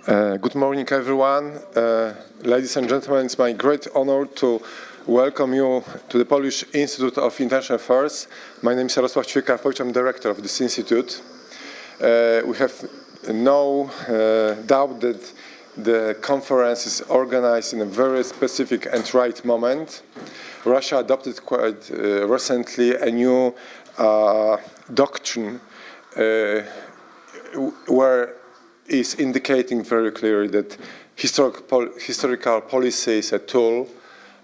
Good morning, everyone. Ladies and gentlemen, it's my great honor to welcome you to the Polish Institute of International Affairs. My name is Jarosław Ćwieka-Połicz. I'm director of this institute. We have no doubt that the conference is organized in a very specific and right moment. Russia adopted quite recently a new doctrine where is indicating very clearly that historical policy is a tool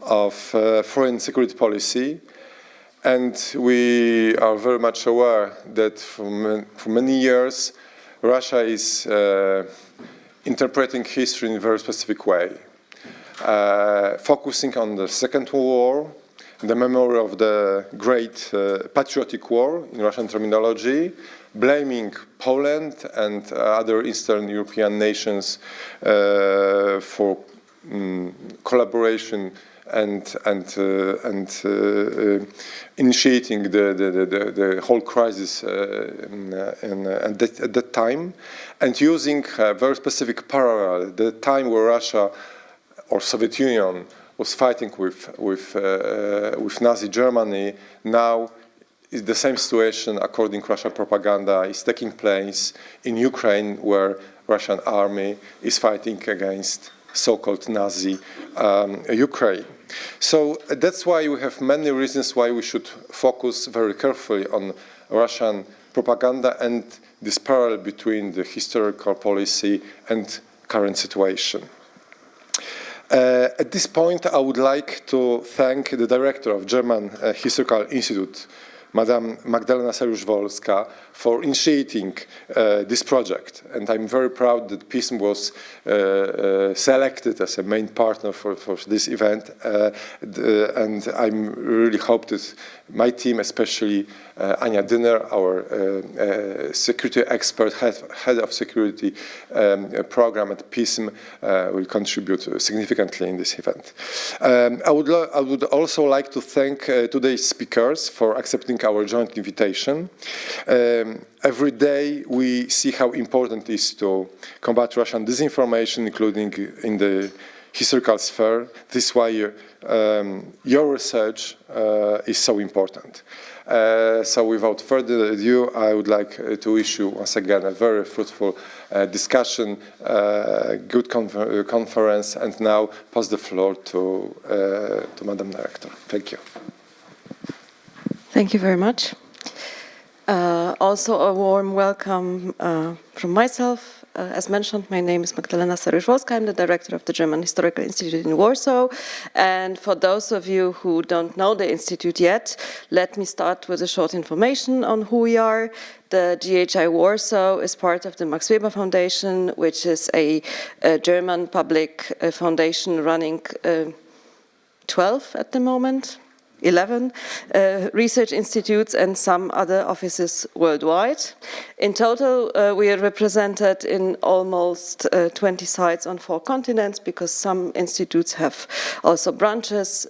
of foreign security policy, and we are very much aware that for many years Russia is interpreting history in a very specific way, focusing on the Second World War, the memory of the Great Patriotic War in Russian terminology, blaming Poland and other Eastern European nations for collaboration and initiating the whole crisis at that time, and using a very specific parallel, the time where Russia or Soviet Union was fighting with Nazi Germany. Now is the same situation, according to Russian propaganda, is taking place in Ukraine, where Russian army is fighting against so-called Nazi Ukraine. So that's why we have many reasons why we should focus very carefully on Russian propaganda and this parallel between the historical policy and current situation. At this point, I would like to thank the director of German Historical Institute, Madam Magdalena Seriusz-Wolska, for initiating this project. And I'm very proud that PISM was selected as a main partner for this event. And I really hope that my team, especially Ania Dyner, our security expert, head of security program at PISM, will contribute significantly in this event. I would also like to thank today's speakers for accepting our joint invitation. Every day we see how important it is to combat Russian disinformation, including in the historical sphere. This is why your research is so important. So without further ado, I would like to wish you once again a very fruitful discussion, good conference, and now pass the floor to Madam Director. Thank you. Thank you very much. Also a warm welcome from myself. As mentioned, my name is Magdalena Seriusz-Wolska. I'm the director of the German Historical Institute in Warsaw. And for those of you who don't know the institute yet, let me start with a short information on who we are. The GHI Warsaw is part of the Max Weber Foundation, which is a German public foundation running 12 at the moment. 11 research institutes and some other offices worldwide. In total, we are represented in almost 20 sites on 4 continents, because some institutes have also branches.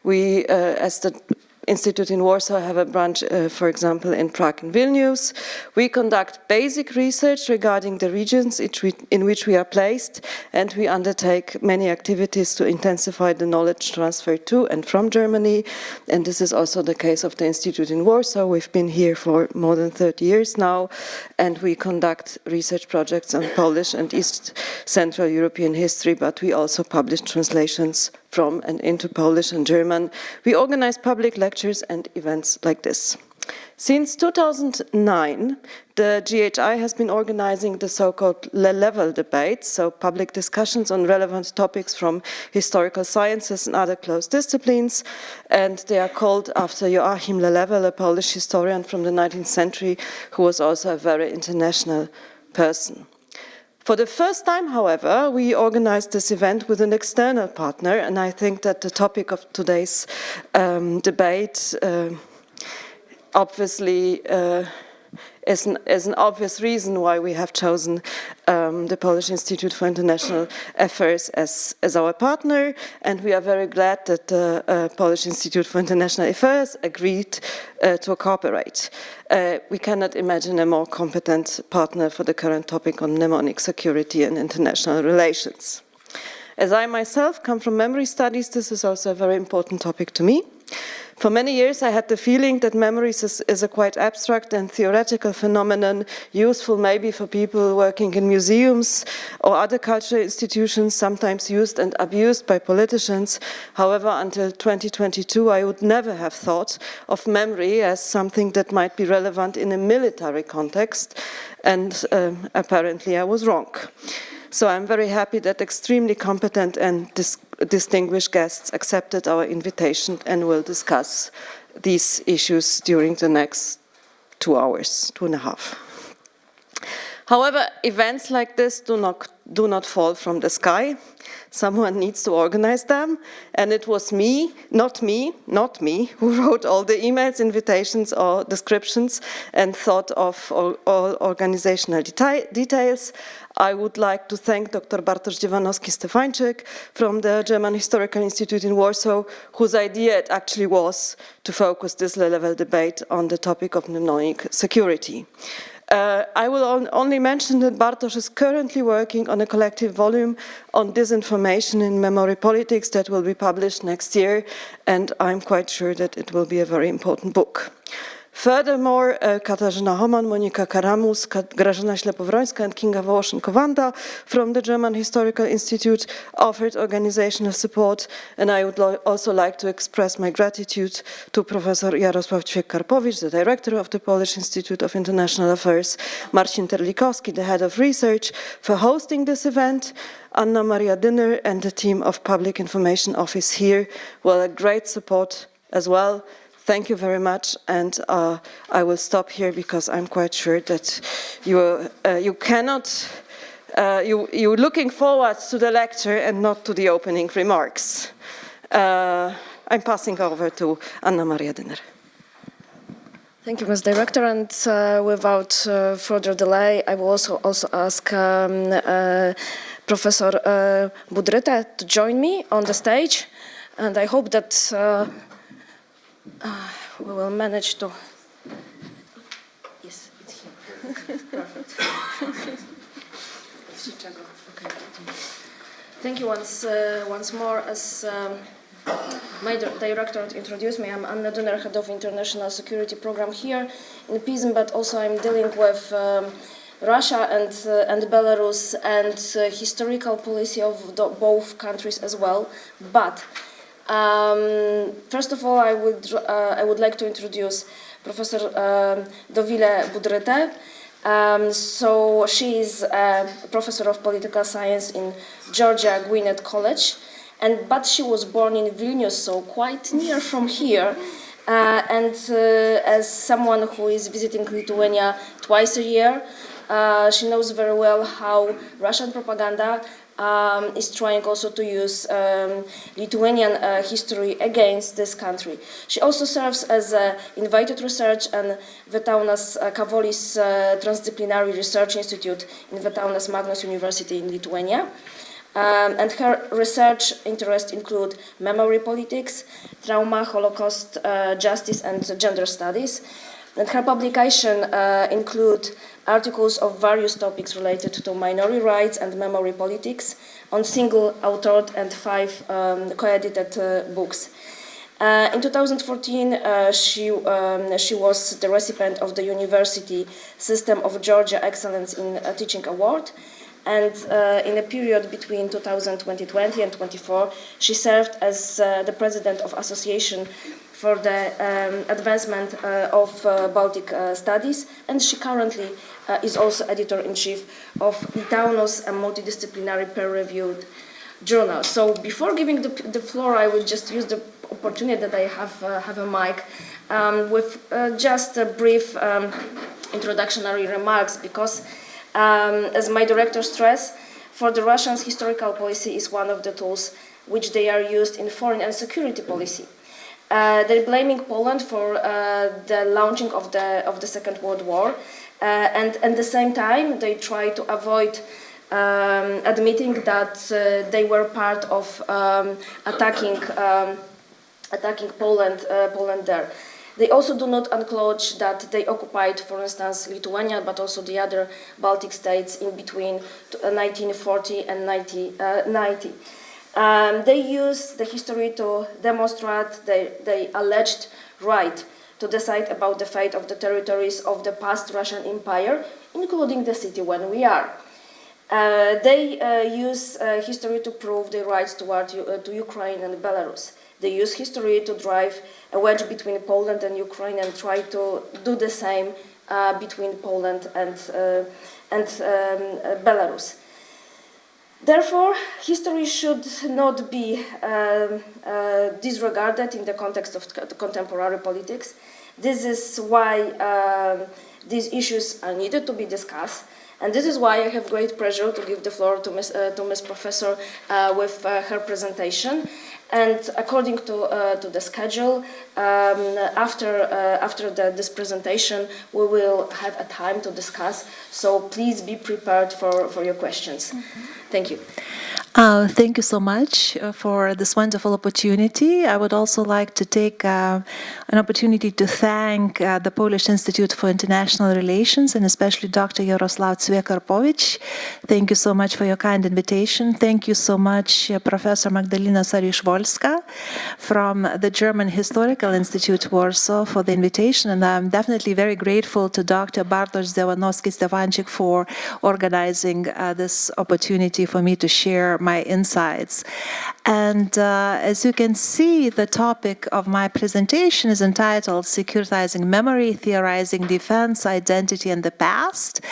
We, as the Institute in Warsaw, have a branch, for example, in Prague and Vilnius. We conduct basic research regarding the regions in which we are placed, and we undertake many activities to intensify the knowledge transfer to and from Germany. And this is also the case of the Institute in Warsaw. We've been here for more than 30 years now, and we conduct research projects on Polish and East Central European history, but we also publish translations from and into Polish and German. We organize public lectures and events like this. Since 2009, the GHI has been organizing the so-called level debates, so public discussions on relevant topics from historical sciences and other close disciplines, and they are called after Joachim Lelevel, a Polish historian from the 19th century, who was also a very international person. For the first time, however, we organized this event with an external partner, and I think that the topic of today's debate obviously is an obvious reason why we have chosen the Polish Institute for International Affairs as our partner, and we are very glad that the Polish Institute for International Affairs agreed to cooperate. We cannot imagine a more competent partner for the current topic on mnemonic security and international relations. As I myself come from memory studies, this is also a very important topic to me. For many years, I had the feeling that memories is a quite abstract and theoretical phenomenon, useful maybe for people working in museums or other cultural institutions, sometimes used and abused by politicians. However, until 2022, I would never have thought of memory as something that might be relevant in a military context, and apparently I was wrong. So I'm very happy that extremely competent and distinguished guests accepted our invitation and will discuss these issues during the next 2 hours, 2.5. However, events like this do not fall from the sky. Someone needs to organize them, and it was not me, who wrote all the emails, invitations, or descriptions and thought of all organizational details. I would like to thank Dr. Bartosz Dziewanowski-Stefańczyk from the German Historical Institute in Warsaw, whose idea it actually was to focus this level debate on the topic of mnemonic security. I will only mention that Bartosz is currently working on a collective volume on disinformation in memory politics that will be published next year, and I'm quite sure that it will be a very important book. Furthermore, Katarzyna Homan, Monika Karamus, Grażyna Ślepowrońska, and Kinga Wołoszyn-Kowanda from the German Historical Institute offered organizational support, and I would also like to express my gratitude to Professor Jarosław Ćwiek-Karpowicz, the director of the Polish Institute of International Affairs, Marcin Terlikowski, the head of research, for hosting this event. Anna Maria Dynner and the team of Public Information Office here were a great support as well. Thank you very much, and I will stop here because I'm quite sure that you're looking forward to the lecture and not to the opening remarks. I'm passing over to Anna Maria Dynner. Thank you, Ms. Director, and without further delay, I will also ask Professor Budrytę to join me on the stage, and I hope that we will manage to. Yes, it's here. Perfect. Okay. Thank you once more. As my director introduced me, I'm Anna Dynner, head of International Security Program here in PISM, but also I'm dealing with Russia and Belarus and historical policy of both countries as well. But first of all, I would like to introduce Professor Dovile Budrytę. So she is a professor of political science in Georgia Gwinnett College, but she was born in Vilnius, so quite near from here. And as someone who is visiting Lithuania twice a year, she knows very well how Russian propaganda is trying also to use Lithuanian history against this country. She also serves as an invited research in Vytaunas Kavolis Transdisciplinary Research Institute in Vytaunas Magnus University in Lithuania. And her research interests include memory politics, trauma, Holocaust, justice, and gender studies. And her publication include articles of various topics related to minority rights and memory politics on single-authored and 5 co-edited books. In 2014, she was the recipient of the University System of Georgia Excellence in Teaching Award. And in a period between 2020 and 24, she served as the president of Association for the Advancement of Baltic Studies, and she currently is also editor-in-chief of Vytaunas, a multidisciplinary peer-reviewed journal. So before giving the floor, I will just use the opportunity that I have a mic with just a brief introductory remarks, because as my director stressed, for the Russians, historical policy is one of the tools which they are used in foreign and security policy. They're blaming Poland for the launching of the Second World War, And at the same time, they try to avoid admitting that they were part of attacking Poland there. They also do not acknowledge that they occupied, for instance, Lithuania, but also the other Baltic states in between 1940 and 1990. They use the history to demonstrate their alleged right to decide about the fate of the territories of the past Russian Empire, including the city where we are. They use history to prove their rights to Ukraine and Belarus. They use history to drive a wedge between Poland and Ukraine and try to do the same between Poland and Belarus. Therefore, history should not be disregarded in the context of contemporary politics. This is why these issues are needed to be discussed. And this is why I have great pleasure to give the floor to Ms. Professor with her presentation. And according to the schedule, after this presentation, we will have a time to discuss. So please be prepared for your questions. Thank you. Thank you so much for this wonderful opportunity. I would also like to take an opportunity to thank the Polish Institute for International Relations and especially Dr. Jarosław Cwiekarpowicz. Thank you so much for your kind invitation. Thank you so much, Professor Magdalena Saryusz-Wolska from the German Historical Institute, Warsaw, for the invitation. And I'm definitely very grateful to Dr. Bartosz Dziewanowski-Stefańczyk for organizing this opportunity for me to share my insights. And as you can see, the topic of my presentation is entitled Securitizing Memory, Theorizing Defense, Identity, and the Past.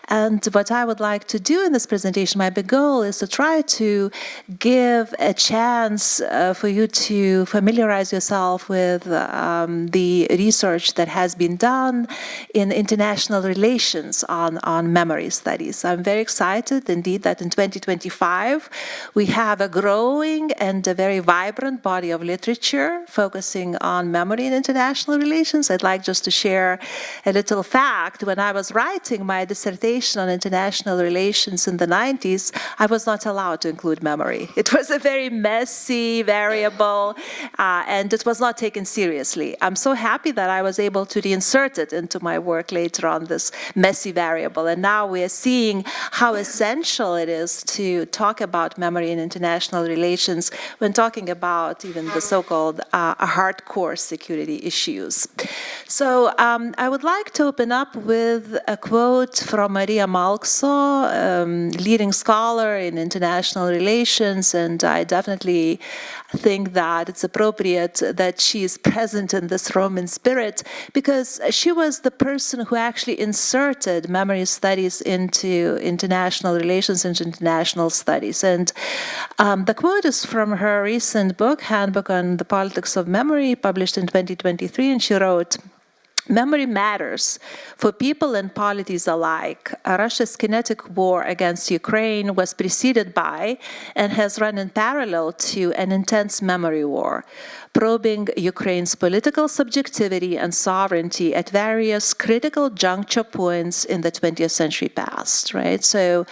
And what I would like to do in this presentation, my big goal is to try to give a chance for you to familiarize yourself with the research that has been done in international relations on memory studies. I'm very excited indeed that in 2025 we have a growing and a very vibrant body of literature focusing on memory in international relations. I'd like just to share a little fact. When I was writing my dissertation on international relations in the 90s, I was not allowed to include memory. It was a very messy variable, and it was not taken seriously. I'm so happy that I was able to reinsert it into my work later on, this messy variable. And now we are seeing how essential it is to talk about memory in international relations when talking about even the so-called hardcore security issues. So I would like to open up with a quote from Maria Malkso, leading scholar in international relations, and I definitely think that it's appropriate that she is present in this room in spirit because she was the person who actually inserted memory studies into international relations and international studies. And the quote is from her recent book, Handbook on the Politics of Memory, published in 2023, and she wrote, "Memory matters for people and polities alike. Russia's kinetic war against Ukraine was preceded by and has run in parallel to an intense memory war, probing Ukraine's political subjectivity and sovereignty at various critical juncture points in the 20th century past," right? So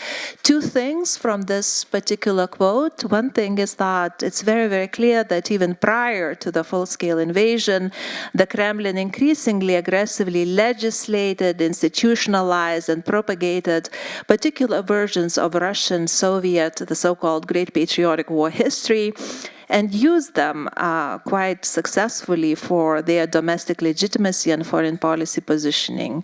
two things from this particular quote. One thing is that it's very, very clear that even prior to the full-scale invasion, the Kremlin increasingly aggressively legislated, institutionalized, and propagated particular versions of Russian, Soviet, the so-called Great Patriotic War history, and used them quite successfully for their domestic legitimacy and foreign policy positioning.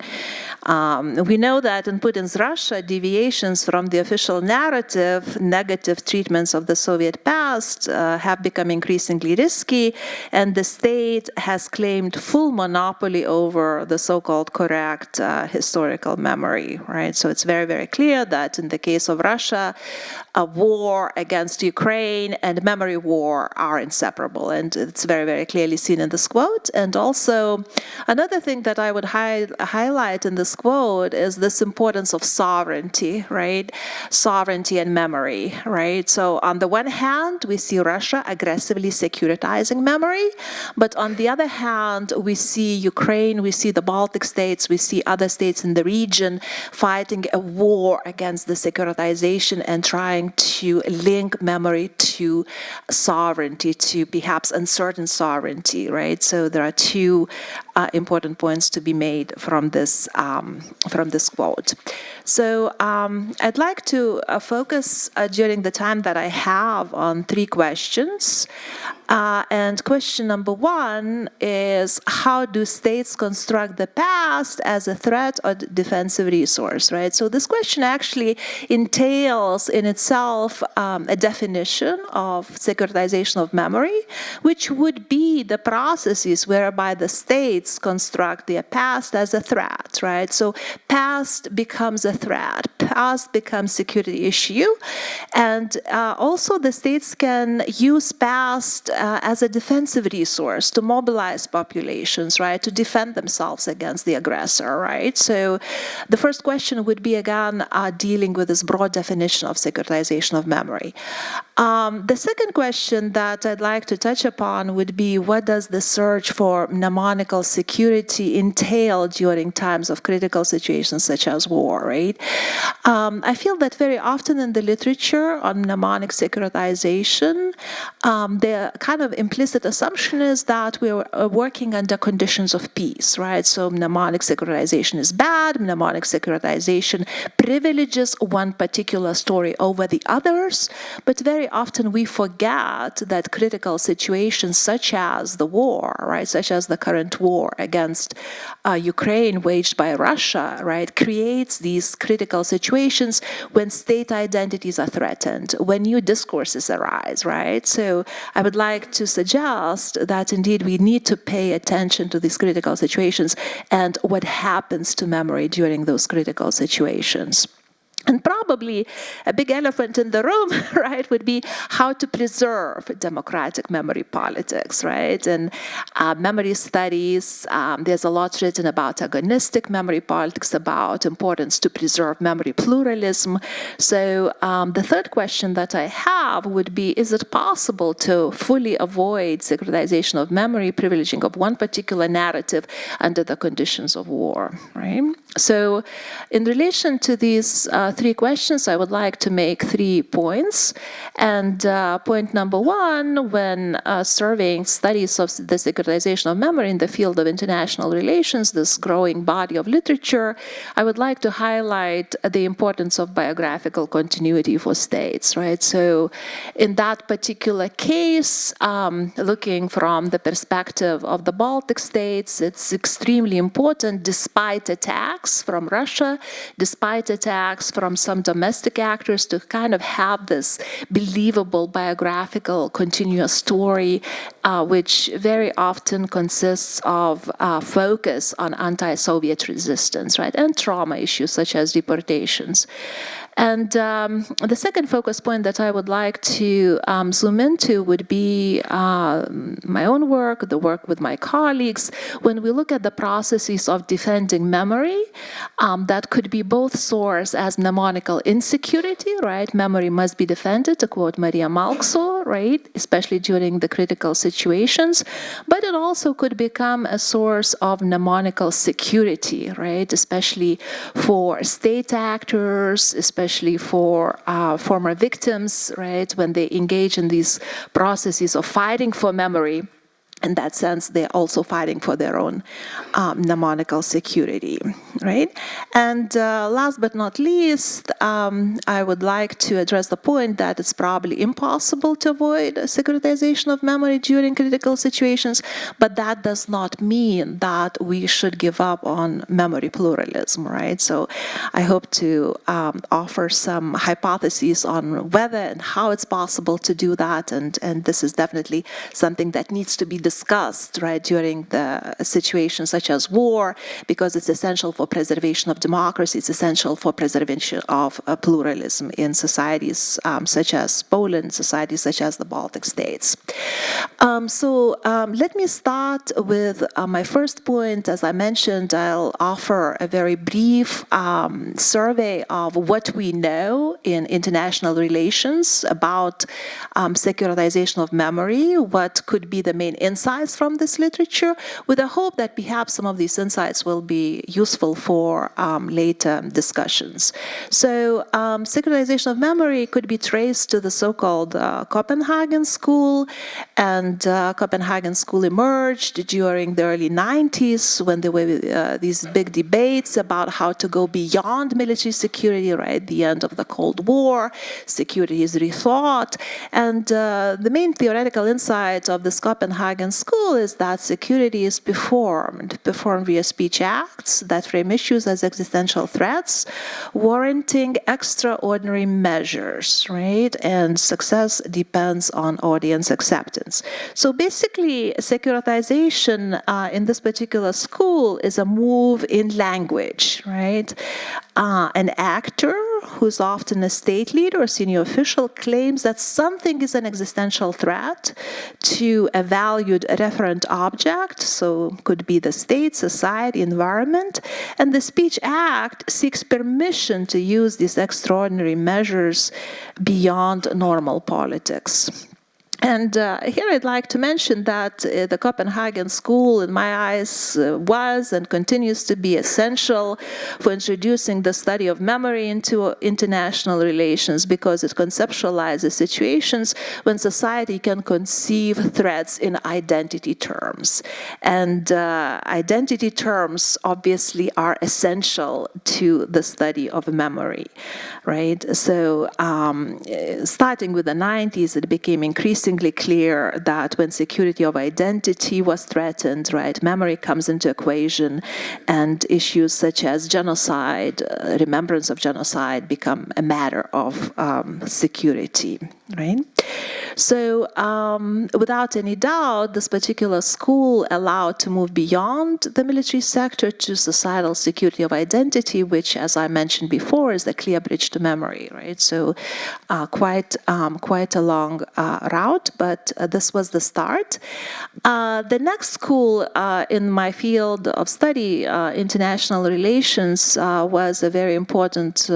We know that in Putin's Russia, deviations from the official narrative, negative treatments of the Soviet past have become increasingly risky, and the state has claimed full monopoly over the so-called correct historical memory, right? So it's very, very clear that in the case of Russia, a war against Ukraine and memory war war are inseparable, and it's very, very clearly seen in this quote. And also, another thing that I would highlight in this quote is this importance of sovereignty, right? Sovereignty and memory, right? So on the one hand, we see Russia aggressively securitizing memory, but on the other hand, we see Ukraine, we see the Baltic states, we see other states in the region fighting a war against the securitization and trying to link memory to sovereignty, to perhaps uncertain sovereignty, right? So there are two important points to be made from this quote. So I'd like to focus during the time that I have on three questions. And question number one is, how do states construct the past as a threat or defensive resource, right? So this question actually entails in itself a definition of securitization of memory, which would be the processes whereby the states construct their past as a threat, right? So past becomes a threat, past becomes security issue, and also the states can use past as a defensive resource to mobilize populations, right, to defend themselves against the aggressor, right? So the first question would be, again, dealing with this broad definition of securitization of memory. The second question that I'd like to touch upon would be, what does the search for mnemonical security entail during times of critical situations such as war, right? I feel that very often in the literature on mnemonic securitization, the kind of implicit assumption is that we're working under conditions of peace, right? So mnemonic securitization is bad, mnemonic securitization privileges one particular story over the others, but very often we forget that critical situations such as the war, right, such as the current war against Ukraine waged by Russia, right, creates these critical situations when state identities are threatened, when new discourses arise, right? So I would like to suggest that indeed we need to pay attention to these critical situations and what happens to memory during those critical situations. And probably a big elephant in the room, right, would be how to preserve democratic memory politics, right? And memory studies, there's a lot written about agonistic memory politics, about importance to preserve memory pluralism. So the third question that I have would be, is it possible to fully avoid securitization of memory, privileging of one particular narrative under the conditions of war, right? So in relation to these three questions, I would like to make 3 points. And point number one, when surveying studies of the securitization of memory in the field of international relations, this growing body of literature, I would like to highlight the importance of biographical continuity for states, right? So in that particular case, looking from the perspective of the Baltic states, it's extremely important, despite attacks from Russia, despite attacks from some domestic actors, to kind of have this believable biographical continuous story, which very often consists of focus on anti-Soviet resistance, right, and trauma issues such as deportations. And the second focus point that I would like to zoom into would be my own work, the work with my colleagues. When we look at the processes of defending memory, that could be both sourced as mnemonical insecurity, right? Memory must be defended, to quote Maria Malkso, right? Especially during the critical situations. But it also could become a source of mnemonical security, right? Especially for state actors, especially for former victims, right, when they engage in these processes of fighting for memory. In that sense, they're also fighting for their own mnemonical security, right? And last but not least, I would like to address the point that it's probably impossible to avoid securitization of memory during critical situations, but that does not mean that we should give up on memory pluralism, right? So I hope to offer some hypotheses on whether and how it's possible to do that, and this is definitely something that needs to be discussed, right, during the situations such as war, because it's essential for preservation of democracy, it's essential for preservation of pluralism in societies such as Poland, societies such as the Baltic states. Let me start with my first point. As I mentioned, I'll offer a very brief survey of what we know in international relations about securitization of memory, what could be the main insights from this literature, with the hope that perhaps some of these insights will be useful for later discussions. So securitization of memory could be traced to the so-called Copenhagen School, and Copenhagen School emerged during the early 90s when there were these big debates about how to go beyond military security, right, the end of the Cold War, security is rethought, and the main theoretical insight of this Copenhagen School is that security is performed via speech acts that frame issues as existential threats, warranting extraordinary measures, right, and success depends on audience acceptance. So basically, securitization in this particular school is a move in language, right? An actor who's often a state leader or senior official claims that something is an existential threat to a valued referent object, so could be the state, society, environment, and the speech act seeks permission to use these extraordinary measures beyond normal politics. And here I'd like to mention that the Copenhagen School, in my eyes, was and continues to be essential for introducing the study of memory into international relations, because it conceptualizes situations when society can conceive threats in identity terms. And identity terms obviously are essential to the study of memory, right? So starting with the 90s, it became increasingly clear that when security of identity was threatened, right, memory comes into equation, and issues such as genocide, remembrance of genocide, become a matter of security, right? So without any doubt, this particular school allowed to move beyond the military sector to societal security of identity, which, as I mentioned before, is the clear bridge to memory, right? So quite a long route, but this was the start. The next school in my field of study, international relations, was a very important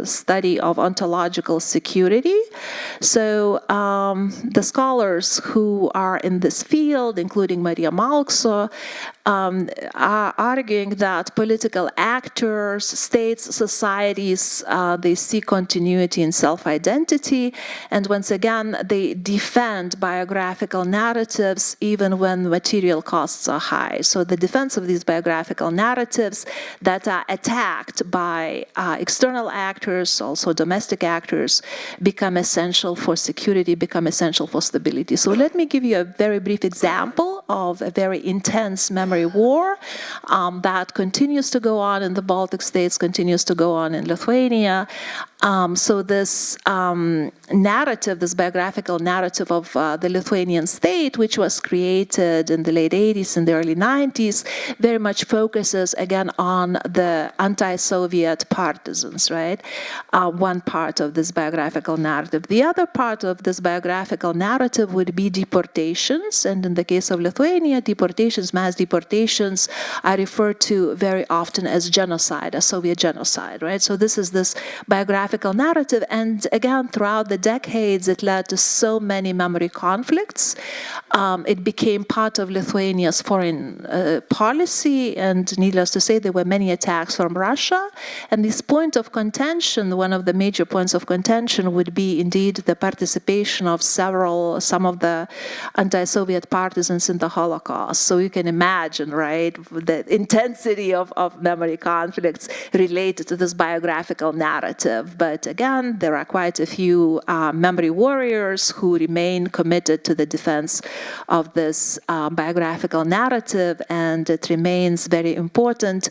study of ontological security. So the scholars who are in this field, including Maria Malkso, are arguing that political actors, states, societies, they see continuity in self-identity, and once again, they defend biographical narratives even when material costs are high. So the defense of these biographical narratives that are attacked by external actors, also domestic actors, become essential for security, become essential for stability. So let me give you a very brief example of a very intense memory war that continues to go on in the Baltic states, continues to go on in Lithuania. So this narrative, this biographical narrative of the Lithuanian state, which was created in the late 80s and the early 90s, very much focuses again on the anti-Soviet partisans, right? One part of this biographical narrative. The other part of this biographical narrative would be deportations, and in the case of Lithuania, deportations, mass deportations, are referred to very often as genocide, a Soviet genocide, right? So this is this biographical narrative, and again, throughout the decades, it led to so many memory conflicts. It became part of Lithuania's foreign policy, and needless to say, there were many attacks from Russia, and this point of contention, one of the major points of contention, would be indeed the participation of some of the anti-Soviet partisans in the Holocaust. So you can imagine, right, the intensity of memory conflicts related to this biographical narrative. but again, there are quite a few memory warriors who remain committed to the defense of this biographical narrative, and it remains very important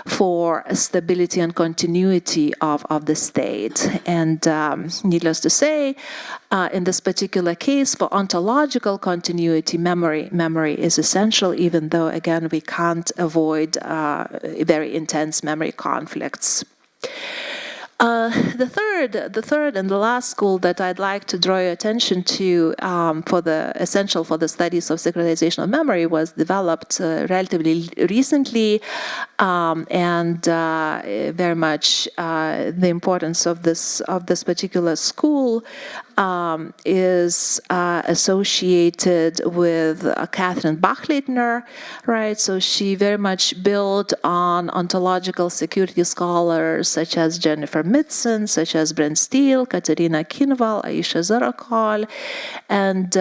for stability and continuity of the state. And needless to say, in this particular case, for ontological continuity, memory is essential, even though, again, we can't avoid very intense memory conflicts. The third and the last school that I'd like to draw your attention to for the essential for the studies of synchronization of memory was developed relatively recently, and very much the importance of this particular school is associated with Catherine Bachleitner, right? So she very much built on ontological security scholars such as Jennifer Mitzen, such as Brent Steele, Katerina Kinval, Aisha Zarakal, and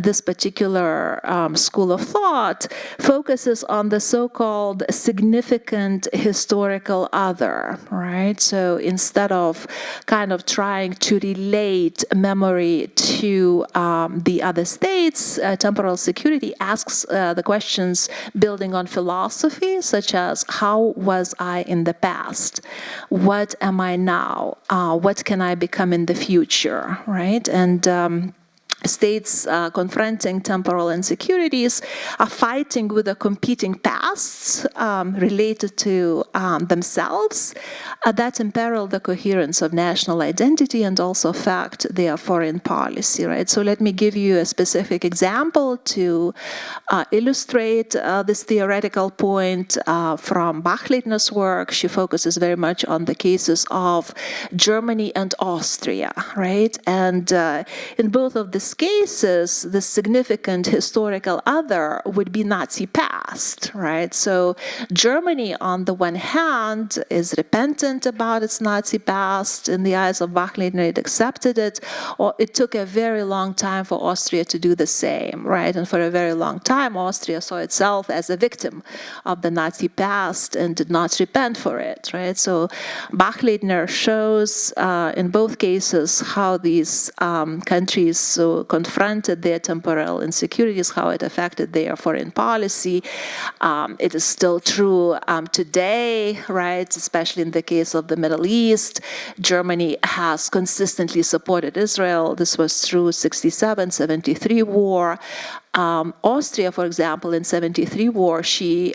this particular school of thought focuses on the so-called significant historical other, right? So instead of kind of trying to relate memory to the other states, temporal security asks the questions building on philosophy, such as how was I in the past? What am I now? What can I become in the future, right? And states confronting temporal insecurities are fighting with the competing pasts related to themselves that imperil the coherence of national identity and also affect their foreign policy, right? So let me give you a specific example to illustrate this theoretical point from Bachleitner's work. She focuses very much on the cases of Germany and Austria, right? And in both of these cases, the significant historical other would be Nazi past, right? So Germany, on the one hand, is repentant about its Nazi past. In the eyes of Bachleitner, it accepted it, or it took a very long time for Austria to do the same, right? And for a very long time, Austria saw itself as a victim of the Nazi past and did not repent for it, right? So Bachleitner shows in both cases how these countries confronted their temporal insecurities, how it affected their foreign policy. It is still true today, right? Especially in the case of the Middle East. Germany has consistently supported Israel. This was through 67-73 war. Austria, for example, in 73 war, she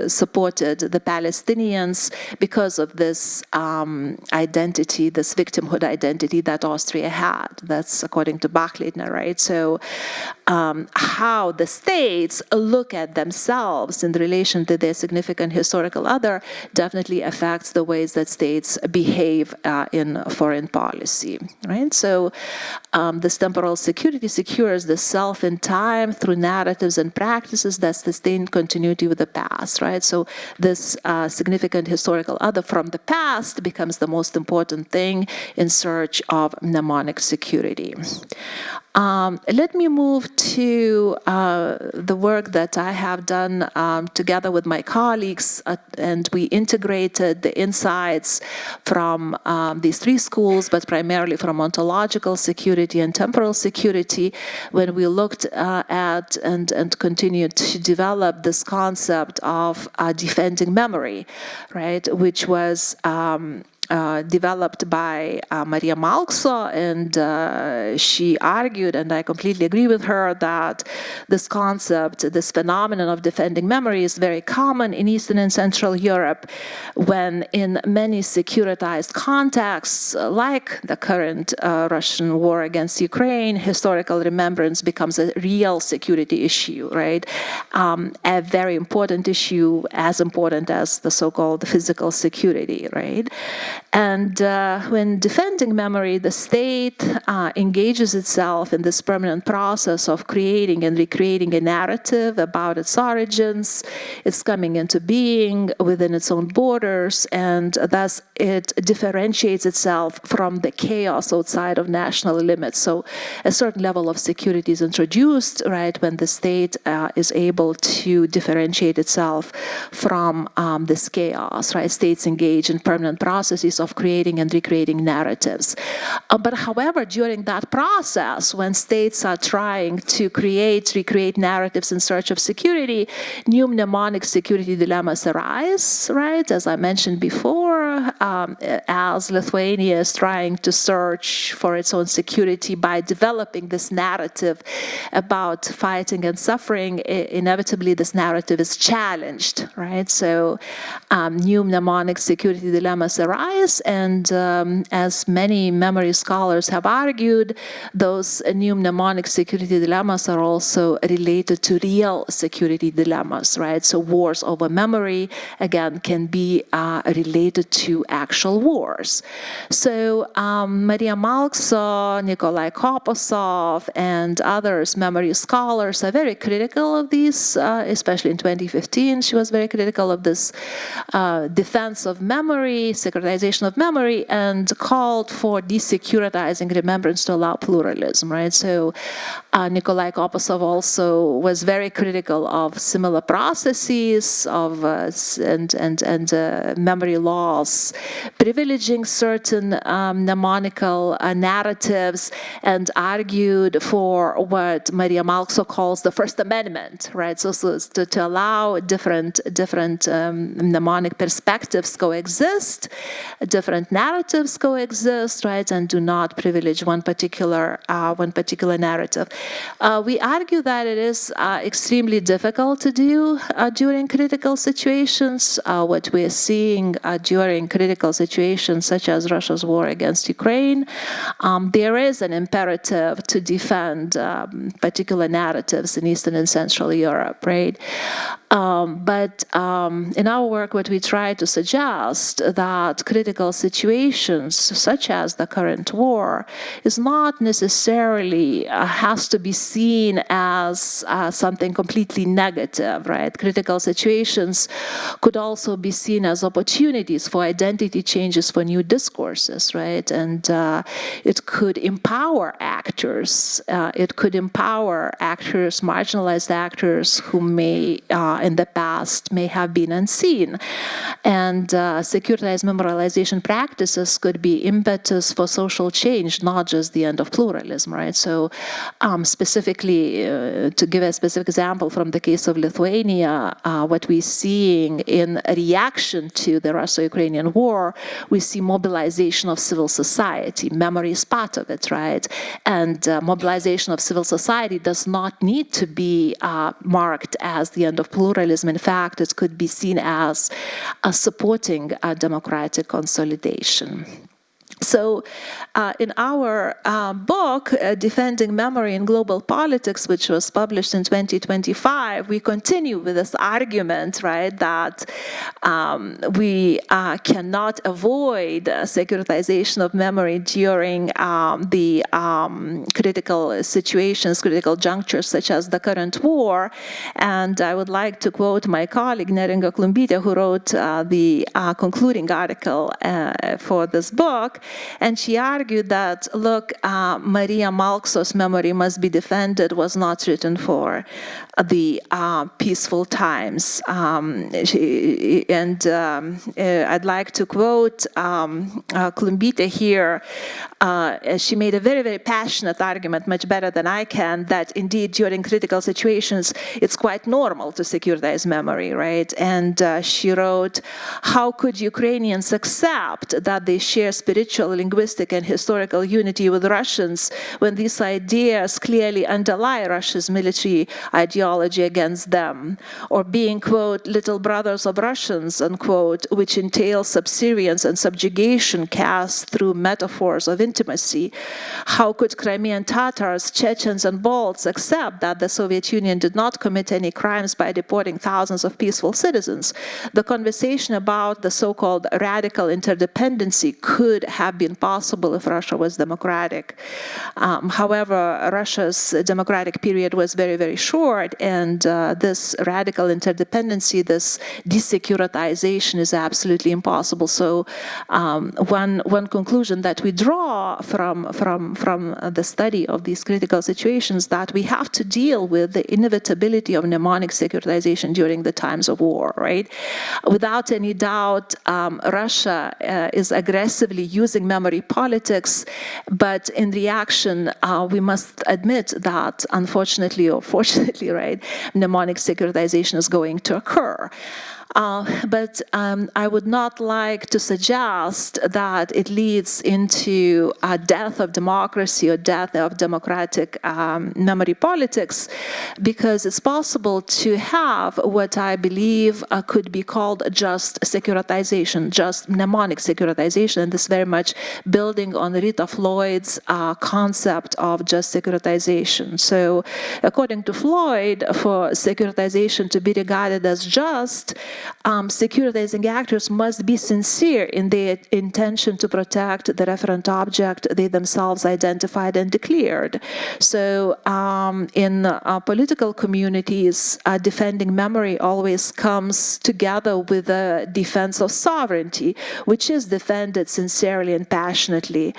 supported the Palestinians because of this identity, this victimhood identity that Austria had. That's according to Bachleitner, right? So how the states look at themselves in relation to their significant historical other definitely affects the ways that states behave in foreign policy, right? So this temporal security secures the self in time through narratives and practices that sustain continuity with the past, right? So this significant historical other from the past becomes the most important thing in search of mnemonic security. Let me move to the work that I have done together with my colleagues, and we integrated the insights from these three schools, but primarily from ontological security and temporal security, when we looked at and continued to develop this concept of defending memory, right, which was developed by Maria Malkso, and she argued, and I completely agree with her, that this concept, this phenomenon of defending memory is very common in Eastern and Central Europe, when in many securitized contexts, like the current Russian war against Ukraine, historical remembrance becomes a real security issue, right? A very important issue, as important as the so-called physical security, right? And when defending memory, the state engages itself in this permanent process of creating and recreating a narrative about its origins, its coming into being within its own borders, and thus it differentiates itself from the chaos outside of national limits. So a certain level of security is introduced, right, when the state is able to differentiate itself from this chaos, right? States engage in permanent processes processes of creating and recreating narratives. But however, during that process, when states are trying to recreate narratives in search of security, new mnemonic security dilemmas arise, right? As I mentioned before, as Lithuania is trying to search for its own security by developing this narrative about fighting and suffering, inevitably this narrative is challenged, right? So new mnemonic security dilemmas arise, and as many memory scholars have argued, those new mnemonic security dilemmas are also related to real security dilemmas, right? So wars over memory, again, can be related to actual wars. So Maria Malkso, Nikolai Kopasov, and others, memory scholars, are very critical of these, especially in 2015. She was very critical of this defense of memory, securitization of memory, and called for desecuritizing remembrance to allow pluralism, right? So Nikolai Kopasov also was very critical of similar processes of and memory laws, privileging certain mnemonical narratives, and argued for what Maria Malkso calls the First Amendment, right? So to allow different mnemonic perspectives coexist, different narratives coexist, right, and do not privilege one particular narrative. We argue that it is extremely difficult to do during critical situations. What we're seeing during critical situations, such as Russia's war against Ukraine, there is an imperative to defend particular narratives in Eastern and Central Europe, right? But in our work, what we try to suggest that critical situations, such as the current war, is not necessarily has to be seen as something completely negative, right? Critical situations could also be seen as opportunities for identity changes, for new discourses, right? And it could empower actors. It could empower actors, marginalized actors who may in the past may have been unseen. And securitized memorialization practices could be impetus for social change, not just the end of pluralism, right? So specifically, to give a specific example from the case of Lithuania, what we're seeing in reaction to the Russo-Ukrainian war, we see mobilization of civil society. Memory is part of it, right? And mobilization of civil society does not need to be marked as the end of pluralism. In fact, it could be seen as supporting democratic consolidation. So in our book, Defending Memory in Global Politics, which was published in 2025, we continue with this argument, right, that we cannot avoid securitization of memory during the critical situations, critical junctures, such as the current war. And I would like to quote my colleague, Neringa Klumbite, who wrote the concluding article for this book. And she argued that, look, Maria Malkso's memory must be defended was not written for the peaceful times. I'd like to quote Klumbite here. She made a very, very passionate argument, much better than I can, that indeed during critical situations, it's quite normal to securitize memory, right? And she wrote, how could Ukrainians accept that they share spiritual, linguistic, and historical unity with Russians when these ideas clearly underlie Russia's military ideology against them? Or being, quote, little brothers of Russians, unquote, which entails subservience and subjugation cast through metaphors of intimacy. How could Crimean Tatars, Chechens, and Balts accept that the Soviet Union did not commit any crimes by deporting thousands of peaceful citizens? The conversation about the so-called radical interdependency could have been possible if Russia was democratic. However, Russia's democratic period was very, very short, right? And this radical interdependency, this desecuritization is absolutely impossible. So one conclusion that we draw from the study of these critical situations, that we have to deal with the inevitability of mnemonic securitization during the times of war, right? Without any doubt, Russia is aggressively using memory politics, but in reaction, we must admit that, unfortunately or fortunately, right, mnemonic securitization is going to occur. But I would not like to suggest that it leads into a death of democracy or death of democratic memory politics, because it's possible to have what I believe could be called just securitization, just mnemonic securitization, and this very much building on Rita Floyd's concept of just securitization. So according to Floyd, for securitization to be regarded as just, securitizing actors must be sincere in their intention to protect the referent object they themselves identified and declared. So in political communities, defending memory always comes together with a defense of sovereignty, which is defended sincerely and passionately.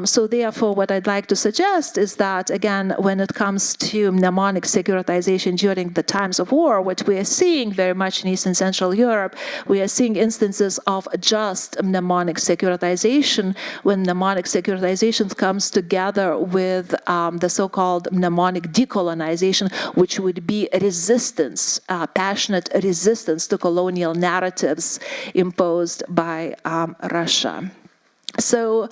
So therefore, what I'd like to suggest is that, again, when it comes to mnemonic securitization during the times of war, what we are seeing very much in East and Central Europe, we are seeing instances of just mnemonic securitization, when mnemonic securitization comes together with the so-called mnemonic decolonization, which would be a resistance, passionate resistance to colonial narratives imposed by Russia. So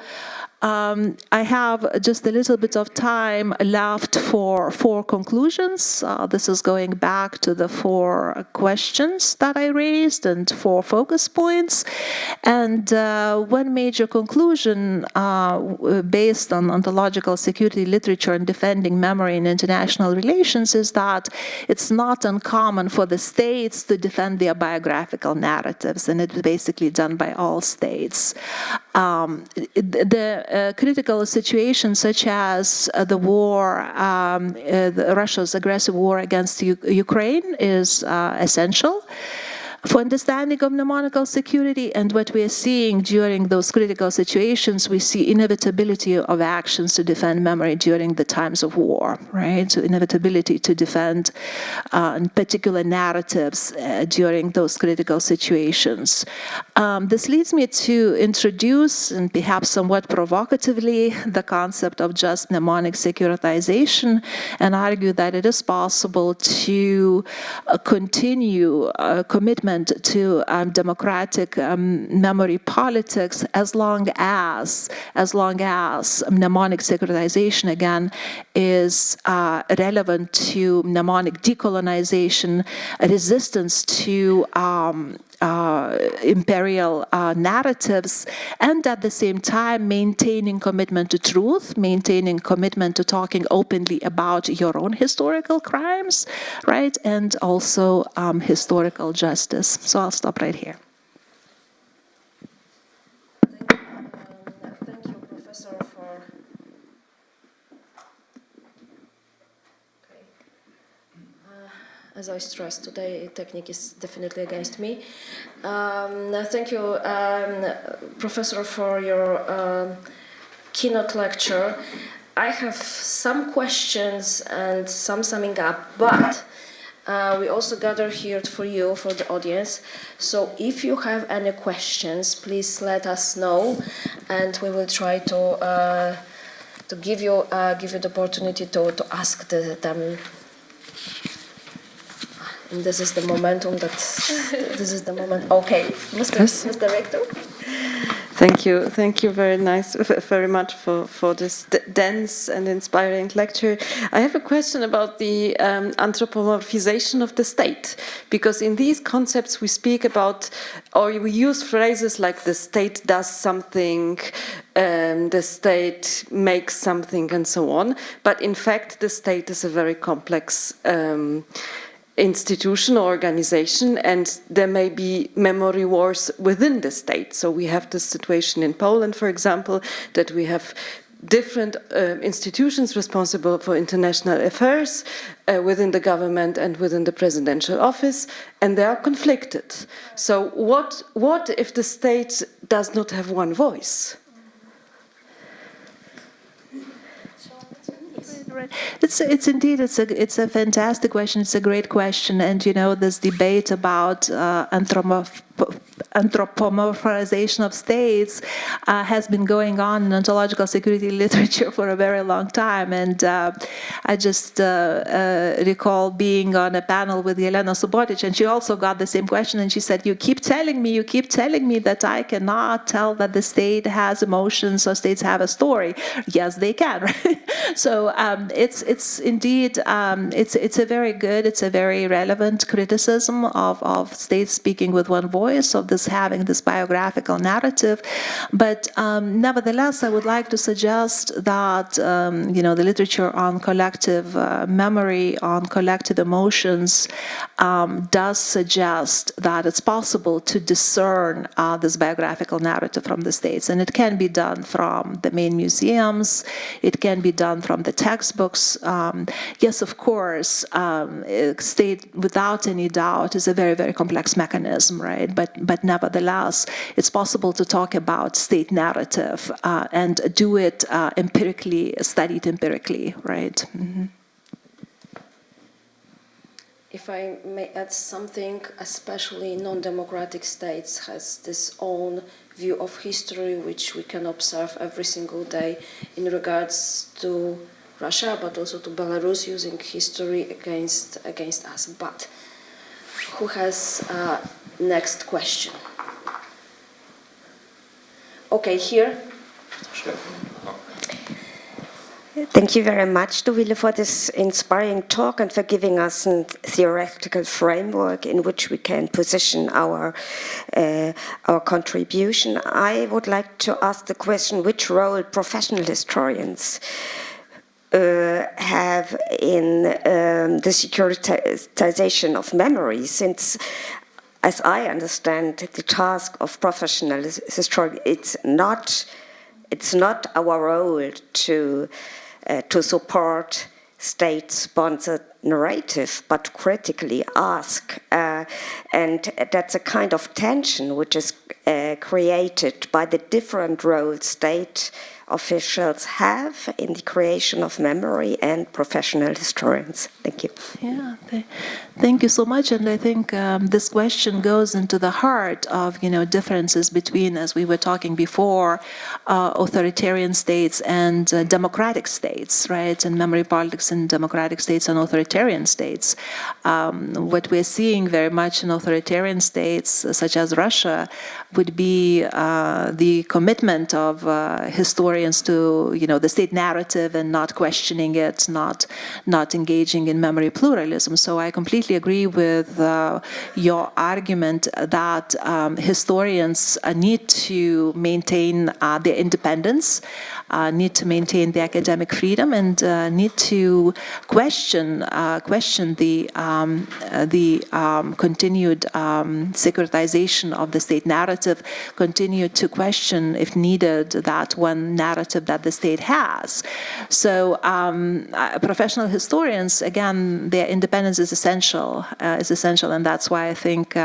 I have just a little bit of time left for 4 conclusions. This is going back to the 4 questions that I raised and 4 focus points. And one major conclusion based on ontological security literature and defending memory in international relations is that it's not uncommon for the states to defend their biographical narratives, and it's basically done by all states. Critical situations such as the war, Russia's aggressive war against Ukraine is essential for understanding of mnemonical security. And what we are seeing during those critical situations, we see inevitability of actions to defend memory during the times of war, right? So inevitability to defend particular narratives during those critical situations. This leads me to introduce, and perhaps somewhat provocatively, the concept of just mnemonic securitization, and argue that it is possible to continue commitment to democratic memory politics as long as mnemonic securitization, again, is relevant to mnemonic decolonization, resistance to imperial narratives, and at the same time maintaining commitment to truth, maintaining commitment to talking openly about your own historical crimes, right, and also historical justice. So I'll stop right here. Thank you, Professor, for... As I stressed today, technique is definitely against me. Thank you, Professor, for your keynote lecture. I have some questions and some summing up, but we also gathered here for you, for the audience. So if you have any questions, please let us know, and we will try to give you the opportunity to ask them. And this is the momentum this is the moment. Okay, Mr. Director. Thank you very much for this dense and inspiring lecture. I have a question about the anthropomorphization of the state, because in these concepts we speak about, or we use phrases like the state does something, the state makes something, and so on. But in fact, the state is a very complex institution or organization, and there may be memory wars within the state. So we have this situation in Poland, for example, that we have different institutions responsible for international affairs within the government and within the presidential office, and they are conflicted. So what if the state does not have one voice? It's indeed it's a fantastic question. It's a great question, and you know this debate about anthropomorphization of states has been going on in ontological security literature for a very long time. And I just recall being on a panel with Jelena Subotic, and she also got the same question, and she said, you keep telling me that I cannot tell that the state has emotions or states have a story. Yes, they can, right? So it's indeed, it's a very good, it's a very relevant criticism of states speaking with one voice, of this having this biographical narrative. But nevertheless, I would like to suggest that the literature on collective memory, on collective emotions, does suggest that it's possible to discern this biographical narrative from the states, and it can be done from the main museums. It can be done from the textbooks. Yes, of course, state, without any doubt, is a very, very complex mechanism, right? But nevertheless, it's possible to talk about state narrative and do it empirically, studied empirically, right? Mm-hmm. If I may add something, especially non-democratic states has this own view of history, which we can observe every single day in regards to Russia, but also to Belarus, using history against us. But who has next question? Okay, here. Sure. Thank you very much, Dovile, for this inspiring talk and for giving us a theoretical framework in which we can position our contribution. I would like to ask the question, which role professional historians have in the securitization of memory, since, as I understand the task of professional historians, it's not our role to support state-sponsored narrative, but critically ask. And that's a kind of tension which is created by the different roles state officials have in the creation of memory and professional historians. Thank you. Yeah, thank you so much. And I think this question goes into the heart of differences between, as we were talking before, authoritarian states and democratic states, right? And memory politics in democratic states and authoritarian states. What we're seeing very much in authoritarian states, such as Russia, would be the commitment of historians to the state narrative and not questioning it, not engaging in memory pluralism. So I completely agree with your argument that historians need to maintain their independence, need to maintain the academic freedom, and need to question the continued securitization of the state narrative, continue to question, if needed, that one narrative that the state has. So professional historians, again, their independence is essential, and that's why I think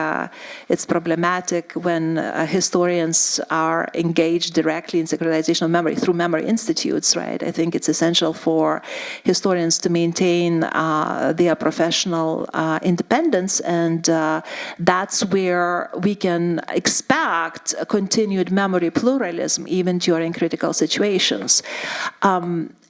it's problematic when historians are engaged directly in securitization of memory through memory institutes, right? I think it's essential for historians to maintain their professional independence, and that's where we can expect a continued memory pluralism even during critical situations.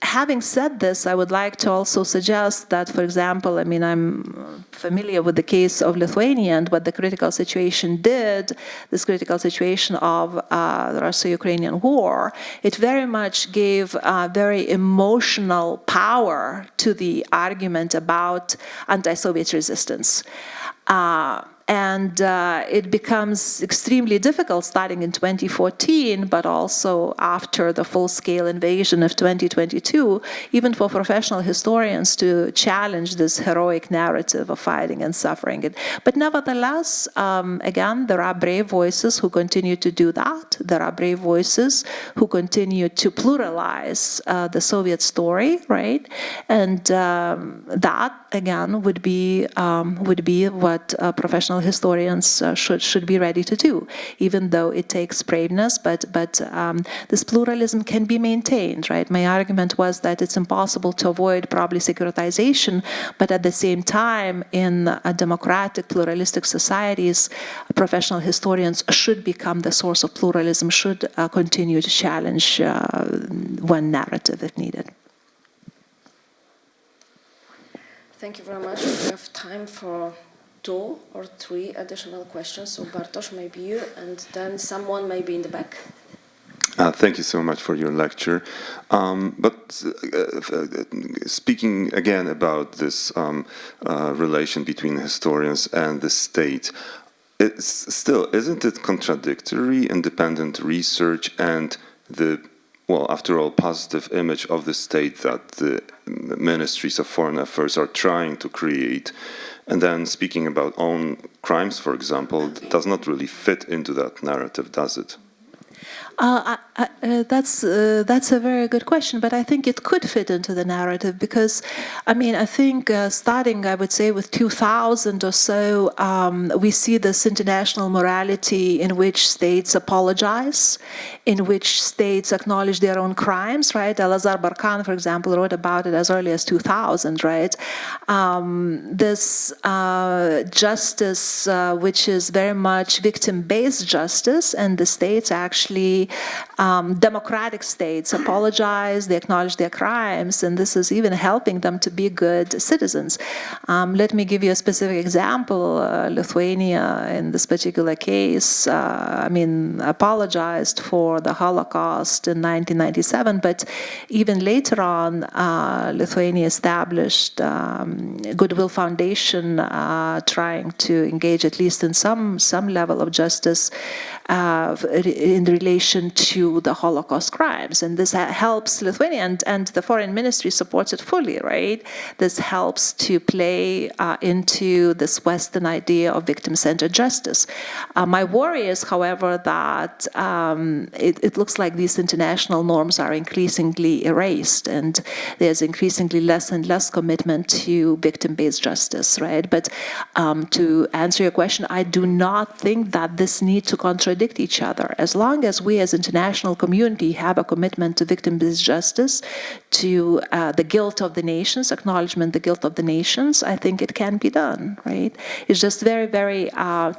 Having said this, I would like to also suggest that, for example, I'm familiar with the case of Lithuania and what the critical situation did, this critical situation of the Russo-Ukrainian war. It very much gave very emotional power to the argument about anti-Soviet resistance. And it becomes extremely difficult starting in 2014, but also after the full-scale invasion of 2022, even for professional historians to challenge this heroic narrative of fighting and suffering. But nevertheless, again, there are brave voices who continue to do that. There are brave voices who continue to pluralize the Soviet story, right? And that, again, would be what professional historians should be ready to do, even though it takes braveness. But this pluralism can be maintained, right? My argument was that it's impossible to avoid probably securitization, but at the same time, in democratic, pluralistic societies, professional historians should become the source of pluralism, should continue to challenge one narrative if needed. Thank you very much. We have time for 2 or 3 additional questions. So Bartosz, maybe you, and then someone maybe in the back. Thank you so much for your lecture. But speaking again about this relation between historians and the state, isn't it contradictory, independent research and the, well, after all, positive image of the state that the ministries of foreign affairs are trying to create, and then speaking about own crimes, for example, does not really fit into that narrative, does it? That's a very good question, but I think it could fit into the narrative because, I mean, I think starting, I would say, with 2000 or so, we see this international morality in which states apologize, in which states acknowledge their own crimes, right? Elazar Barkan, for example, wrote about it as early as 2000, right? This justice, which is very much victim-based justice, and the states actually democratic states apologize, they acknowledge their crimes, and this is even helping them to be good citizens. Let me give you a specific example. Lithuania, in this particular case, apologized for the Holocaust in 1997, but even later on, Lithuania established Goodwill Foundation, trying to engage at least in some level of justice in relation to the Holocaust crimes. And this helps Lithuania, and the foreign ministry supports it fully, right? This helps to play into this Western idea of victim-centered justice. My worry is, however, that it looks like these international norms are increasingly erased, and there's increasingly less and less commitment to victim-based justice, right? But to answer your question, I do not think that this needs to contradict each other. As long as we as international community have a commitment to victim-based justice, to the guilt of the nations, acknowledgement the guilt of the nations, I think it can be done, right? It's just very, very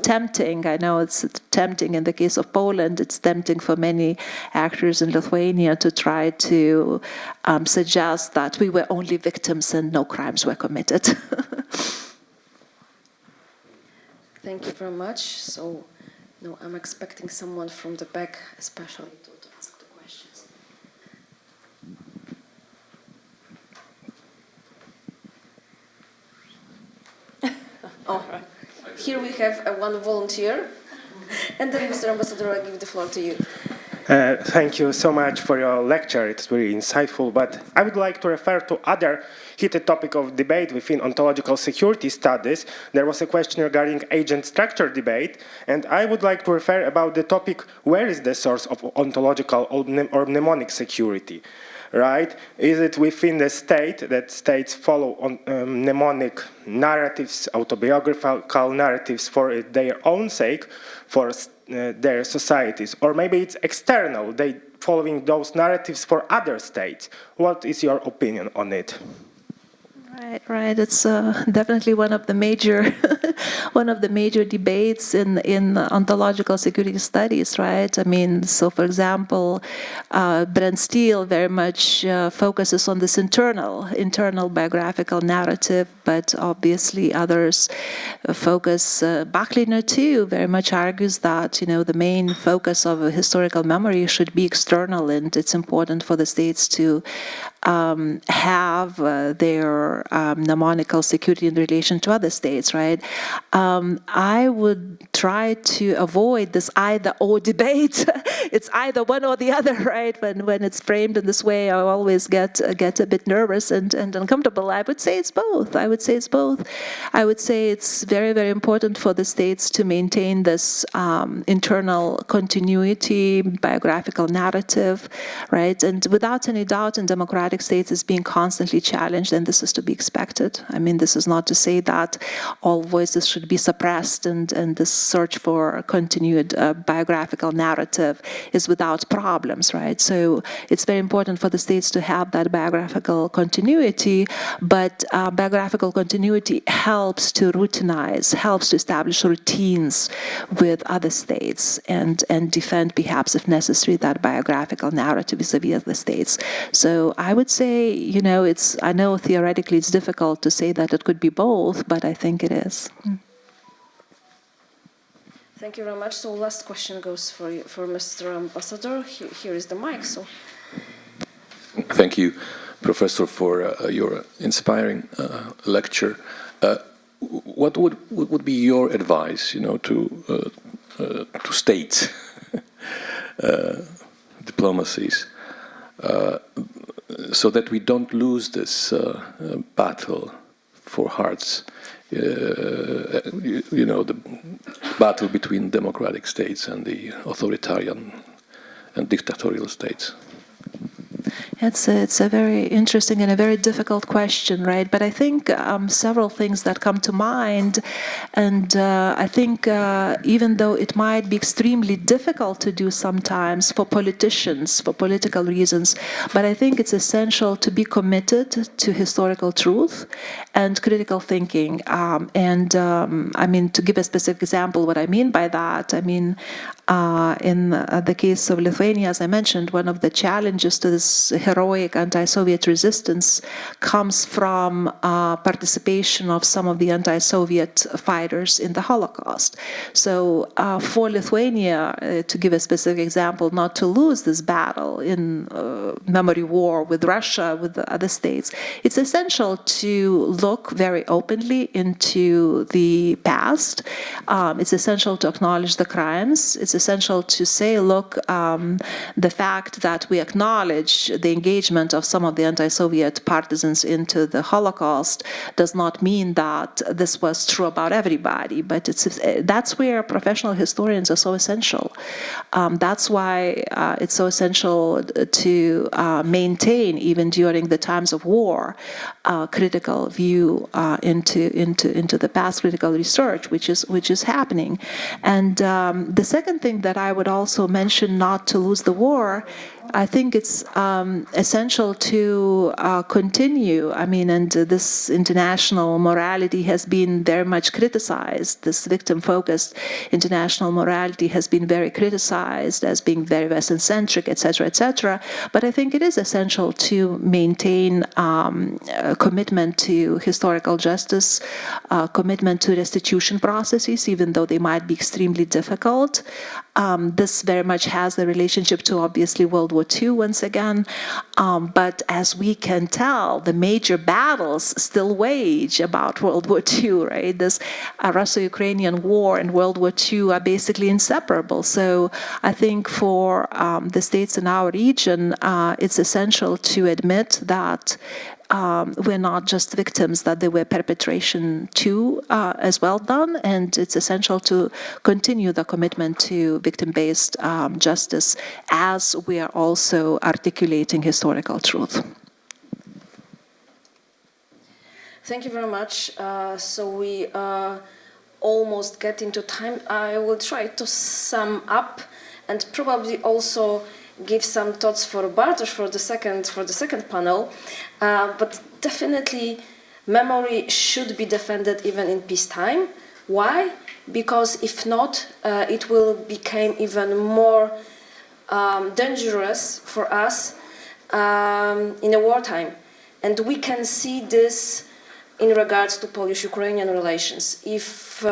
tempting. I know it's tempting in the case of Poland. It's tempting for many actors in Lithuania to try to suggest that we were only victims and no crimes were committed. Thank you very much. So, no, I'm expecting someone from the back, especially to ask the questions. Oh, here we have one volunteer, and then Mr. Ambassador, I give the floor to you. Thank you so much for your lecture. It's very insightful, but I would like to refer to other heated topic of debate within ontological security studies. There was a question regarding agent structure debate, and I would like to refer about the topic, where is the source of ontological or mnemonic security, right? Is it within the state, that states follow on mnemonic narratives, autobiographical narratives for their own sake, for their societies, or maybe it's external, they following those narratives for other states? What is your opinion on it? Right. It's definitely one of the major, debates in ontological security studies, right? I mean, so for example, Brent Steele very much focuses on this internal biographical narrative, but obviously others focus. Bachliner too very much argues that the main focus of a historical memory should be external, and it's important for the states to have their for mnemonical security in relation to other states, right? I would try to avoid this either-or debate. It's either one or the other, right? When it's framed in this way, I always get a bit nervous and uncomfortable. I would say it's both. I would say it's very, very important for the states to maintain this internal continuity, biographical narrative, right? And without any doubt, in democratic states, it's being constantly challenged, and this is to be expected. I mean, this is not to say that all voices should be suppressed and this search for continued biographical narrative is without problems, right? So it's very important for the states to have that biographical continuity, but biographical continuity helps to routinize, helps to establish routines with other states and defend, perhaps if necessary, that biographical narrative vis-a-vis the states. So I would say, you know, I know theoretically it's difficult to say that it could be both, but I think it is. Thank you very much. So last question goes for Mr. Ambassador. Here is the mic. So. Thank you, Professor, for your inspiring lecture. What would be your advice, you know, to states, diplomacies, so that we don't lose this battle for hearts? You know, the battle between democratic states and the authoritarian and dictatorial states. It's a very interesting and a very difficult question, right? But I think several things that come to mind, and I think even though it might be extremely difficult to do sometimes for politicians, for political reasons, but I think it's essential to be committed to historical truth and critical thinking. I mean, to give a specific example, what I mean by that, I mean, in the case of Lithuania, as I mentioned, one of the challenges to this heroic anti-Soviet resistance comes from participation of some of the anti-Soviet fighters in the Holocaust. So for Lithuania, to give a specific example, not to lose this battle in memory war with Russia, with the other states, it's essential to look very openly into the past. It's essential to acknowledge the crimes. It's essential to say, look, the fact that we acknowledge the engagement of some of the anti-Soviet partisans into the Holocaust does not mean that this was true about everybody, but that's where professional historians are so essential. That's why it's so essential to maintain, even during the times of war, critical view into the past, critical research, which is happening. And the second thing that I would also mention, not to lose the war, I think it's essential to continue. I mean, and this international morality has been very much criticized. This victim-focused international morality has been very criticized as being very Western-centric, etc., etc. But I think it is essential to maintain commitment to historical justice, commitment to restitution processes, even though they might be extremely difficult. This very much has the relationship to, obviously, World War II once again. But as we can tell, the major battles still wage about World War II, right? This Russo-Ukrainian war and World War II are basically inseparable. So I think for the states in our region, it's essential to admit that we're not just victims, that there were perpetration too as well done, and it's essential to continue the commitment to victim-based justice as we are also articulating historical truth. Thank you very much. So we almost get into time. I will try to sum up and probably also give some thoughts for Bartosz for the second panel. But definitely, memory should be defended even in peacetime. Why? Because if not, it will become even more dangerous for us in a wartime. And we can see this in regards to Polish-Ukrainian relations. If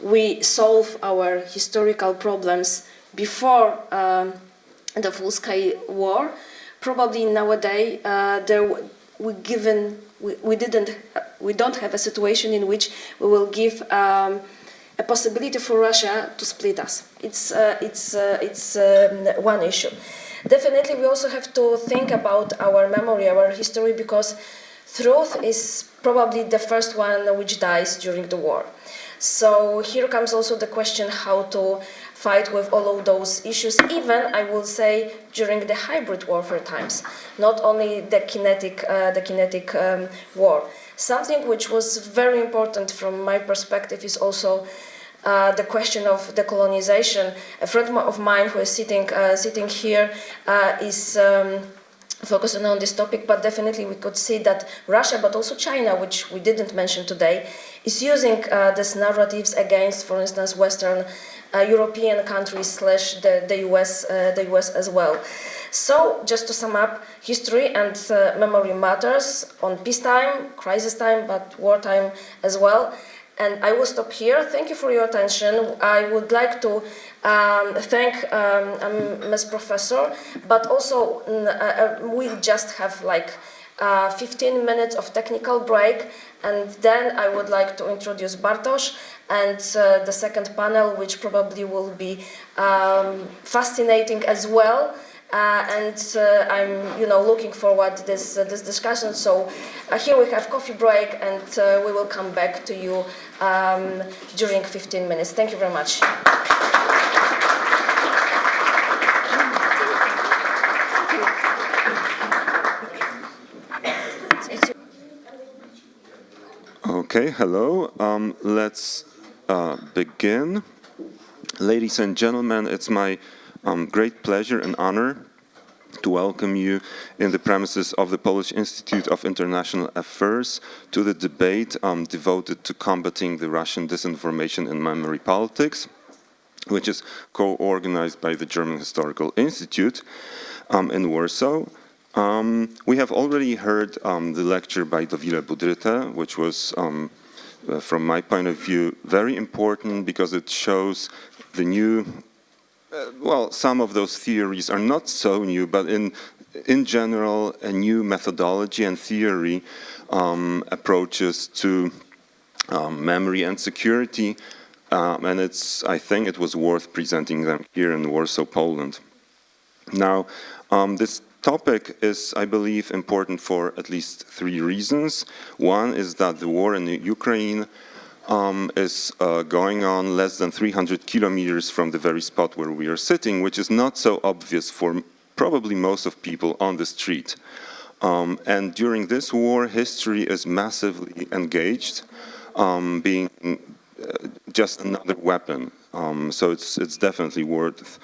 we solve our historical problems before the full-scale war, probably nowadays we don't have a situation in which we will give a possibility for Russia to split us. It's one issue. Definitely, we also have to think about our memory, our history, because truth is probably the first one which dies during the war. So here comes also the question how to fight with all of those issues, even, I will say, during the hybrid warfare times, not only the kinetic war. Something which was very important from my perspective is also the question of decolonization. A friend of mine who is sitting here is focusing on this topic, but definitely we could see that Russia, but also China, which we didn't mention today, is using these narratives against, for instance, Western European countries / the US as well. So, just to sum up, history and memory matters on peacetime, crisis time, but wartime as well. And I will stop here. Thank you for your attention. I would like to thank Ms. Professor, but also we just have like 15 minutes of technical break, and then I would like to introduce Bartosz and the second panel, which probably will be fascinating as well. I'm looking forward to this discussion. So here we have coffee break, and we will come back to you during 15 minutes. Thank you very much. Okay, hello. Let's begin. Ladies and gentlemen, it's my great pleasure and honor to welcome you in the premises of the Polish Institute of International Affairs to the debate devoted to combating the Russian disinformation in memory politics, which is co-organized by the German Historical Institute in Warsaw. We have already heard the lecture by Dovile Budrytė, which was, from my point of view, very important because it shows the new some of those theories are not so new, but in general, a new methodology and theory approaches to memory and security, and I think it was worth presenting them here in Warsaw, Poland. Now, this topic is, I believe, important for at least 3 reasons. One is that the war in Ukraine is going on less than 300 kilometers from the very spot where we are sitting, which is not so obvious for probably most of people on the street. And during this war, history is massively engaged, being just another weapon. So it's definitely worth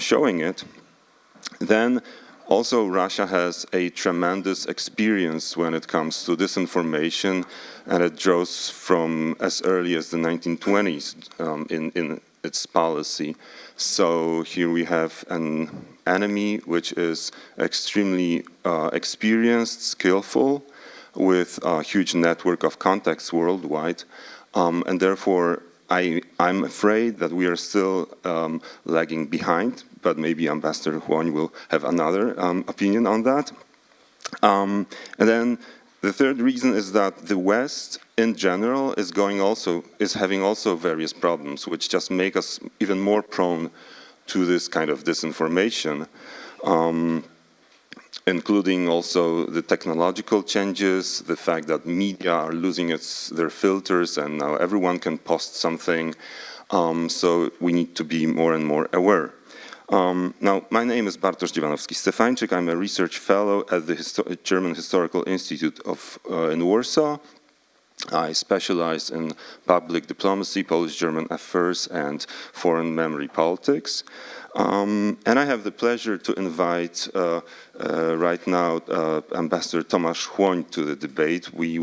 showing it. Then also, Russia has a tremendous experience when it comes to disinformation, and it draws from as early as the 1920s in its policy. So here we have an enemy which is extremely experienced, skillful, with a huge network of contacts worldwide, and therefore I'm afraid that we are still lagging behind, but maybe Ambassador Huon will have another opinion on that. And then the third reason is that the West, in general, is having also various problems, which just make us even more prone to this kind of disinformation, including also the technological changes, the fact that media are losing their filters, and now everyone can post something. So we need to be more and more aware. Now, my name is Bartosz Dziewanowski-Stefańczyk. I'm a research fellow at the German Historical Institute in Warsaw. I specialize in public diplomacy, Polish-German affairs, and foreign memory politics. And I have the pleasure to invite right now Ambassador Tomasz Huon to the debate. We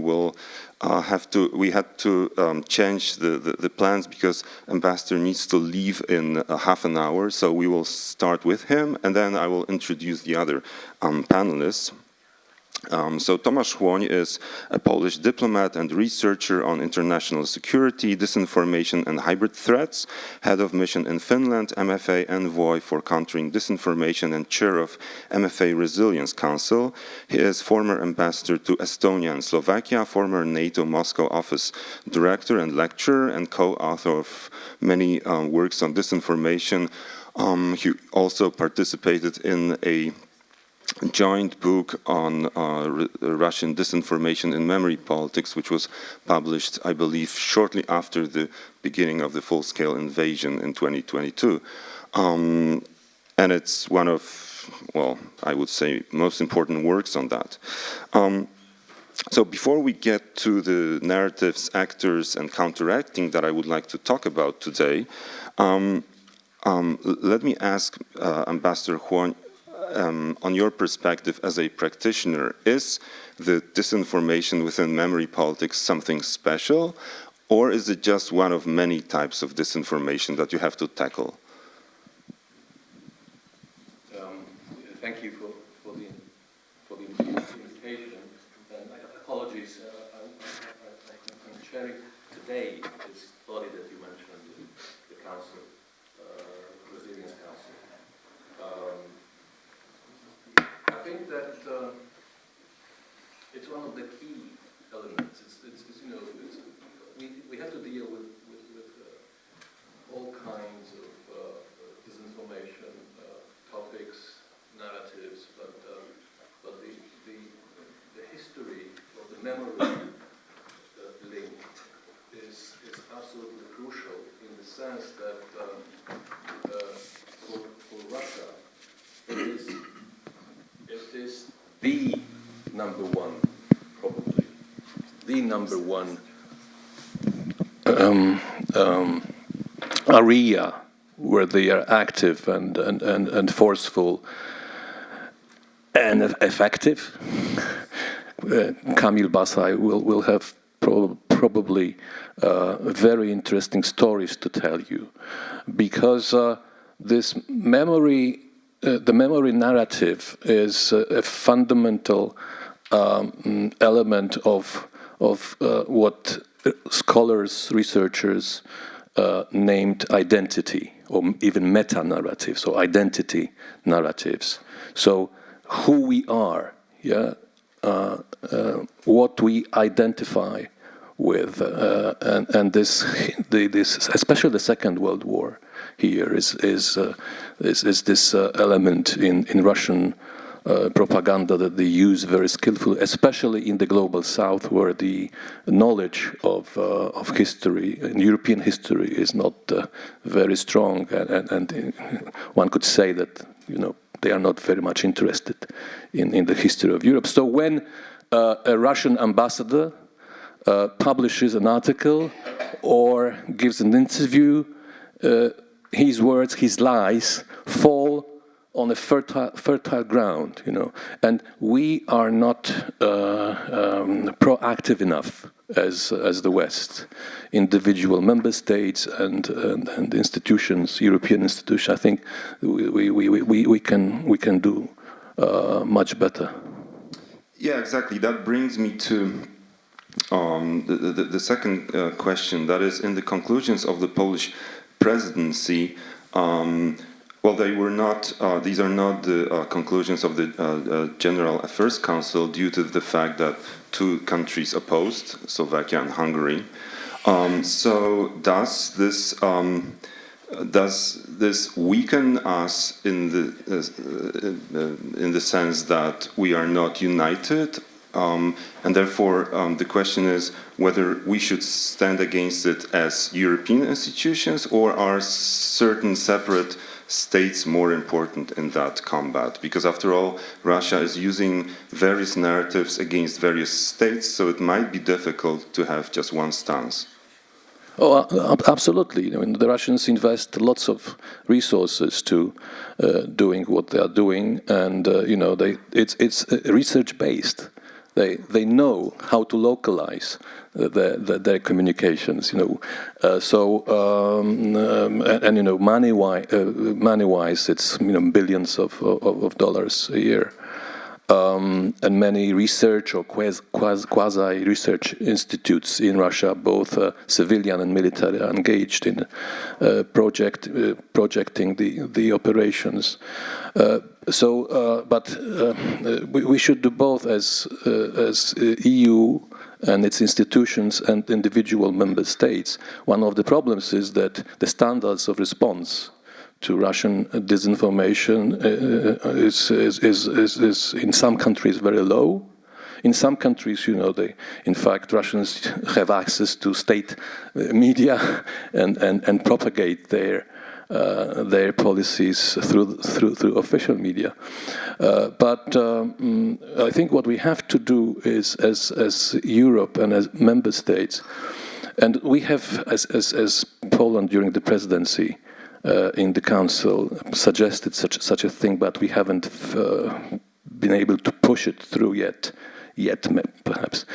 had to change the plans because Ambassador needs to leave in half an hour, so we will start with him, and then I will introduce the other panelists. So Tomasz Chłoń is a Polish diplomat and researcher on international security, disinformation and hybrid threats, head of mission in Finland, MFA envoy for countering disinformation and chair of MFA Resilience Council. He is former ambassador to Estonia and Slovakia, former NATO Moscow office director and lecturer, and co-author of many works on disinformation. He also participated in a joint book on Russian disinformation in memory politics, which was published, I believe, shortly after the beginning of the full-scale invasion in 2022. And it's one of, well, I would say, most important works on that. So before we get to the narratives, actors, and counteracting that I would like to talk about today, let me ask Ambassador Chłoń, on your perspective as a practitioner, is the disinformation within memory politics something special, or is it just one of many types of disinformation that you have to tackle? Thank you for the invitation. And apologies, I'm chairing today this body that you mentioned, the Council, Resilience Council. I think that it's one of the key elements. We have to deal with all kinds of disinformation topics, narratives, but the history of the memory link is absolutely crucial in the sense that for Russia it is the number one, probably the number one area where they are active and forceful and effective. Kamil Basay will have probably very interesting stories to tell you, because this memory. The memory narrative is a fundamental element of what scholars, researchers named identity, or even meta-narratives, or identity narratives. So who we are, yeah, what we identify with, and this, especially the Second World War here is this element in Russian propaganda that they use very skillfully, especially in the global South, where the knowledge of history, European history, is not very strong, and one could say that they are not very much interested in the history of Europe. So when a Russian ambassador publishes an article or gives an interview, his words, his lies fall on a fertile ground, and we are not proactive enough as the West, individual member states and institutions, European institutions. I think we can do much better. Yeah, exactly. That brings me to the second question. That is, in the conclusions of the Polish presidency, well, they were not. These are not the conclusions of the General Affairs Council, due to the fact that two countries opposed, Slovakia and Hungary. So does this weaken us in the sense that we are not united? And therefore, the question is whether we should stand against it as European institutions, or are certain separate states more important in that combat? Because after all, Russia is using various narratives against various states, so it might be difficult to have just one stance. Oh, absolutely. I mean, the Russians invest lots of resources to doing what they are doing, and it's research-based. They know how to localize their communications, money-wise, it's billions of dollars a year. and many research or quasi-research institutes in Russia, both civilian and military, are engaged in projecting the operations. But we should do both as EU and its institutions and individual member states. One of the problems is that the standards of response to Russian disinformation is in some countries very low. In some countries, in fact, Russians have access to state media and propagate their policies through official media. But I think what we have to do is, as Europe and as member states, and we have, as Poland during the presidency in the Council, suggested such a thing, but we haven't been able to push it through yet perhaps,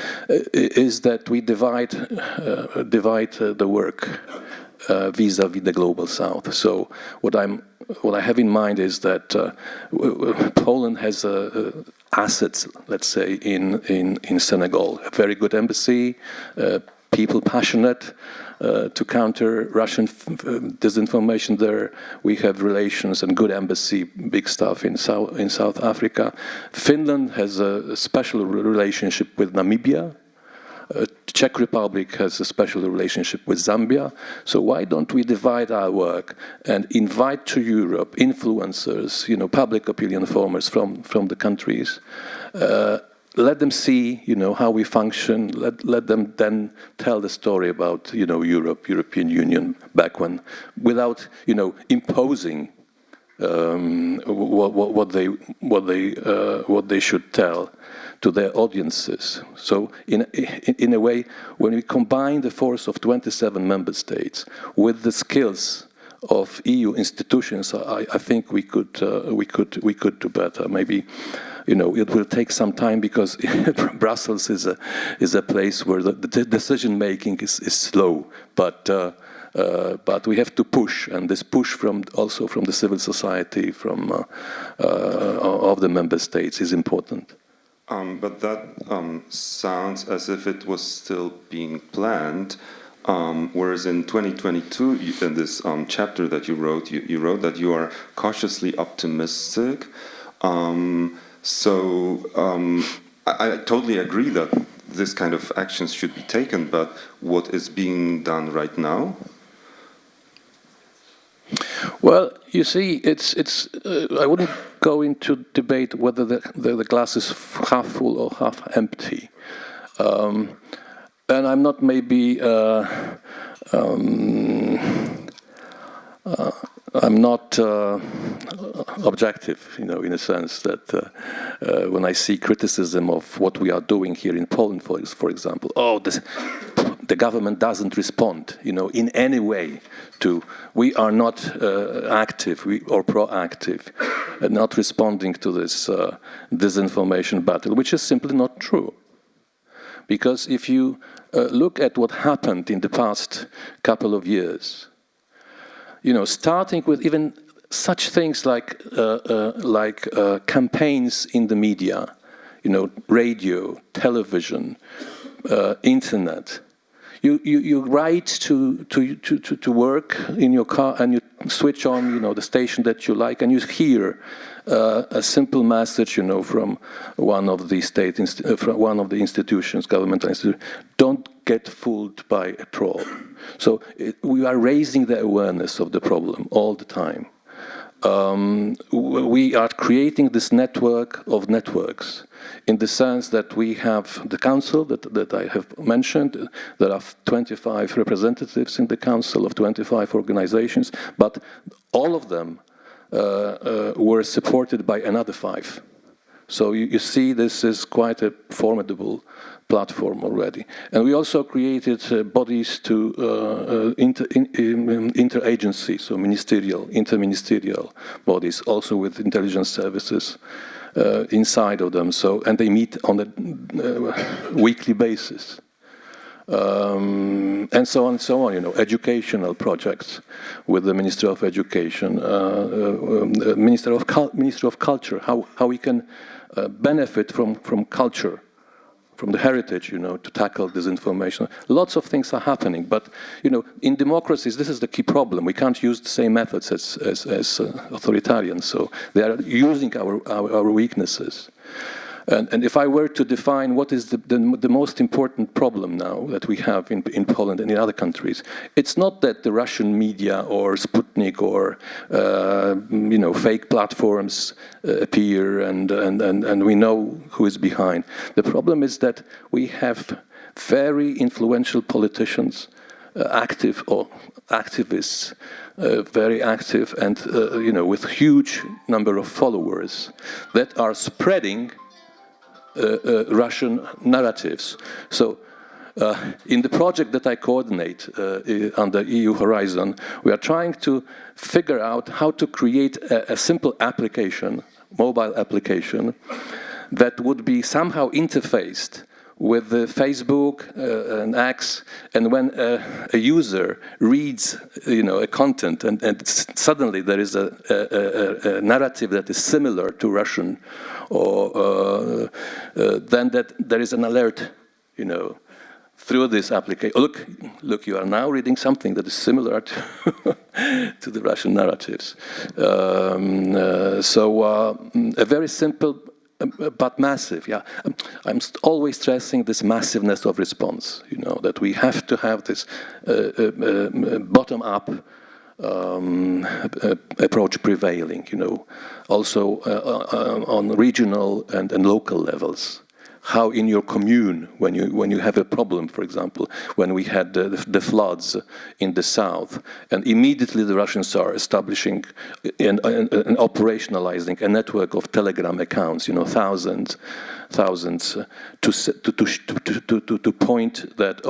is that we divide the work vis-à-vis the global South. So what I have in mind is that Poland has assets, let's say, in Senegal, a very good embassy, people passionate to counter Russian disinformation there. We have relations and good embassy, big stuff in South Africa. Finland has a special relationship with Namibia. Czech Republic has a special relationship with Zambia. So why don't we divide our work and invite to Europe influencers, public opinion formers from the countries, let them see, how we function. Let them then tell the story about, Europe, European Union back when, without, imposing what they should tell to their audiences. So, in a way, when we combine the force of 27 member states with the skills of EU institutions, I think we could do better. Maybe. It will take some time because Brussels is a place where the decision making is slow, but we have to push, and this push also from the civil society, of the member states is important. But that sounds as if it was still being planned. Whereas in 2022, in this chapter that you wrote, you wrote that you are cautiously optimistic. I totally agree that this kind of actions should be taken, but what is being done right now? Well, you see, it's. I wouldn't go into debate whether the glass is half full or half empty, and I'm not maybe. I'm not objective, in a sense that when I see criticism of what we are doing here in Poland, for example, the government doesn't respond, in any way to. We are not active or proactive, not responding to this disinformation battle, which is simply not true. Because if you look at what happened in the past couple of years. Starting with even such things like campaigns in the media, radio, television, internet. You ride to work in your car and you switch on, the station that you like, and you hear a simple message, from one of the institutions, governmental institutions. Don't get fooled by a troll. So we are raising the awareness of the problem all the time. We are creating this network of networks in the sense that we have the council that I have mentioned. There are 25 representatives in the council of 25 organizations, but all of them were supported by another 5. So you see this is quite a formidable platform already. And we also created bodies to interagency, so interministerial bodies, also with intelligence services inside of them. So, and they meet on a weekly basis. And so on and so on, educational projects with the Ministry of Education, Minister of Culture, how we can benefit from culture, from the heritage, to tackle disinformation. Lots of things are happening, but, in democracies, this is the key problem. We can't use the same methods as authoritarians, so they are using our weaknesses. And if I were to define what is the most important problem now that we have in Poland and in other countries, it's not that the Russian media or Sputnik or fake platforms appear and we know who is behind. The problem is that we have very influential politicians, active or activists, very active and with huge number of followers that are spreading Russian narratives. So in the project that I coordinate under EU Horizon, we are trying to figure out how to create a simple application, mobile application, that would be somehow interfaced with the Facebook and X, and when a user reads, a content, and suddenly there is a narrative that is similar to Russian, or then that there is an alert, through this application. Look, you are now reading something that is similar to the Russian narratives. So a very simple but massive, yeah. I'm always stressing this massiveness of response, that we have to have this bottom-up approach prevailing, also on regional and local levels. How in your commune, when you have a problem, for example, when we had the floods in the south, and immediately the Russians are establishing and operationalizing a network of Telegram accounts, thousands, to point that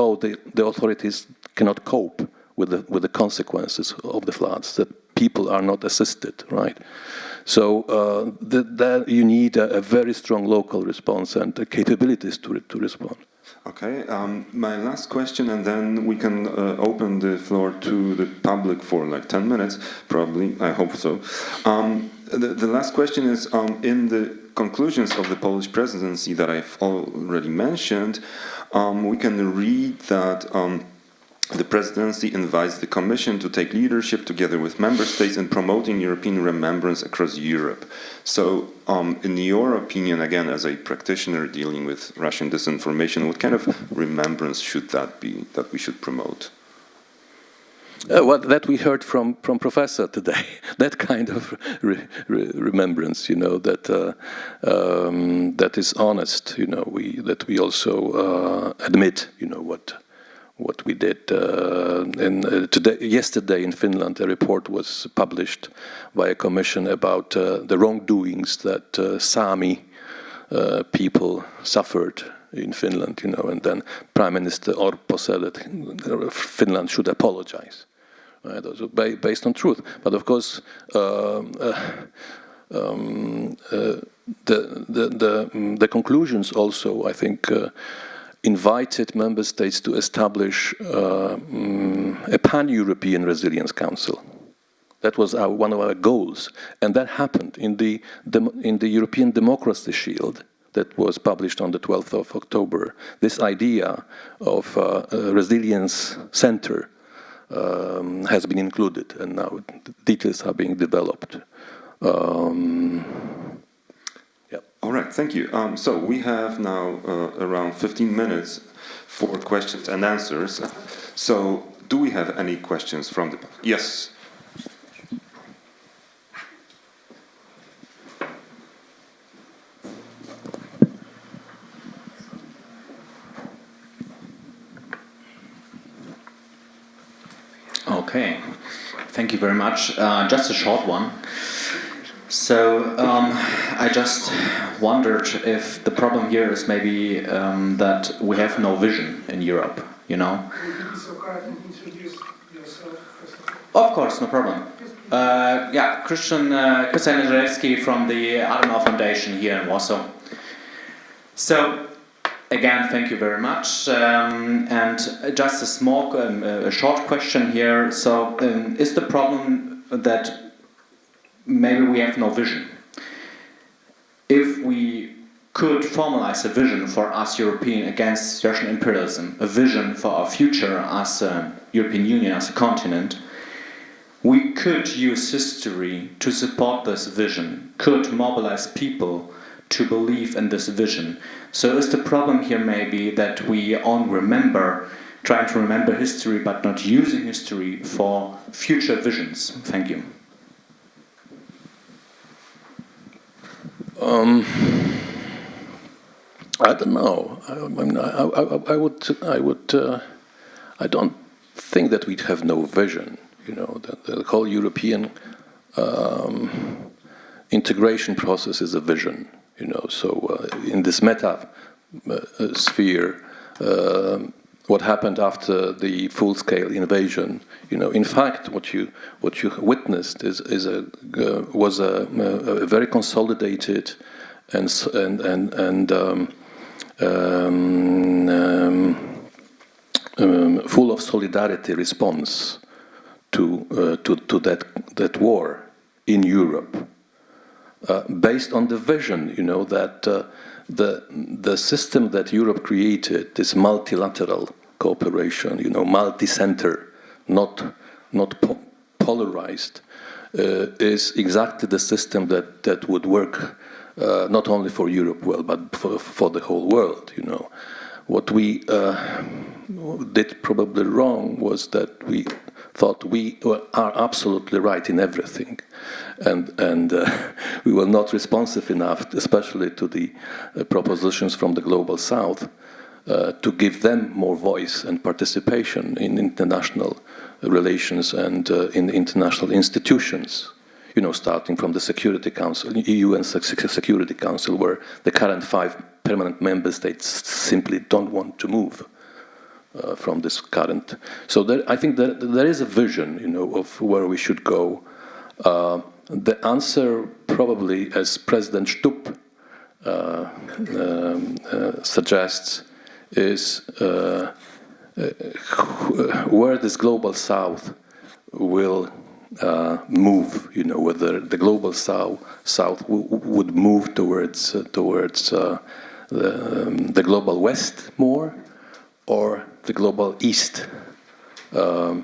the authorities cannot cope with the consequences of the floods, that people are not assisted, right? So that you need a very strong local response and the capabilities to respond. Okay, my last question, and then we can open the floor to the public for like 10 minutes, probably, I hope so. The last question is, in the conclusions of the Polish presidency that I've already mentioned, we can read that the presidency invites the Commission to take leadership together with member states in promoting European remembrance across Europe. So, in your opinion, again, as a practitioner dealing with Russian disinformation, what kind of remembrance should that be that we should promote? What that we heard from Professor today, that kind of remembrance, that is honest, that we also admit, what we did. Yesterday in Finland, a report was published by a commission about the wrongdoings that Sami people suffered in Finland, and then Prime Minister Orpo said that Finland should apologize. Those are based on truth. But of course, the conclusions also, I think, invited member states to establish a pan-European resilience council. That was one of our goals, and that happened in the European Democracy Shield that was published on the 12th of October. This idea of a resilience center has been included, and now details are being developed. All right, thank you. So we have now around 15 minutes for questions and answers. So do we have any questions from the public? Yes. Okay, thank you very much. Just a short one. So I just wondered if the problem here is maybe that we have no vision in Europe, Would you be so kind and introduce yourself first of all? Of course, no problem. Christian Nijelewski from the Adenauer Foundation here in Warsaw. So, again, thank you very much. And just a short question here. So, is the problem that maybe we have no vision? if we could formalize a vision for us European against Russian imperialism, a vision for our future as a European Union, as a continent, we could use history to support this vision, could mobilize people to believe in this vision. So is the problem here maybe that we only trying to remember history but not using history for future visions? Thank you. I don't know. I don't think that we'd have no vision. You know, the whole European integration process is a vision. You know, so in this meta sphere, what happened after the full-scale invasion? You know, in fact, what you witnessed was a very consolidated and full of solidarity response to that war in Europe, based on the vision, you know, that the system that Europe created, this multilateral cooperation, you know, multi-center, not polarized, is exactly the system that would work not only for Europe well, but for the whole world. You know, what we did probably wrong was that we thought we are absolutely right in everything, and we were not responsive enough, especially to the propositions from the global South, to give them more voice and participation in international relations and in international institutions. You know, starting from the Security Council, EU and Security Council, where the current 5 permanent member states simply don't want to move from this current. So I think that there is a vision, you know, of where we should go. The answer probably, as President Stubb suggests, is where this global South will move. You know, whether the global South would move towards the global West more, or the global East. Yeah.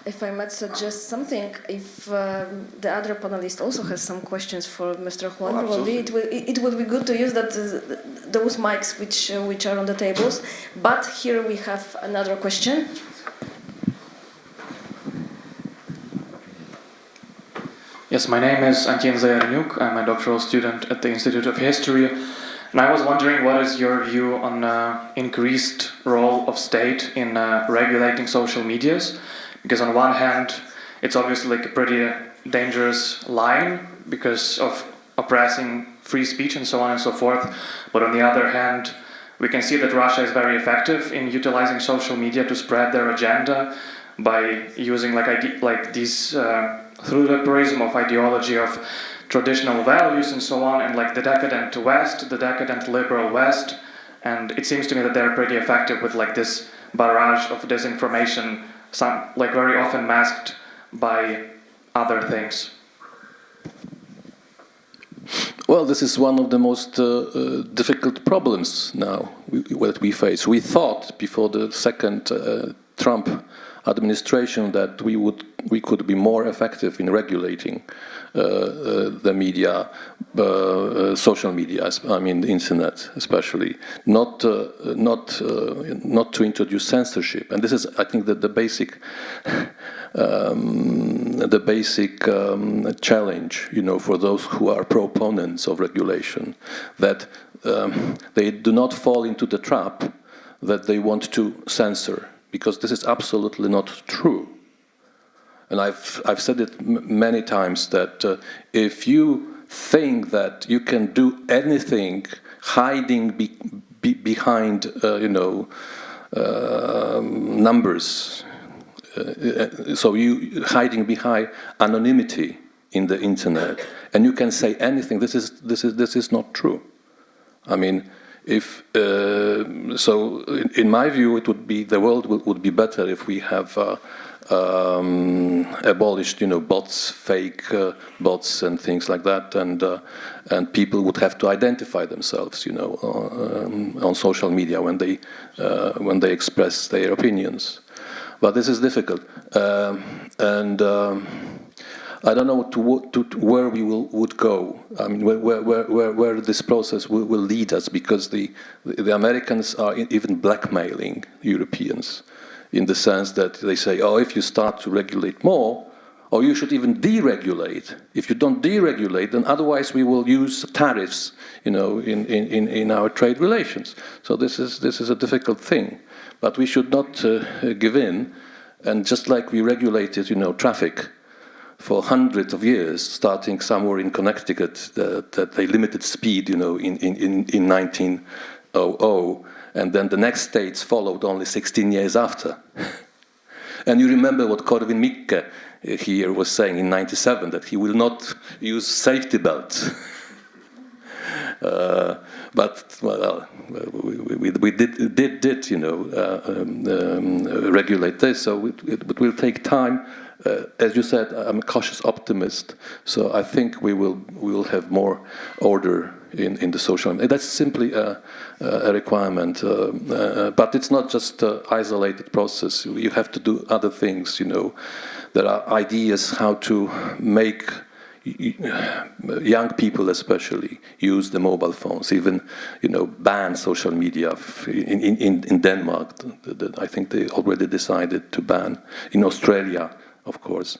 If I might suggest something, if the other panelist also has some questions for Mr. Juan, probably it would be good to use those mics which are on the tables. But here we have another question. Yes, my name is Antin Zayarnyuk. I'm a doctoral student at the Institute of History. And I was wondering, what is your view on increased role of state in regulating social medias? Because on one hand, it's obviously like a pretty dangerous line because of oppressing free speech and so on and so forth. But on the other hand, we can see that Russia is very effective in utilizing social media to spread their agenda by using these through the prism of ideology of traditional values and so on, and like the decadent West, the decadent liberal West. And it seems to me that they're pretty effective with like this barrage of disinformation, like very often masked by other things. Well, this is one of the most difficult problems now that we face. We thought before the second Trump administration that we could be more effective in regulating the media, social media. I mean, the internet, especially, not to introduce censorship. And this is, I think, the basic challenge, you know, for those who are proponents of regulation, that they do not fall into the trap that they want to censor, because this is absolutely not true. And I've said it many times that if you think that you can do anything hiding behind, numbers, so you hiding behind anonymity in the internet, and you can say anything, this is not true. I mean, if so, in my view, it would be the world would be better if we have abolished, bots, fake bots, and things like that, and people would have to identify themselves, on social media when they express their opinions. But this is difficult, and I don't know to where we would go. I mean, where this process will lead us, because the Americans are even blackmailing Europeans, in the sense that they say, oh, if you start to regulate more, or you should even deregulate. If you don't deregulate, then otherwise we will use tariffs, in our trade relations. So this is a difficult thing, but we should not give in. And just like we regulated, traffic for hundreds of years, starting somewhere in Connecticut, that they limited speed, in 1900. And then the next states followed only 16 years after. And you remember what Korwin-Mikke here was saying in 1997, that he will not use safety belts. But well, we did regulate this, so it will take time. As you said, I'm a cautious optimist, so I think we will have more order in the social. That's simply a requirement, but it's not just an isolated process. You have to do other things. There are ideas how to make young people, especially, use the mobile phones. Even ban social media in Denmark. I think they already decided to ban. In Australia, of course.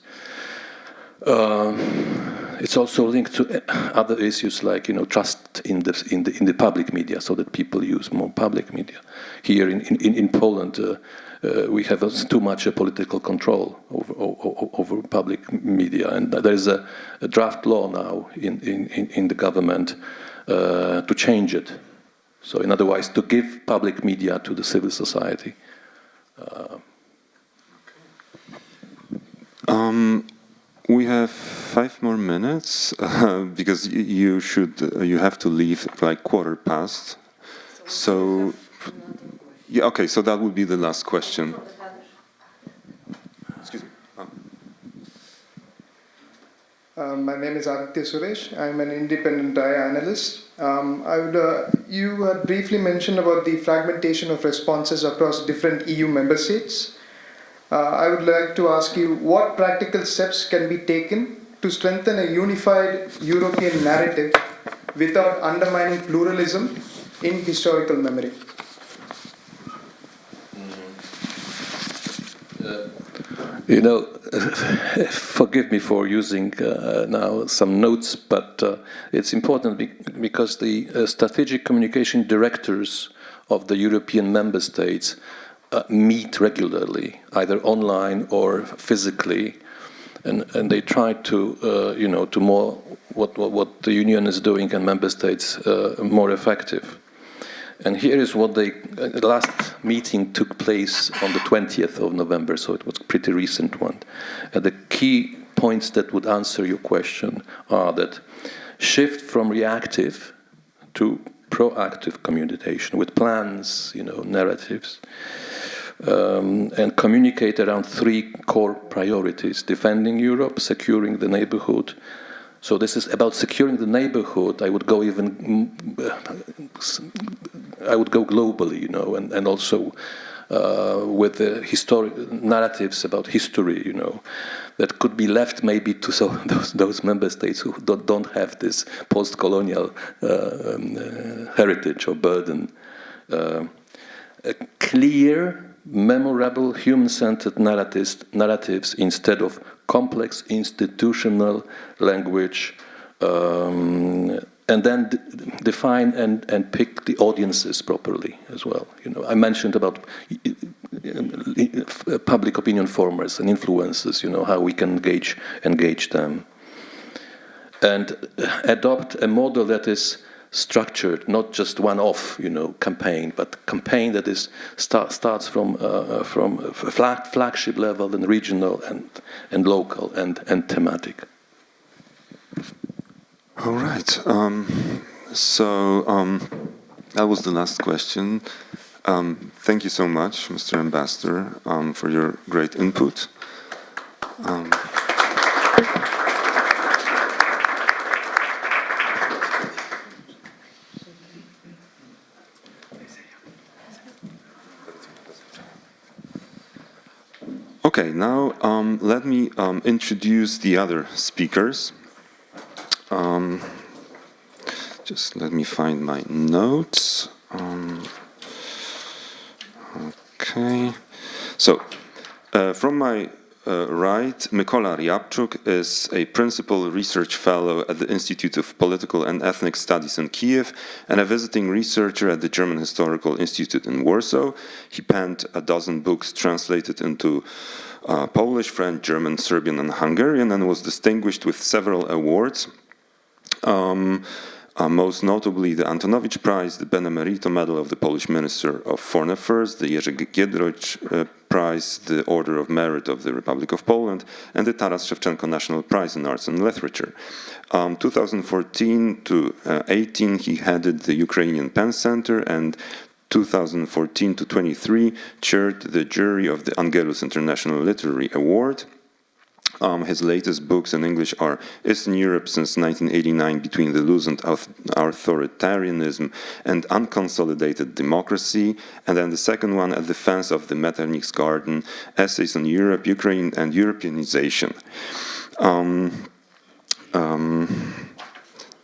It's also linked to other issues like trust in the public media, so that people use more public media. Here in Poland, we have too much political control over public media, and there is a draft law now in the government to change it. So, in other words, to give public media to the civil society. We have 5 more minutes because you have to leave like 15:15. So, yeah, okay. So that would be the last question. Excuse me. My name is Aditya Suresh. I'm an independent analyst. You had briefly mentioned about the fragmentation of responses across different EU member states. I would like to ask you, what practical steps can be taken to strengthen a unified European narrative without undermining pluralism in historical memory? Forgive me for using now some notes, but it's important because the strategic communication directors of the European member states meet regularly, either online or physically, and they try to, to more what the Union is doing and member states more effective. And here is what the last meeting took place on the 20th of November, so it was a pretty recent one. And the key points that would answer your question are that shift from reactive to proactive communication with plans, narratives, and communicate around 3 core priorities: defending Europe, securing the neighborhood. So this is about securing the neighborhood. I would go globally, and also with the narratives about history, that could be left maybe to those member states who don't have this post-colonial heritage or burden. Clear, memorable, human-centered narratives instead of complex institutional language, and then define and pick the audiences properly as well. I mentioned about public opinion formers and influencers, how we can engage them, and adopt a model that is structured, not just one-off, campaign, but campaign that is starts from flagship level and regional and local and thematic. All right. That was the last question. Thank you so much, Mr. Ambassador, for your great input. Okay, now let me introduce the other speakers. Just let me find my notes. Okay, so from my right, Mykola Ryabczuk is a principal research fellow at the Institute of Political and Ethnic Studies in Kiev and a visiting researcher at the German Historical Institute in Warsaw. He penned a dozen books translated into Polish, French, German, Serbian, and Hungarian, and was distinguished with several awards. Most notably the Antonowicz Prize, the Benemerito Medal of the Polish Minister of Foreign Affairs, the Jerzy Giedroyć Prize, the Order of Merit of the Republic of Poland, and the Taras Shevchenko National Prize in Arts and Literature. 2014 to 18, he headed the Ukrainian Pen Center, and 2014 to 23 chaired the jury of the Angelus International Literary Award. His latest books in English are Eastern Europe since 1989 Between the Loosened Authoritarianism and Unconsolidated Democracy, and then the second one, A Defense of the Metternich's Garden, Essays on Europe, Ukraine and Europeanization.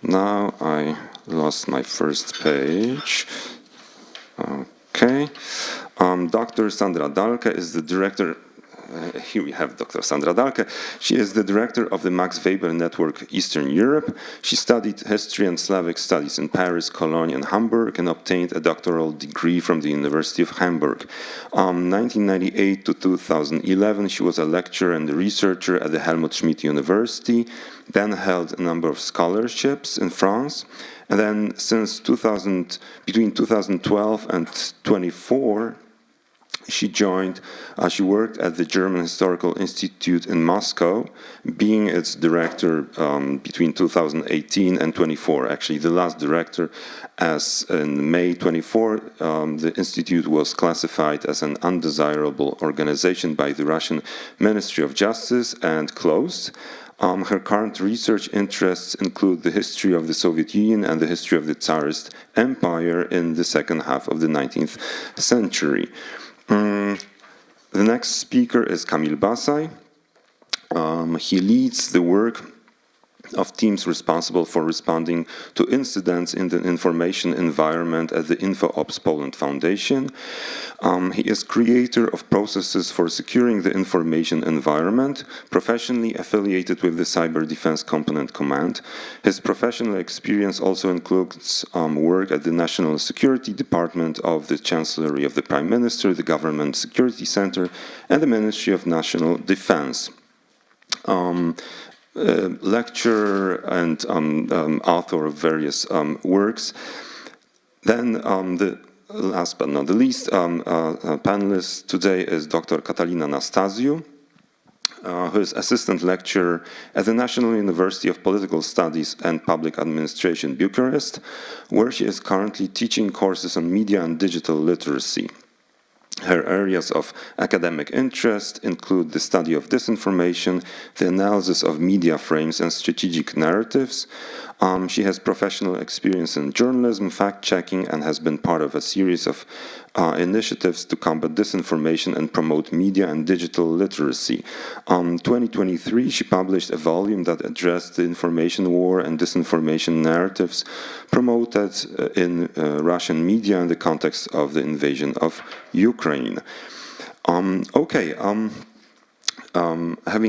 Now I lost my first page. Okay. Dr. Sandra Dalke is the director. Here we have Dr. Sandra Dalke. She is the director of the Max Weber Network Eastern Europe. She studied history and Slavic studies in Paris, Cologne, and Hamburg, and obtained a doctoral degree from the University of Hamburg. 1998 to 2011, she was a lecturer and a researcher at the Helmut Schmidt University, then held a number of scholarships in France. And then between 2012 and 24, she worked at the German Historical Institute in Moscow, being its director between 2018 and 24. Actually, the last director, as in May 24, the institute was classified as an undesirable organization by the Russian Ministry of Justice and closed. Her current research interests include the history of the Soviet Union and the history of the Tsarist Empire in the second half of the 19th century. The next speaker is Kamil Basay. He leads the work of teams responsible for responding to incidents in the information environment at the InfoOps Poland Foundation. He is creator of processes for securing the information environment, professionally affiliated with the Cyber Defense Component Command. His professional experience also includes work at the National Security Department of the Chancellery of the Prime Minister, the Government Security Center, and the Ministry of National Defense. Lecturer and author of various works. Then the last but not the least panelist today is Dr. Katalina Nastasiou, who is assistant lecturer at the National University of Political Studies and Public Administration, Bucharest, where she is currently teaching courses on media and digital literacy. Her areas of academic interest include the study of disinformation, the analysis of media frames and strategic narratives. She has professional experience in journalism, fact-checking, and has been part of a series of initiatives to combat disinformation and promote media and digital literacy. In 2023, she published a volume that addressed the information war and disinformation narratives promoted in Russian media in the context of the invasion of Ukraine. Having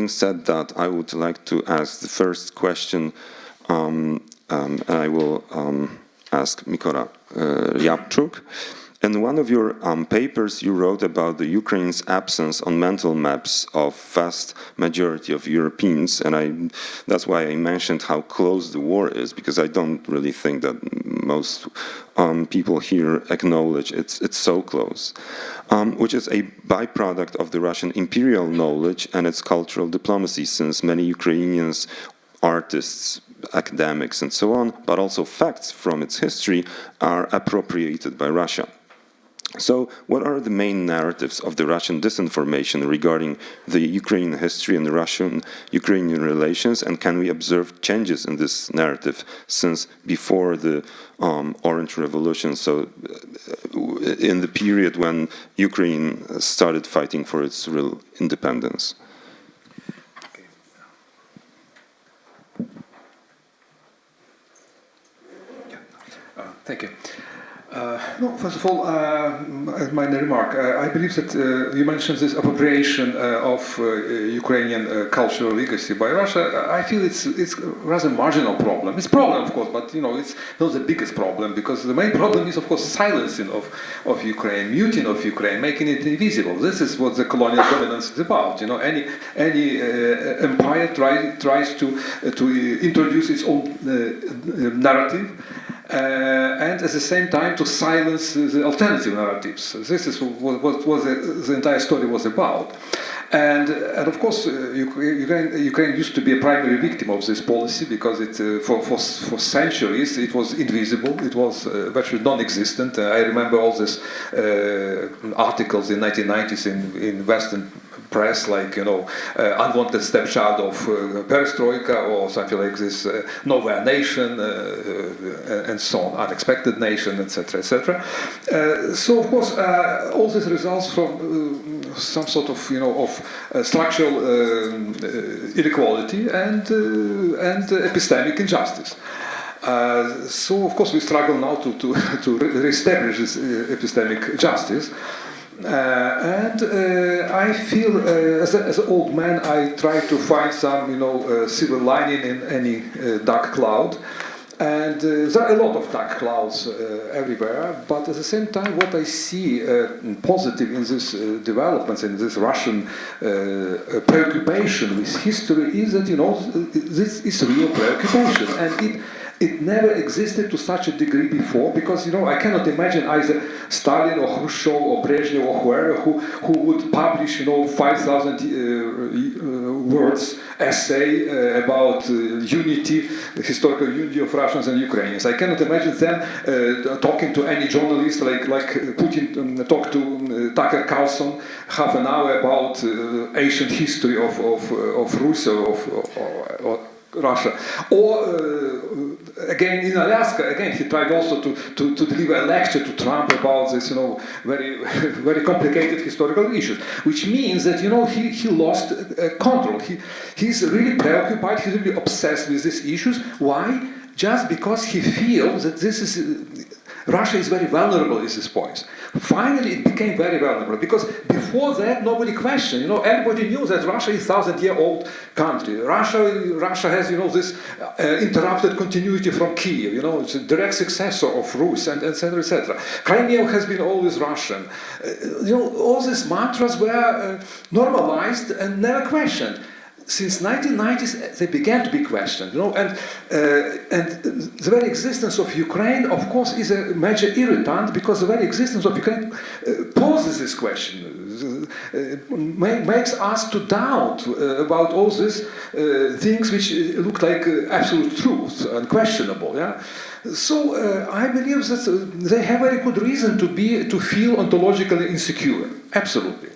said that, I would like to ask the first question. I will ask Mykola Ryabczuk. In one of your papers, you wrote about the Ukraine's absence on mental maps of vast majority of Europeans, and that's why I mentioned how close the war is, because I don't really think that most people here acknowledge it's so close, which is a byproduct of the Russian imperial knowledge and its cultural diplomacy, since many Ukrainians, artists, academics, and so on, but also facts from its history are appropriated by Russia. So, what are the main narratives of the Russian disinformation regarding the Ukrainian history and the Russian-Ukrainian relations, and can we observe changes in this narrative since before the Orange Revolution, so in the period when Ukraine started fighting for its real independence? Thank you. No, first of all, as my remark, I believe that you mentioned this appropriation of Ukrainian cultural legacy by Russia. I feel it's rather marginal problem. It's a problem, of course, but it's not the biggest problem, because the main problem is, of course, silencing of Ukraine, muting of Ukraine, making it invisible. This is what the colonial dominance is about. Any empire tries to introduce its own narrative. And at the same time to silence the alternative narratives. This is what the entire story was about. And of course, Ukraine used to be a primary victim of this policy, because for centuries it was invisible, it was virtually non-existent. I remember all these articles in 1990s in Western press, like unwanted stepchild of perestroika, or something like this, nowhere nation, and so on, unexpected nation, etc., etc. So of course, all this results from some sort of structural inequality and epistemic injustice. So of course we struggle now to re-establish this epistemic justice. And I feel, as an old man, I try to find some, silver lining in any dark cloud. And there are a lot of dark clouds everywhere, but at the same time, what I see positive in these developments, in this Russian preoccupation with history, is that, this is real preoccupation, and it never existed to such a degree before, because I cannot imagine either Stalin or Khrushchev or Brezhnev or whoever who would publish 5,000 words essay about unity, the historical unity of Russians and Ukrainians. I cannot imagine them talking to any journalist like Putin talked to Tucker Carlson half an hour about ancient history of Russia or Russia, or again in Alaska, he tried also to deliver a lecture to Trump about this, very very complicated historical issues, which means that he lost control. He's really preoccupied. He's really obsessed with these issues. Why? Just because he feels that Russia is very vulnerable at this point. Finally, it became very vulnerable, because before that, nobody questioned. Everybody knew that Russia is a 1,000-year-old country. Russia has, this interrupted continuity from Kiev. It's a direct successor of Rus, and etc., etc. Crimea has been always Russian. All these mantras were normalized and never questioned. Since 1990s, they began to be questioned, and the very existence of Ukraine, of course, is a major irritant, because the very existence of Ukraine poses this question, makes us to doubt about all these things which look like absolute truth, unquestionable. Yeah. So I believe that they have very good reason to feel ontologically insecure. Absolutely.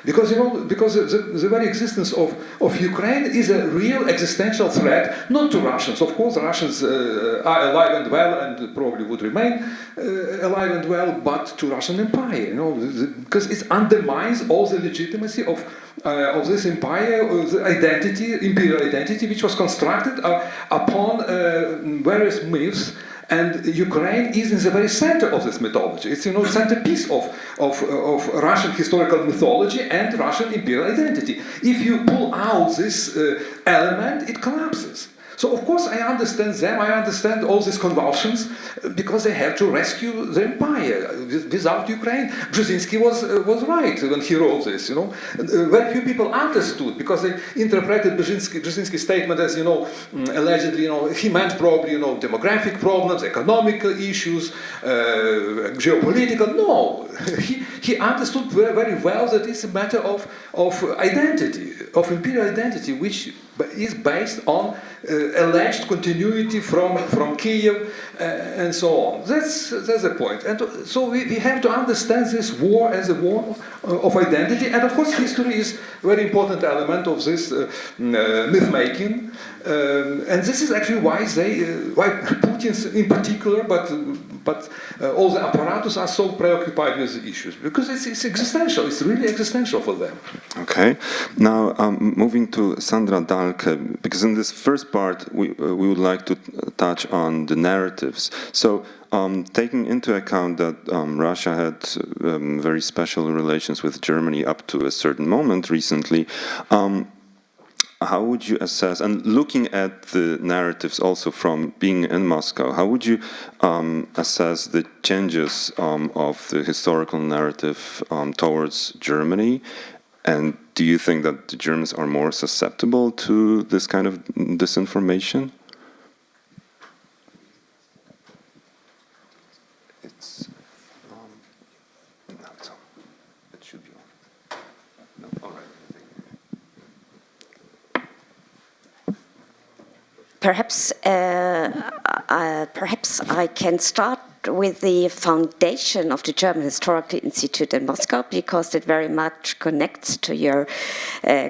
Because the very existence of Ukraine is a real existential threat, not to Russians. Of course, Russians are alive and well, and probably would remain alive and well, but to Russian Empire, because it undermines all the legitimacy of this empire, the identity, imperial identity, which was constructed upon various myths. And Ukraine is in the very center of this mythology. It's centerpiece of Russian historical mythology and Russian imperial identity. If you pull out this element, it collapses. So of course I understand them, I understand all these convulsions, because they have to rescue the empire. Without Ukraine, Brzezinski was right when he wrote this. Very few people understood, because they interpreted Brzezinski's statement as allegedly he meant probably demographic problems, economical issues, geopolitical. No, he understood very well that it's a matter of identity, of imperial identity, which is based on alleged continuity from Kiev and so on. That's the point. And so we have to understand this war as a war of identity. And of course, history is a very important element of this myth-making. And this is actually why Putin in particular, but all the apparatus are so preoccupied with the issues, because it's existential. It's really existential for them. Okay. Now, moving to Sandra Dahlke, because in this first part we would like to touch on the narratives. So, taking into account that Russia had very special relations with Germany up to a certain moment recently, how would you assess, and looking at the narratives also from being in Moscow, how would you assess the changes of the historical narrative towards Germany? And do you think that the Germans are more susceptible to this kind of disinformation? It's no, it's on. It should be on. No, all right. Perhaps I can start with the foundation of the German Historical Institute in Moscow, because it very much connects to your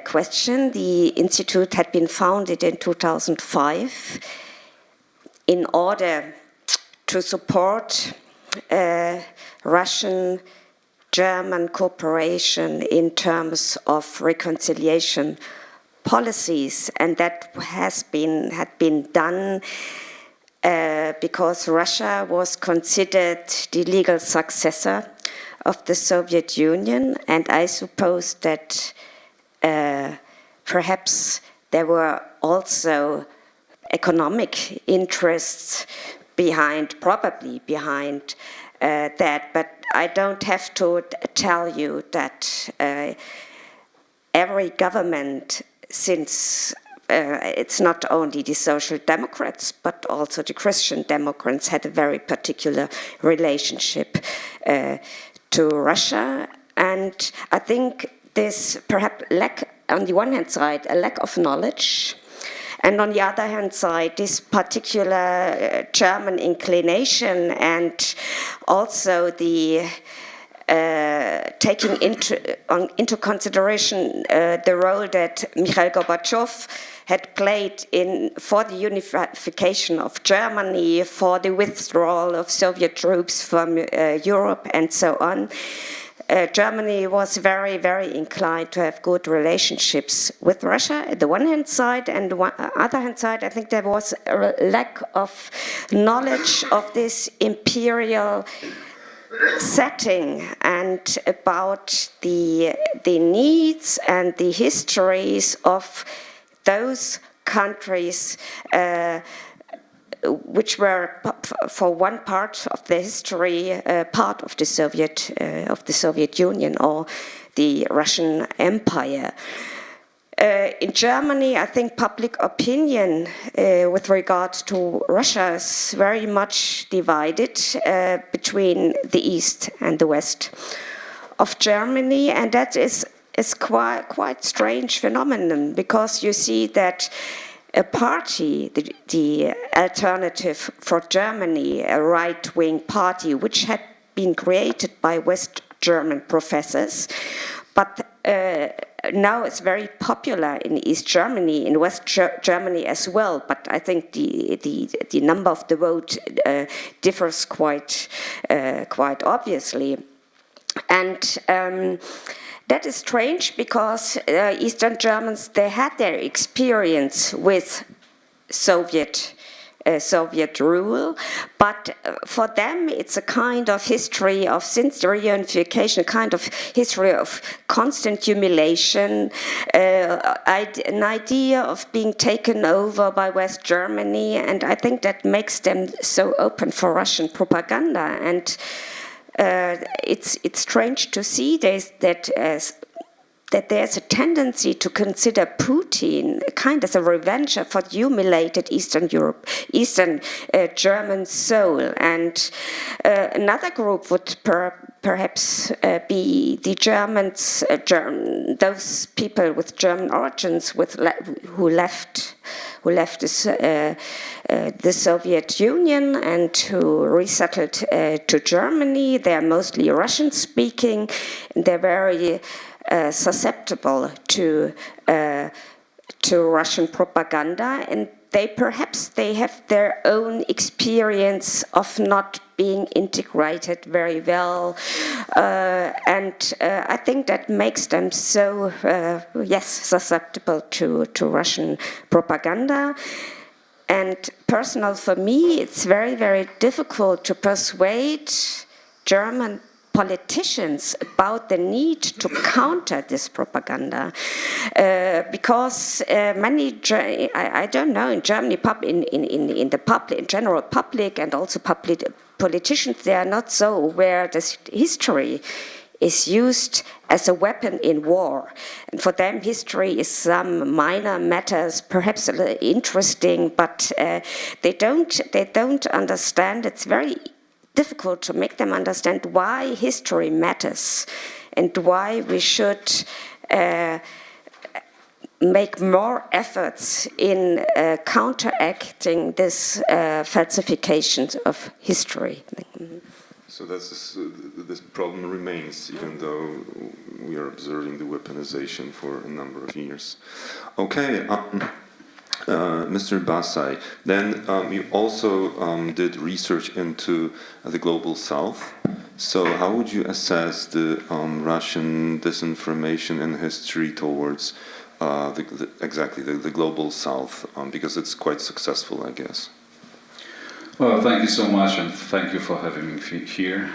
question. The institute had been founded in 2005 in order to support Russian-German cooperation in terms of reconciliation policies, and that had been done because Russia was considered the legal successor of the Soviet Union, and I suppose that perhaps there were also economic interests probably behind that, but I don't have to tell you that every government, since it's not only the Social Democrats, but also the Christian Democrats, had a very particular relationship to Russia. And I think this perhaps on the one hand side, a lack of knowledge, and on the other hand side, this particular German inclination, and also the taking into consideration the role that Mikhail Gorbachev had played for the unification of Germany, for the withdrawal of Soviet troops from Europe, and so on. Germany was very, very inclined to have good relationships with Russia at the one hand side, and the other hand side, I think there was a lack of knowledge of this imperial setting and about the needs and the histories of those countries which were, for one part of the history, part of the Soviet Union or the Russian Empire. In Germany, I think public opinion with regard to Russia is very much divided between the East and the West of Germany, and that is quite strange phenomenon, because you see that a party, the Alternative for Germany, a right-wing party, which had been created by West German professors, but now it's very popular in East Germany, in West Germany as well. But I think the number of the vote differs quite obviously, and that is strange, because Eastern Germans, they had their experience with Soviet rule, but for them it's a kind of history of, since the reunification, a kind of history of constant humiliation, an idea of being taken over by West Germany, and I think that makes them so open for Russian propaganda. And it's strange to see that that there's a tendency to consider Putin kind of a revenge for the humiliated Eastern Europe, Eastern German soul. And another group would perhaps be the Germans, those people with German origins who left the Soviet Union and who resettled to Germany. They're mostly Russian-speaking. They're very susceptible to Russian propaganda, and they have their own experience of not being integrated very well, and I think that makes them so susceptible to Russian propaganda. And personal for me, it's very, very difficult to persuade German politicians about the need to counter this propaganda, because many, I don't know, in Germany, in the public, in general public, and also politicians, they are not so aware that history is used as a weapon in war. And for them, history is some minor matters, perhaps a little interesting, but they don't understand. It's very difficult to make them understand why history matters and why we should make more efforts in counteracting this falsifications of history. So this problem remains, even though we are observing the weaponization for a number of years. Okay. Mr. Basay, then you also did research into the global south. So how would you assess the Russian disinformation in history towards the global south? Because it's quite successful, I guess. Well, thank you so much, and thank you for having me here.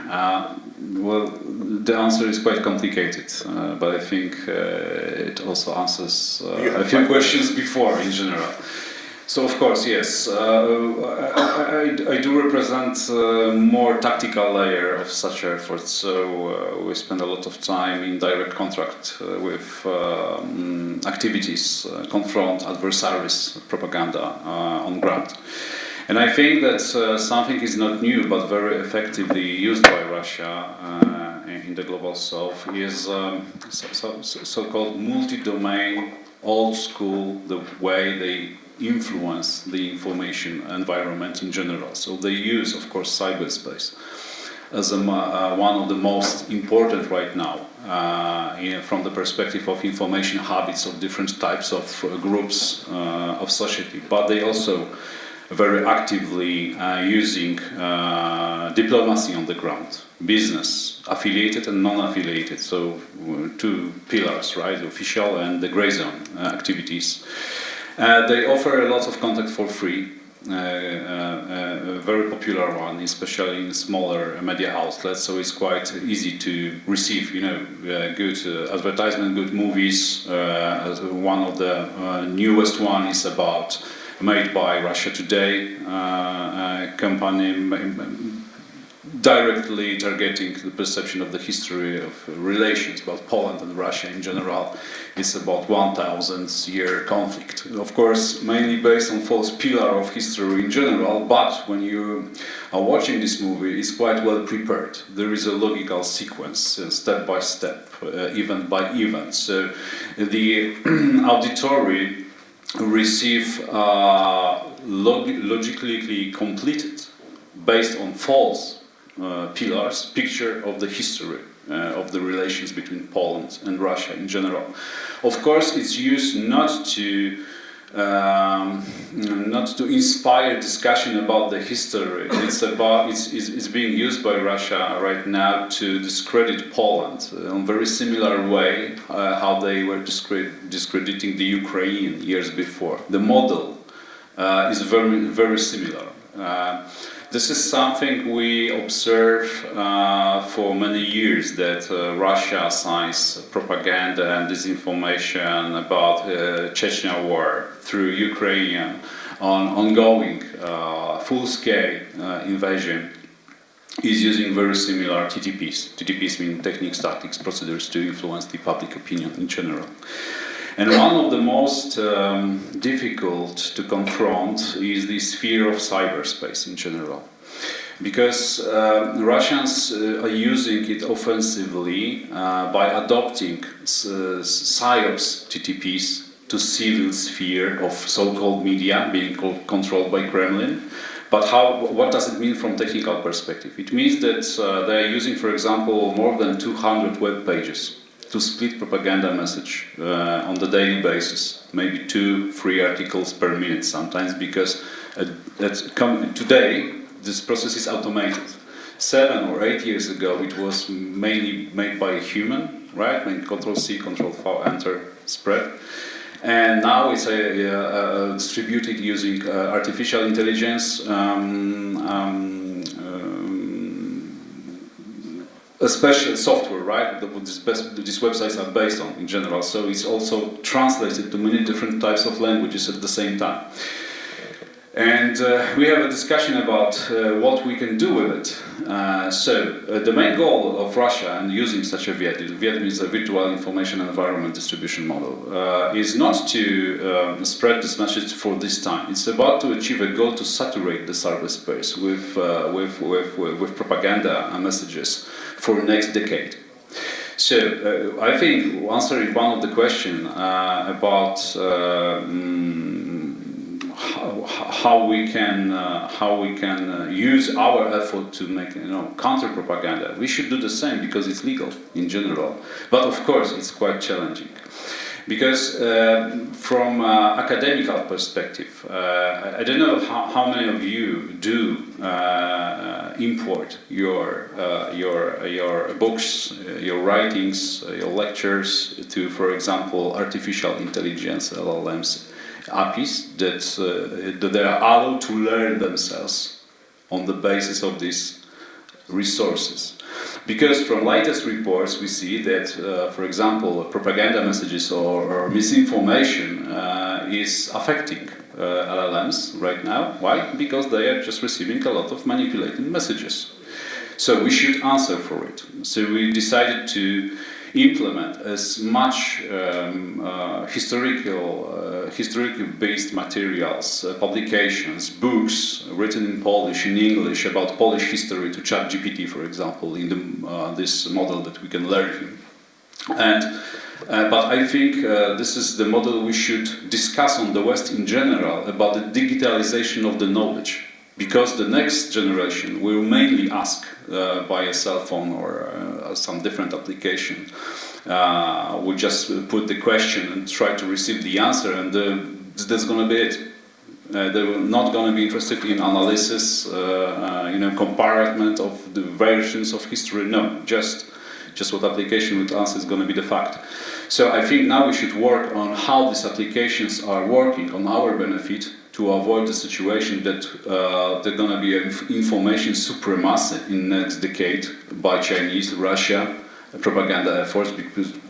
Well, the answer is quite complicated, but I think it also answers a few questions before in general. So, of course, yes, I do represent a more tactical layer of such efforts. So we spend a lot of time in direct contact with activities, confront adversaries, propaganda on ground. And I think that something is not new, but very effectively used by Russia in the global south is so-called multi-domain, old school, the way they influence the information environment in general. So they use, of course, cyberspace as one of the most important right now from the perspective of information habits of different types of groups of society. But they also very actively using diplomacy on the ground, business, affiliated and non-affiliated, so two pillars, right, official and the gray zone activities. They offer a lot of content for free, a very popular one, especially in smaller media outlets, so it's quite easy to receive, good advertisement, good movies. One of the newest one is about Made by Russia Today, a company directly targeting the perception of the history of relations about Poland and Russia in general. It's about 1,000-year conflict. Of course, mainly based on false pillar of history in general, but when you are watching this movie, it's quite well prepared. There is a logical sequence, step by step, event by event. So the auditory receive logically completed, based on false pillars, picture of the history of the relations between Poland and Russia in general. Of course, it's used not to inspire discussion about the history. It's being used by Russia right now to discredit Poland in a very similar way how they were discrediting the Ukraine years before. The model is very, very similar. This is something we observe for many years, that Russia signs propaganda and disinformation about Chechnya war through Ukraine on ongoing full-scale invasion is using very similar TTPs. TTPs mean techniques, tactics, procedures to influence the public opinion in general. And one of the most difficult to confront is the sphere of cyberspace in general. Because Russians are using it offensively by adopting PSYOPs TTPs to civil sphere of so-called media being controlled by Kremlin. But what does it mean from technical perspective? It means that they are using, for example, more than 200 web pages to split propaganda message on the daily basis, maybe 2-3 articles per minute sometimes, because today this process is automated. 7 or 8 years ago it was mainly made by a human, right? When Ctrl-C, Ctrl-V, Enter, spread. And now it's distributed using artificial intelligence, a special software, right, that these websites are based on in general. So it's also translated to many different types of languages at the same time. And we have a discussion about what we can do with it. The main goal of Russia and using such a VIET means a virtual information environment distribution model, is not to spread this message for this time. It's about to achieve a goal to saturate the cyberspace with propaganda and messages for next decade. So I think answering one of the question about how we can use our effort to make counter propaganda. We should do the same because it's legal in general, but of course it's quite challenging because from academical perspective, I don't know how many of you do import your books, your writings, your lectures to, for example, artificial intelligence LLMs. APIs that they are allowed to learn themselves on the basis of these resources. Because from latest reports we see that, for example, propaganda messages or misinformation is affecting LLMs right now. Why? Because they are just receiving a lot of manipulated messages. So we should answer for it. So we decided to implement as much historical-based materials, publications, books written in Polish, in English, about Polish history to ChatGPT, for example, in this model that we can learn him. But I think this is the model we should discuss on the West in general about the digitalization of the knowledge. Because the next generation will mainly ask by a cell phone or some different application. We just put the question and try to receive the answer, and that's going to be it. They're not going to be interested in analysis, comparison of the versions of history. No, just what application would answer is going to be the fact. So I think now we should work on how these applications are working on our benefit, to avoid the situation that there's going to be information supremacy in the next decade by Chinese, Russia, propaganda efforts,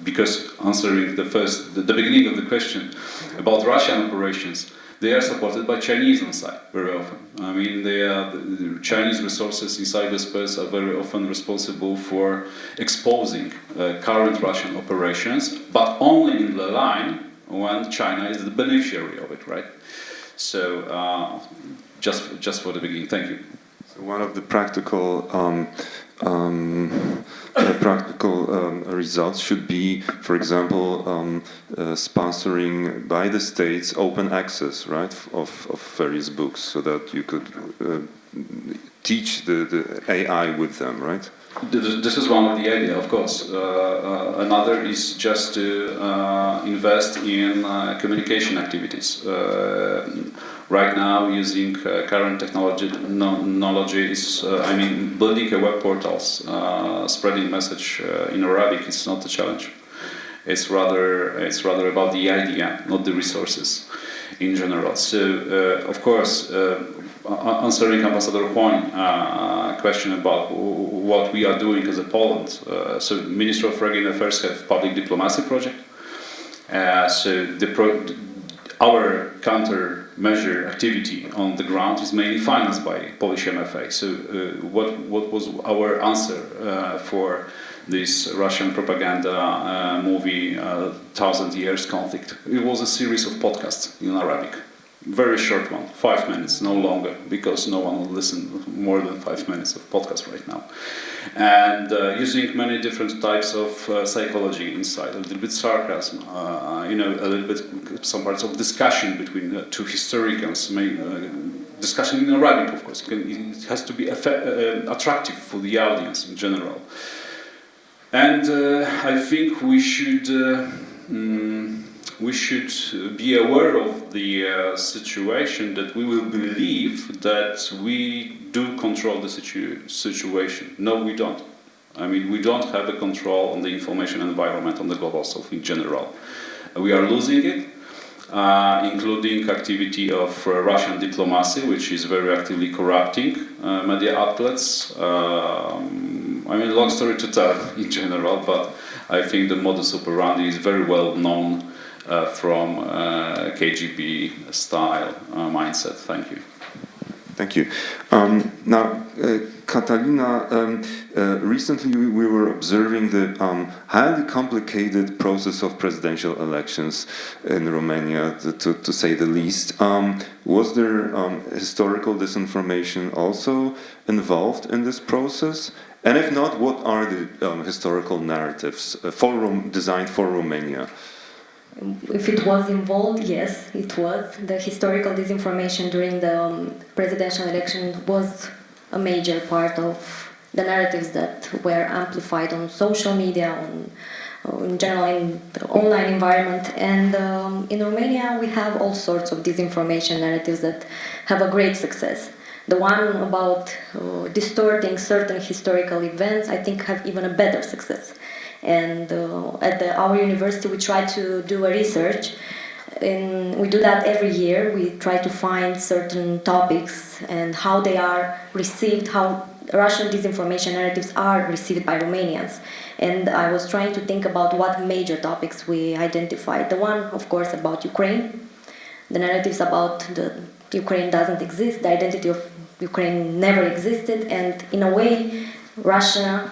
because answering the beginning of the question about Russian operations, they are supported by Chinese on site very often. I mean, the Chinese resources in cyberspace are very often responsible for exposing current Russian operations, but only in the line when China is the beneficiary of it, right? So, just for the beginning, thank you. So one of the practical results should be, for example, sponsoring by the states open access, right, of various books, so that you could teach the AI with them, right? This is one of the ideas, of course. Another is just to invest in communication activities. Right now, using current technology is, building a web portals, spreading message in Arabic is not a challenge. It's rather about the idea, not the resources in general. So, of course, answering Ambassador Huang's question about what we are doing as a Poland. So, Ministry of Foreign Affairs have public diplomacy project. So, our counter measure activity on the ground is mainly financed by Polish MFA. So what was our answer for this Russian propaganda movie, 1,000 Years Conflict? It was a series of podcasts in Arabic. Very short one, 5 minutes, no longer, because no one will listen more than 5 minutes of podcast right now. And using many different types of psychology inside, a little bit sarcasm, a little bit some parts of discussion between two historians, discussion in Arabic, of course. It has to be attractive for the audience in general. And I think we should be aware of the situation that we will believe that we do control the situation. No, we don't. I mean, we don't have a control on the information environment on the global south in general. We are losing it, including activity of Russian diplomacy, which is very actively corrupting media outlets. I mean, long story to tell in general, but I think the modus operandi is very well known from KGB style mindset. Thank you. Thank you. Now, Catalina, recently we were observing the highly complicated process of presidential elections in Romania, to say the least. Was there historical disinformation also involved in this process? And if not, what are the historical narratives designed for Romania? If it was involved, yes, it was. The historical disinformation during the presidential election was a major part of the narratives that were amplified on social media, in general in the online environment. And in Romania, we have all sorts of disinformation narratives that have a great success. The one about distorting certain historical events, I think, have even a better success. And at our university, we try to do a research, and we do that every year. We try to find certain topics and how they are received, how Russian disinformation narratives are received by Romanians. And I was trying to think about what major topics we identified. The one, of course, about Ukraine, the narratives about the Ukraine doesn't exist, the identity of Ukraine never existed, and in a way, Russia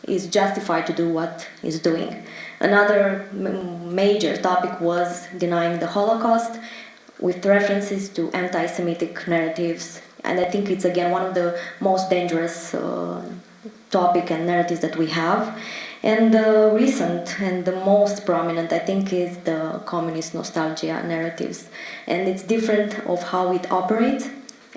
is justified to do what it's doing. Another major topic was denying the Holocaust, with references to anti-Semitic narratives, and I think it's again one of the most dangerous topic and narratives that we have. And the recent and the most prominent, I think, is the communist nostalgia narratives, and it's different of how it operates.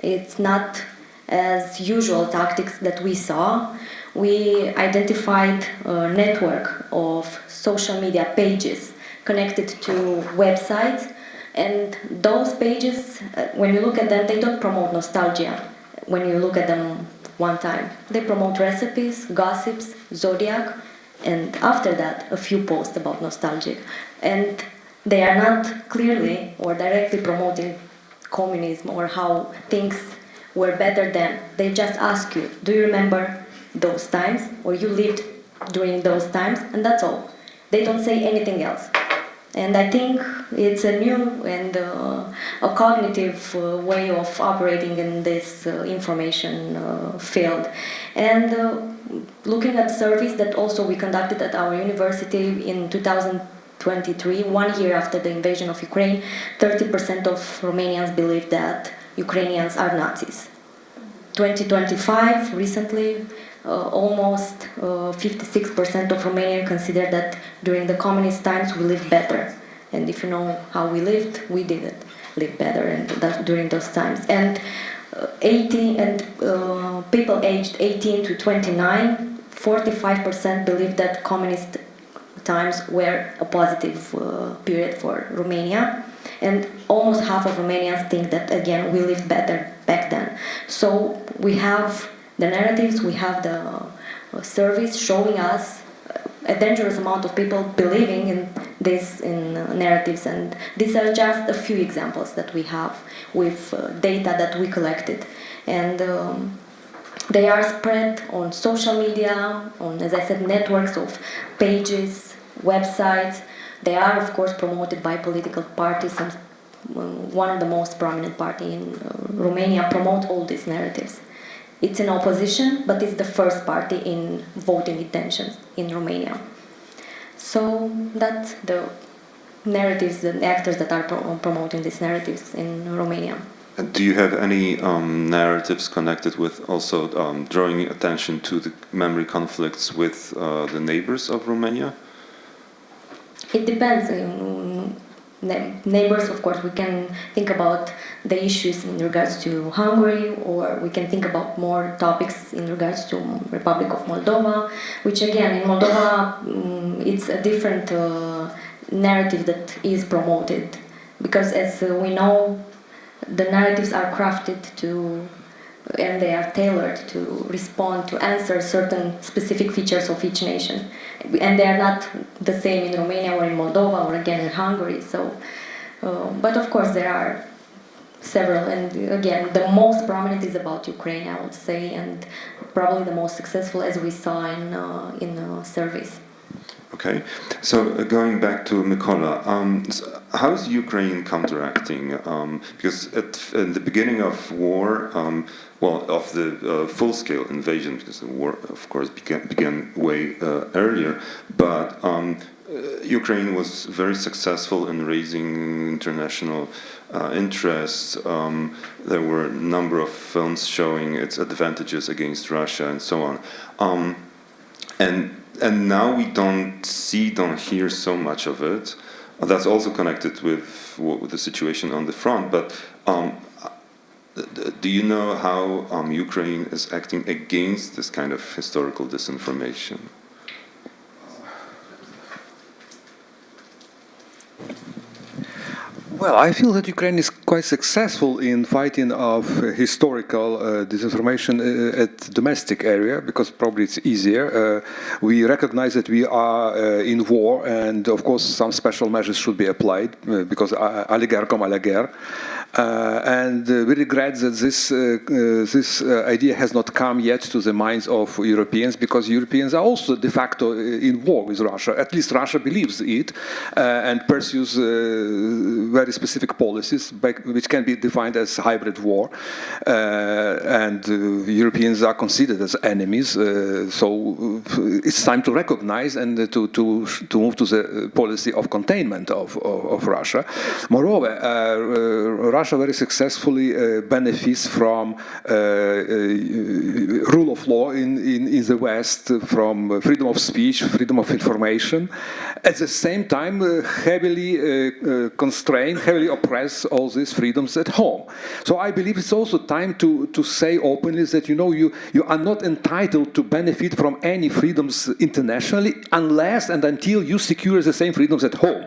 It's not as usual tactics that we saw. We identified a network of social media pages connected to websites, and those pages, when you look at them, they don't promote nostalgia when you look at them one time. They promote recipes, gossips, zodiac, and after that, a few posts about nostalgia. And they are not clearly or directly promoting communism or how things were better then. They just ask you, do you remember those times, or you lived during those times, and that's all. They don't say anything else. And I think it's a new and a cognitive way of operating in this information field. And looking at surveys that also we conducted at our university in 2023, 1 year after the invasion of Ukraine, 30% of Romanians believe that Ukrainians are Nazis. 2025, recently, almost 56% of Romanians consider that during the communist times we lived better. And if you know how we lived, we didn't live better during those times. And people aged 18 to 29, 45% believe that communist times were a positive period for Romania. And almost half of Romanians think that, again, we lived better back then. So we have the narratives, we have the surveys showing us a dangerous amount of people believing in this narratives, and these are just a few examples that we have with data that we collected. And they are spread on social media, on, as I said, networks of pages, websites. They are, of course, promoted by political parties and one of the most prominent party in Romania, promote all these narratives. It's in opposition, but it's the first party in voting intentions in Romania. So that's the narratives, the actors that are promoting these narratives in Romania. And do you have any narratives connected with also drawing attention to the memory conflicts with the neighbors of Romania? It depends. Neighbors, of course, we can think about the issues in regards to Hungary, or we can think about more topics in regards to Republic of Moldova, which again, in Moldova, it's a different narrative that is promoted, because as we know, the narratives are crafted and they are tailored to respond, to answer certain specific features of each nation. And they are not the same in Romania or in Moldova or again in Hungary. So, but of course there are several, and again, the most prominent is about Ukraine, I would say, and probably the most successful, as we saw in surveys. Okay, so going back to Mykola, how is Ukraine counteracting? Because in the beginning of war, of the full-scale invasion, because the war, of course, began way earlier, but Ukraine was very successful in raising international interest. There were a number of films showing its advantages against Russia and so on. And now we don't hear so much of it. That's also connected with the situation on the front. But do you know how Ukraine is acting against this kind of historical disinformation? Well, I feel that Ukraine is quite successful in fighting of historical disinformation at domestic area, because probably it's easier. We recognize that we are in war, and of course some special measures should be applied, because à la guerre comme à la guerre. And we regret that this idea has not come yet to the minds of Europeans, because Europeans are also de facto in war with Russia. At least Russia believes it and pursues very specific policies which can be defined as hybrid war. And Europeans are considered as enemies. So it's time to recognize and to move to the policy of containment of Russia. Moreover, Russia very successfully benefits from rule of law in the West, from freedom of speech, freedom of information. At the same time, heavily constrain, heavily oppress all these freedoms at home. So I believe it's also time to say openly that you are not entitled to benefit from any freedoms internationally unless and until you secure the same freedoms at home.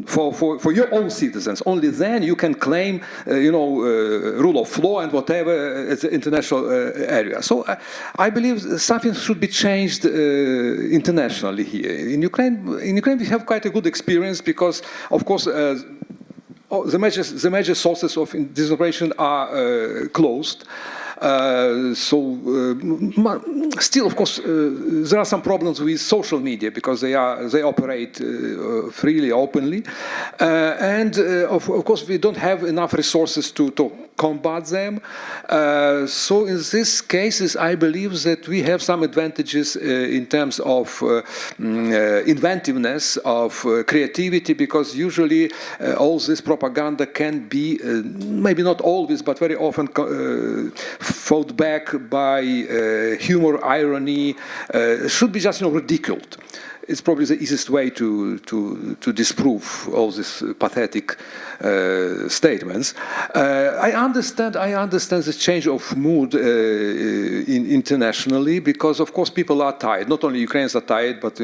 For your own citizens, only then you can claim, rule of law and whatever at the international area. So I believe something should be changed internationally here. In Ukraine, we have quite a good experience because, of course, the major sources of disinformation are closed. Still, of course, there are some problems with social media because they operate freely, openly, and of course we don't have enough resources to combat them. So in these cases, I believe that we have some advantages in terms of inventiveness, of creativity, because usually all this propaganda can be, maybe not always, but very often fought back by humor, irony, should be just ridiculed. It's probably the easiest way to disprove all these pathetic statements. I understand the change of mood internationally, because of course people are tired. Not only Ukrainians are tired, but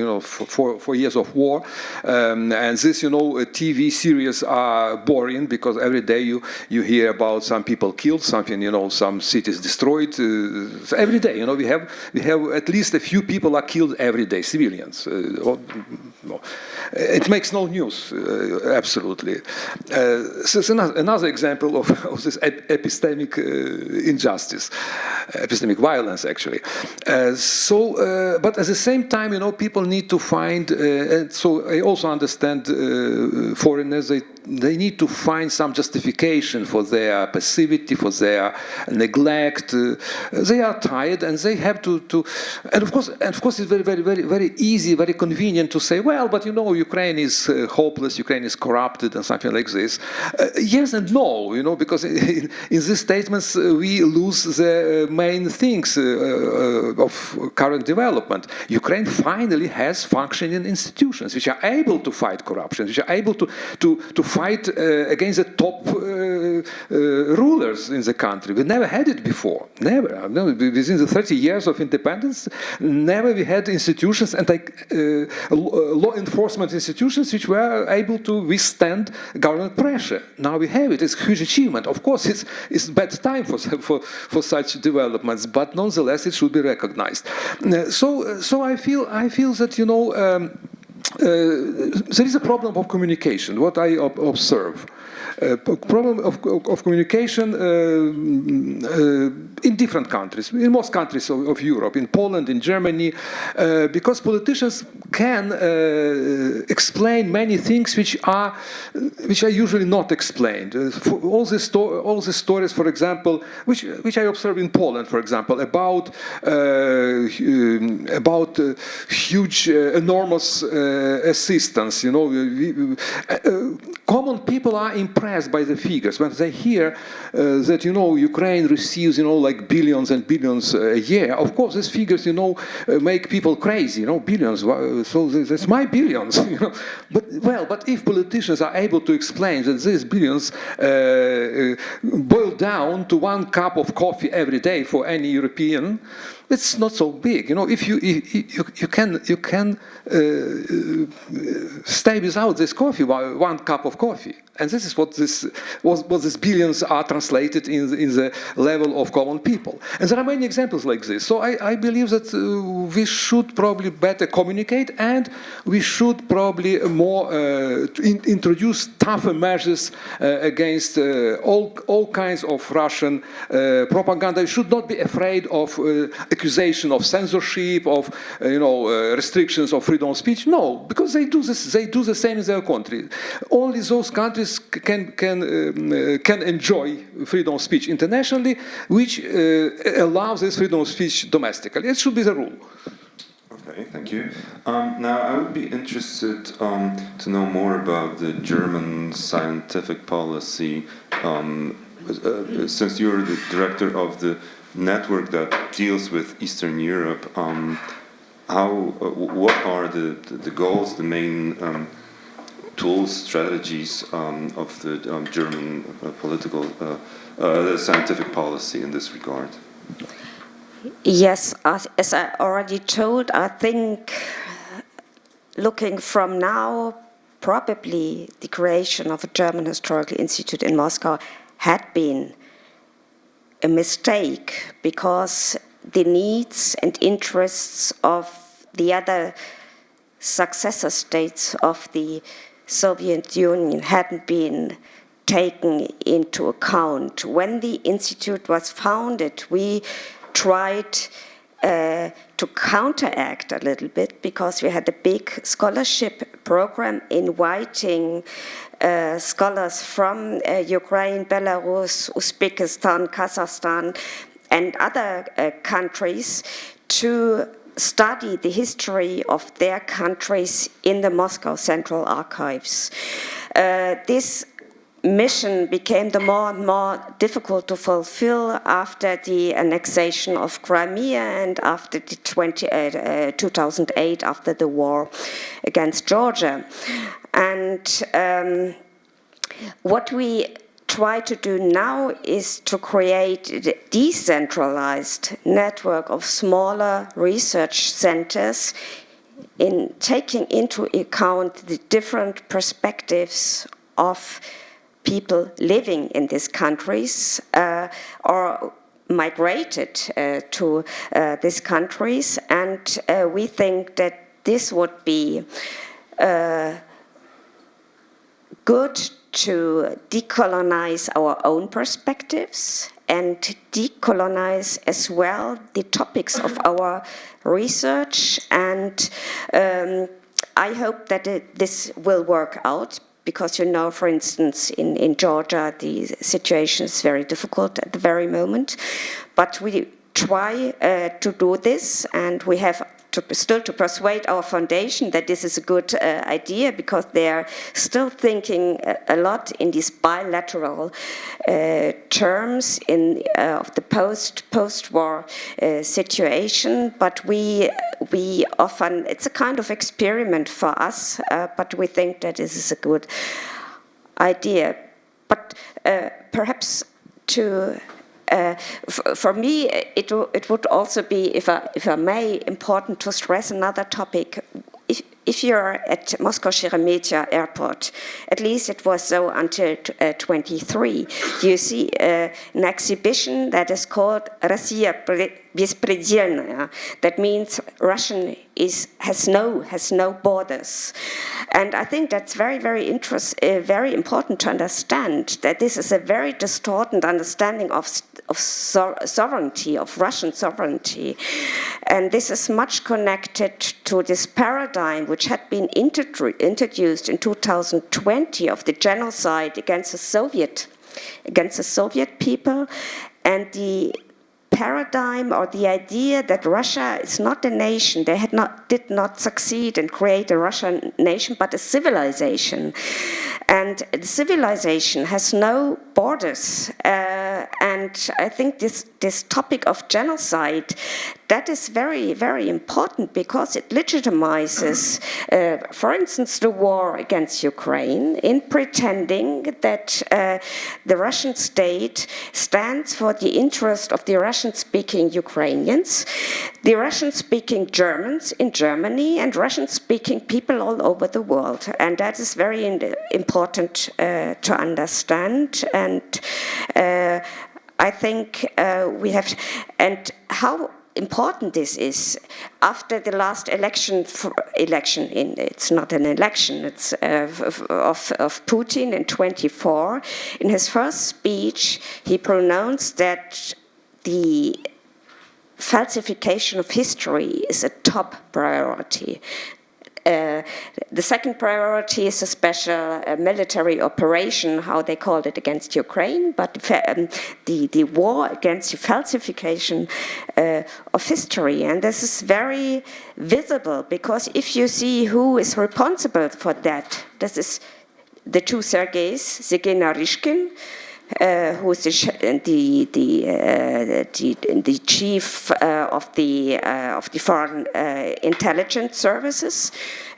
for years of war, and this TV series are boring because every day you hear about some people killed, some cities destroyed. So every day, we have at least a few people are killed every day, civilians. It makes no news, absolutely. So it's another example of this epistemic injustice, epistemic violence, actually. But at the same time, people need to find, and so I also understand foreigners, they they need to find some justification for their passivity, for their neglect. They are tired, and they have to. And of course, it's very easy, very convenient to say, well, but you know, Ukraine is hopeless, Ukraine is corrupted, and something like this. Yes and no, you know, because in these statements we lose the main things of current development. Ukraine finally has functioning institutions which are able to fight corruption, which are able to fight against the top rulers in the country. We never had it before. Never. No, within the 30 years of independence, never we had institutions and law enforcement institutions which were able to withstand government pressure. Now we have it. It's a huge achievement. Of course, it's bad time for such developments, but nonetheless, it should be recognized. So I feel that, you know, there is a problem of communication. What I observe. Problem of communication in different countries, in most countries of Europe, in Poland, in Germany, because politicians can explain many things which are usually not explained. All the stories, for example, which I observe in Poland, for example, about huge, enormous assistance. You know, common people are impressed by the figures when they hear that, you know, Ukraine receives, you know, like billions and billions a year. Of course, these figures, you know, make people crazy. You know, billions. So that's my billions. You know, but if politicians are able to explain that these billions boil down to 1 cup of coffee every day for any European, it's not so big. You know, if you can stay without this coffee, 1 cup of coffee. And this is what these billions are translated in the level of common people. And there are many examples like this. So I believe that we should probably better communicate, and we should probably more introduce tougher measures against all kinds of Russian propaganda. We should not be afraid of accusation of censorship, of restrictions of freedom of speech. No, because they do this. They do the same in their country. Only those countries can enjoy freedom of speech internationally, which allows this freedom of speech domestically. It should be the rule. Okay, thank you. Now, I would be interested to know more about the German scientific policy. Since you're the director of the network that deals with Eastern Europe, what are the goals, the main tools, strategies of the German political, scientific policy in this regard? Yes, as I already told, I think looking from now, probably the creation of a German Historical Institute in Moscow had been a mistake, because the needs and interests of the other successor states of the Soviet Union hadn't been taken into account. When the institute was founded, we tried to counteract a little bit, because we had a big scholarship program inviting scholars from Ukraine, Belarus, Uzbekistan, Kazakhstan, and other countries to study the history of their countries in the Moscow Central Archives. This mission became more and more difficult to fulfill after the annexation of Crimea and after the 2008, after the war against Georgia. And what we try to do now is to create a decentralized network of smaller research centers, in taking into account the different perspectives of people living in these countries or migrated to these countries. And we think that this would be good to decolonize our own perspectives and decolonize as well the topics of our research. And I hope that this will work out, because you know, for instance, in Georgia, the situation is very difficult at the very moment. But we try to do this, and we have still to persuade our foundation that this is a good idea, because they are still thinking a lot in these bilateral terms of the post-war situation. But we often, it's a kind of experiment for us, but we think that this is a good idea. But perhaps to for me, it would also be, if I may, important to stress another topic. If you're at Moscow Sheremetyevo Airport, at least it was so until 23, you see an exhibition that is called Россия беспредельная. That means Russian has no borders. And I think that's very important to understand, that this is a very distorted understanding of sovereignty, of Russian sovereignty. And this is much connected to this paradigm which had been introduced in 2020 of the genocide against the Soviet people, and the paradigm or the idea that Russia is not a nation. They did not succeed and create a Russian nation, but a civilization. And the civilization has no borders. And I think this topic of genocide, that is very important, because it legitimizes, for instance, the war against Ukraine, in pretending that the Russian state stands for the interest of the Russian-speaking Ukrainians, the Russian-speaking Germans in Germany, and Russian-speaking people all over the world. And that is very important to understand. And I think we have, and how important this is. After the last it's not an election, it's of Putin in 24, in his first speech, he pronounced that the falsification of history is a top priority. The second priority is a special military operation, how they called it, against Ukraine, but the war against the falsification of history. And this is very visible, because if you see who is responsible for that, this is the two Sergeys, Sergei Narishkin, who is the chief of the foreign intelligence services,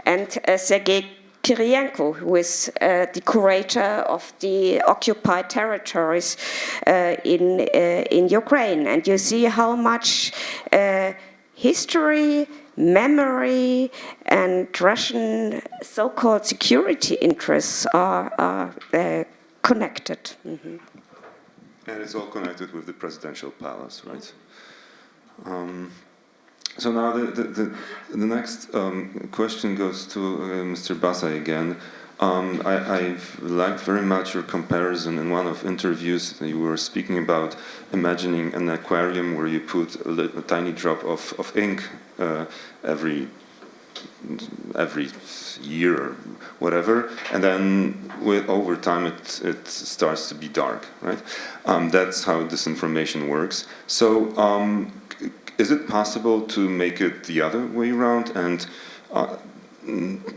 and Sergei Kirienko, who is the curator of the occupied territories in Ukraine. And you see how much history, memory, and Russian so-called security interests are connected. Mm-hmm. And it's all connected with the presidential palace, right? So now the next question goes to Mr. Basay again. I've liked very much your comparison in one of interviews that you were speaking about imagining an aquarium where you put a tiny drop of ink every year or whatever, and then over time it starts to be dark, right? That's how this information works. So is it possible to make it the other way around and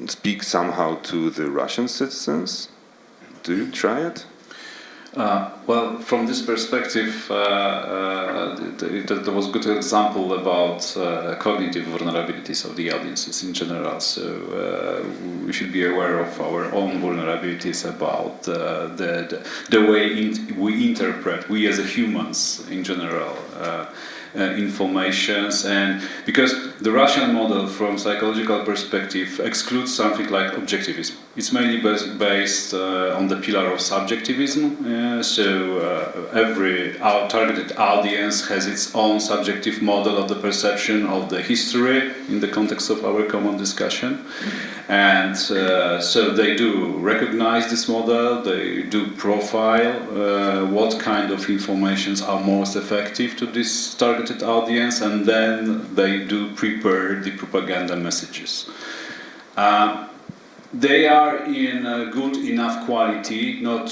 speak somehow to the Russian citizens? Do you try it? Well, from this perspective, there was a good example about cognitive vulnerabilities of the audiences in general. So we should be aware of our own vulnerabilities about the way we interpret, we as humans in general, informations, and because the Russian model from psychological perspective excludes something like objectivism. It's mainly based on the pillar of subjectivism, so every targeted audience has its own subjective model of the perception of the history in the context of our common discussion. And so they do recognize this model, they do profile what kind of informations are most effective to this targeted audience, and then they do prepare the propaganda messages. they are in good enough quality, not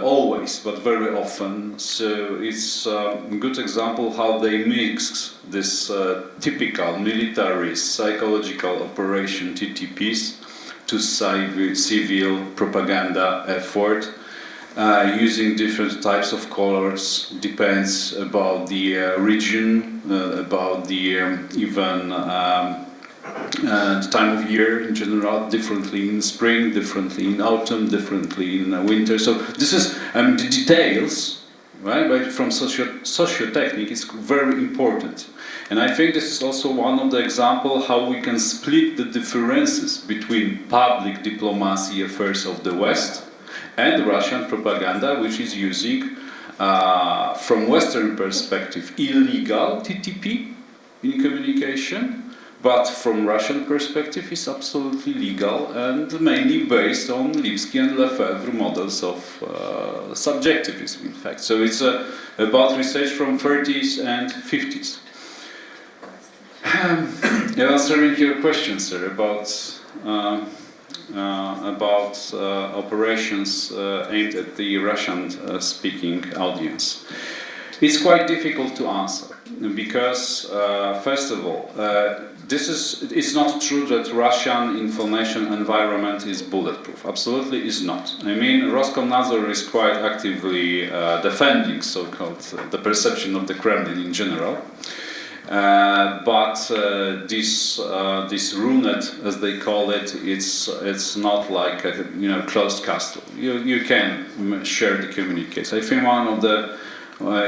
always, but very often. So it's a good example how they mix this typical military psychological operation TTPs to civil propaganda effort, using different types of colors, depends about the region, about the even the time of year in general, differently in spring, differently in autumn, differently in winter. So this is the details, right? But from socio-technique, it's very important. And I think this is also one of the examples how we can split the differences between public diplomacy affairs of the West and Russian propaganda, which is using, from Western perspective, illegal TTP in communication, but from Russian perspective is absolutely legal and mainly based on Lipsky and Lefebvre models of subjectivism, in fact. So it's about research from 30s and 50s. Answering your question, sir, about operations aimed at the Russian-speaking audience. It's quite difficult to answer because, first of all, it's not true that Russian information environment is bulletproof. Absolutely is not. I mean, Roskomnadzor is quite actively defending so-called the perception of the Kremlin in general. But this RUNET, as they call it, it's not like a closed castle. You can share the communiques. I think one of the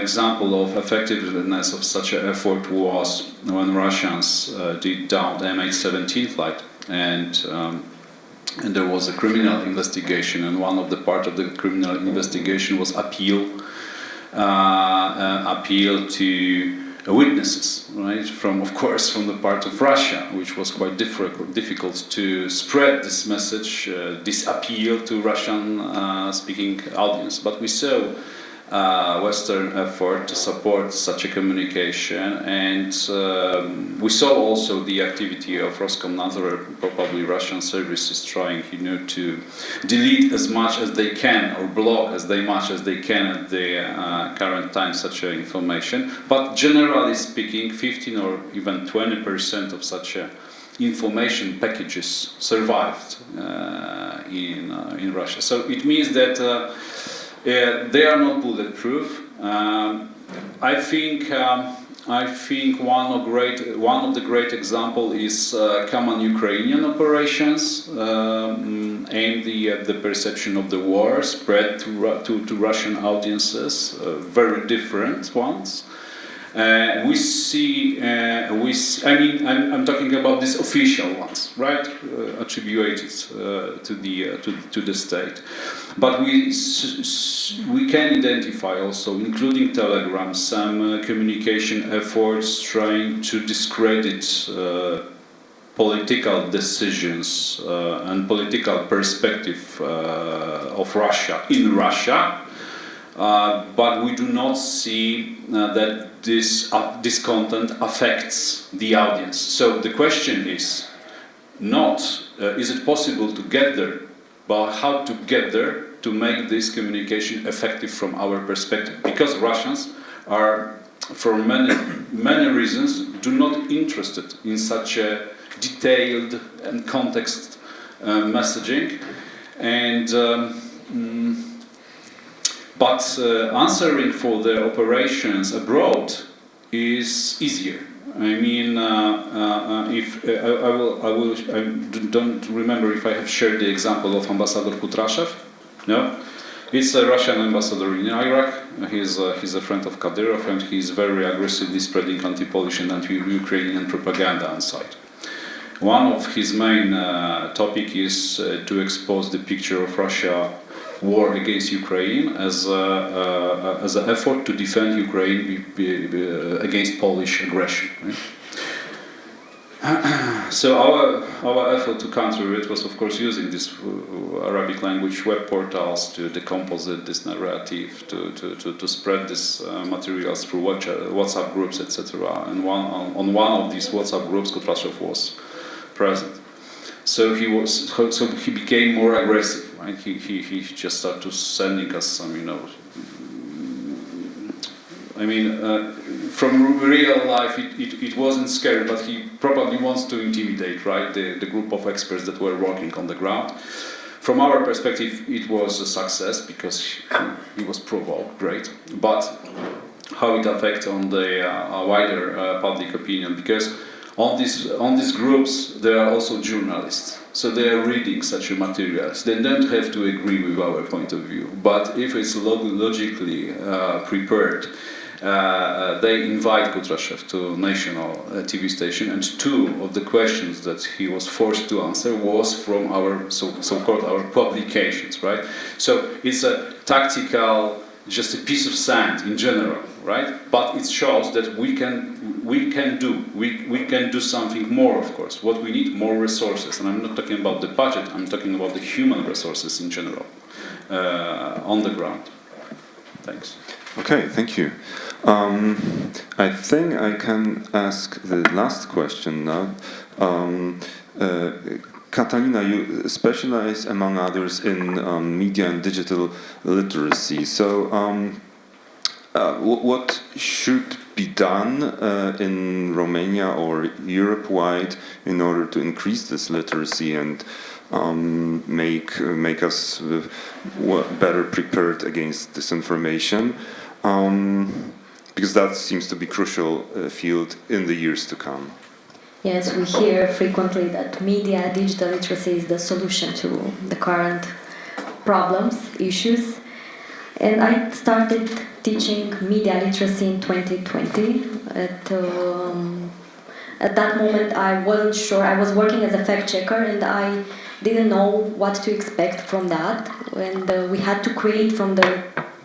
example of effectiveness of such an effort was when Russians did down the MH17 flight, and there was a criminal investigation, and one of the part of the criminal investigation was appeal to witnesses, right? Of course, from the part of Russia, which was quite difficult to spread this message, this appeal to Russian-speaking audience. But we saw Western effort to support such a communication, and we saw also the activity of Roskomnadzor, probably Russian services, trying, to delete as much as they can or block as much as they can at the current time such information. But generally speaking, 15 or even 20% of such information packages survived in Russia. So it means that they are not bulletproof. I think one of the great example is common Ukrainian operations aimed at the perception of the war, spread to Russian audiences, very different ones. We see. I'm talking about these official ones, right? Attributed to the state, but we can identify also, including Telegram, some communication efforts trying to discredit political decisions and political perspective of Russia in Russia. But we do not see that this content affects the audience. So the question is not is it possible to get there, but how to get there to make this communication effective from our perspective. Because Russians are, for many reasons, do not interested in such a detailed and context messaging, and but answering for the operations abroad is easier. I mean, I don't remember if I have shared the example of Ambassador Kutrashev. No, it's a Russian ambassador in Iraq. He's a friend of Kadyrov, and he's very aggressively spreading anti-Polish and anti-Ukrainian propaganda on site. One of his main topic is to expose the picture of Russia war against Ukraine as an effort to defend Ukraine against Polish aggression. Right? So our effort to counter it was, of course, using this Arabic language web portals to decompose this narrative, to spread this materials through WhatsApp groups, etc. And on one of these WhatsApp groups, Kutrashev was present. So he became more aggressive, right? He just started to sending us some, from real life it wasn't scary, but he probably wants to intimidate, right, the group of experts that were working on the ground. From our perspective, it was a success because he was provoked, great. But how it affects on the wider public opinion? Because on these groups there are also journalists, so they are reading such materials. They don't have to agree with our point of view, but if it's logically prepared, they invite Kutrashev to national TV station, and two of the questions that he was forced to answer was from our so-called our publications, right? So it's a tactical, just a piece of sand in general, right? But it shows that we can do something more, of course. What we need, more resources, and I'm not talking about the budget. I'm talking about the human resources in general on the ground. Thanks. Okay, thank you. I think I can ask the last question now. Katarina, you specialize, among others, in media and digital literacy. So, what should be done in Romania or Europe-wide in order to increase this literacy and make us better prepared against disinformation? Because that seems to be a crucial field in the years to come. Yes, we hear frequently that media, digital literacy is the solution to the current problems, issues. And I started teaching media literacy in 2020. At that moment, I wasn't sure. I was working as a fact checker, and I didn't know what to expect from that. And we had to create from the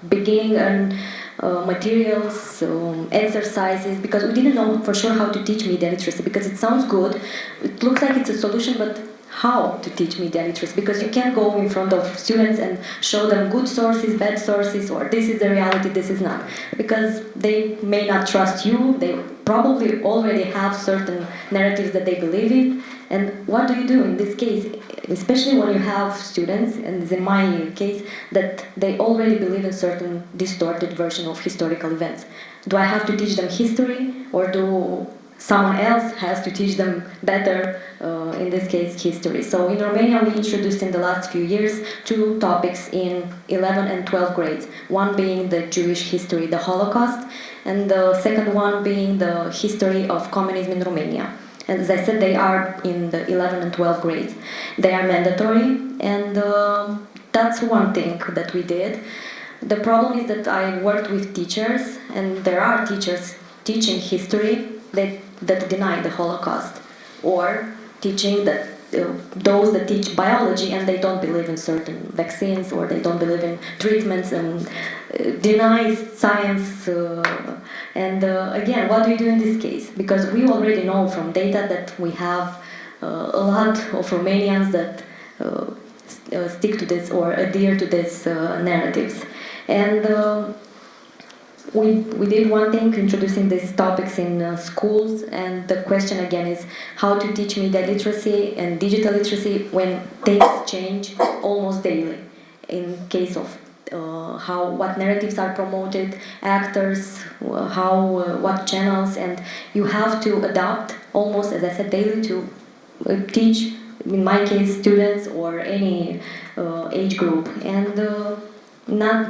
beginning and materials, exercises, because we didn't know for sure how to teach media literacy, because it sounds good, it looks like it's a solution, but how to teach media literacy? Because you can't go in front of students and show them good sources, bad sources, or this is the reality, this is not. Because they may not trust you, they probably already have certain narratives that they believe in. And what do you do in this case? Especially when you have students, and in my case, that they already believe in certain distorted version of historical events. Do I have to teach them history, or do someone else has to teach them better, in this case, history? So in Romania, we introduced in the last few years 2 topics in 11 and 12 grades. One being the Jewish history, the Holocaust, and the second one being the history of communism in Romania. And as I said, they are in the 11 and 12 grades. They are mandatory, and that's one thing that we did. The problem is that I worked with teachers, and there are teachers teaching history that deny the Holocaust, or teaching that those that teach biology and they don't believe in certain vaccines, or they don't believe in treatments, and deny science. Again, what do we do in this case? Because we already know from data that we have a lot of Romanians that stick to this or adhere to these narratives. And we did one thing, introducing these topics in schools, and the question again is how to teach media literacy and digital literacy when things change almost daily, in case of what narratives are promoted, actors, what channels, and you have to adapt almost, as I said, daily to teach, in my case, students or any age group, and not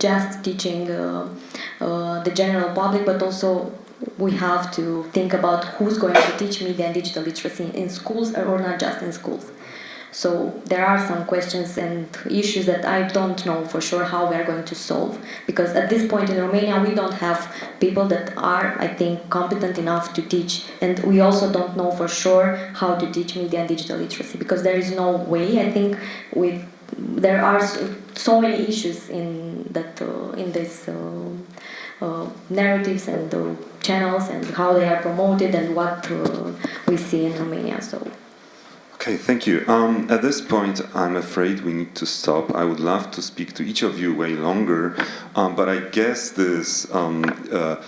just teaching the general public, but also we have to think about who's going to teach media and digital literacy in schools, or not just in schools. So there are some questions and issues that I don't know for sure how we are going to solve, because at this point in Romania we don't have people that are, I think, competent enough to teach, and we also don't know for sure how to teach media and digital literacy, because there is no way. I think there are so many issues in this narratives and channels and how they are promoted and what we see in Romania. So. Okay, thank you. At this point, I'm afraid we need to stop. I would love to speak to each of you way longer, but I guess this the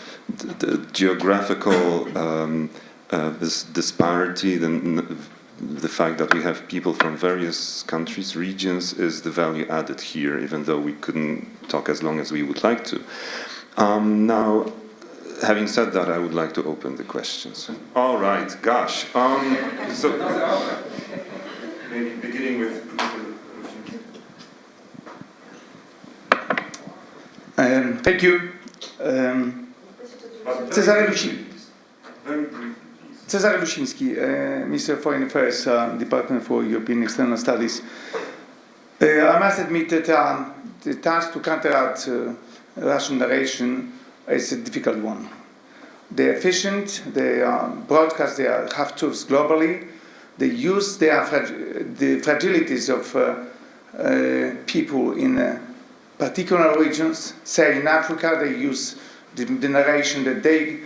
geographical this disparity, the the fact that we have people from various countries, regions, is the value added here, even though we couldn't talk as long as we would like to. Now, having said that, I would like to open the questions. All right, gosh. So, maybe beginning with... Thank you. Cezary Lusiński, Minister of Foreign Affairs, Department for European External Studies. I must admit that the task to counteract Russian narration is a difficult one. They're efficient, they broadcast their half-truths globally, they use the fragilities of people in particular regions. Say in Africa, they use the narration that they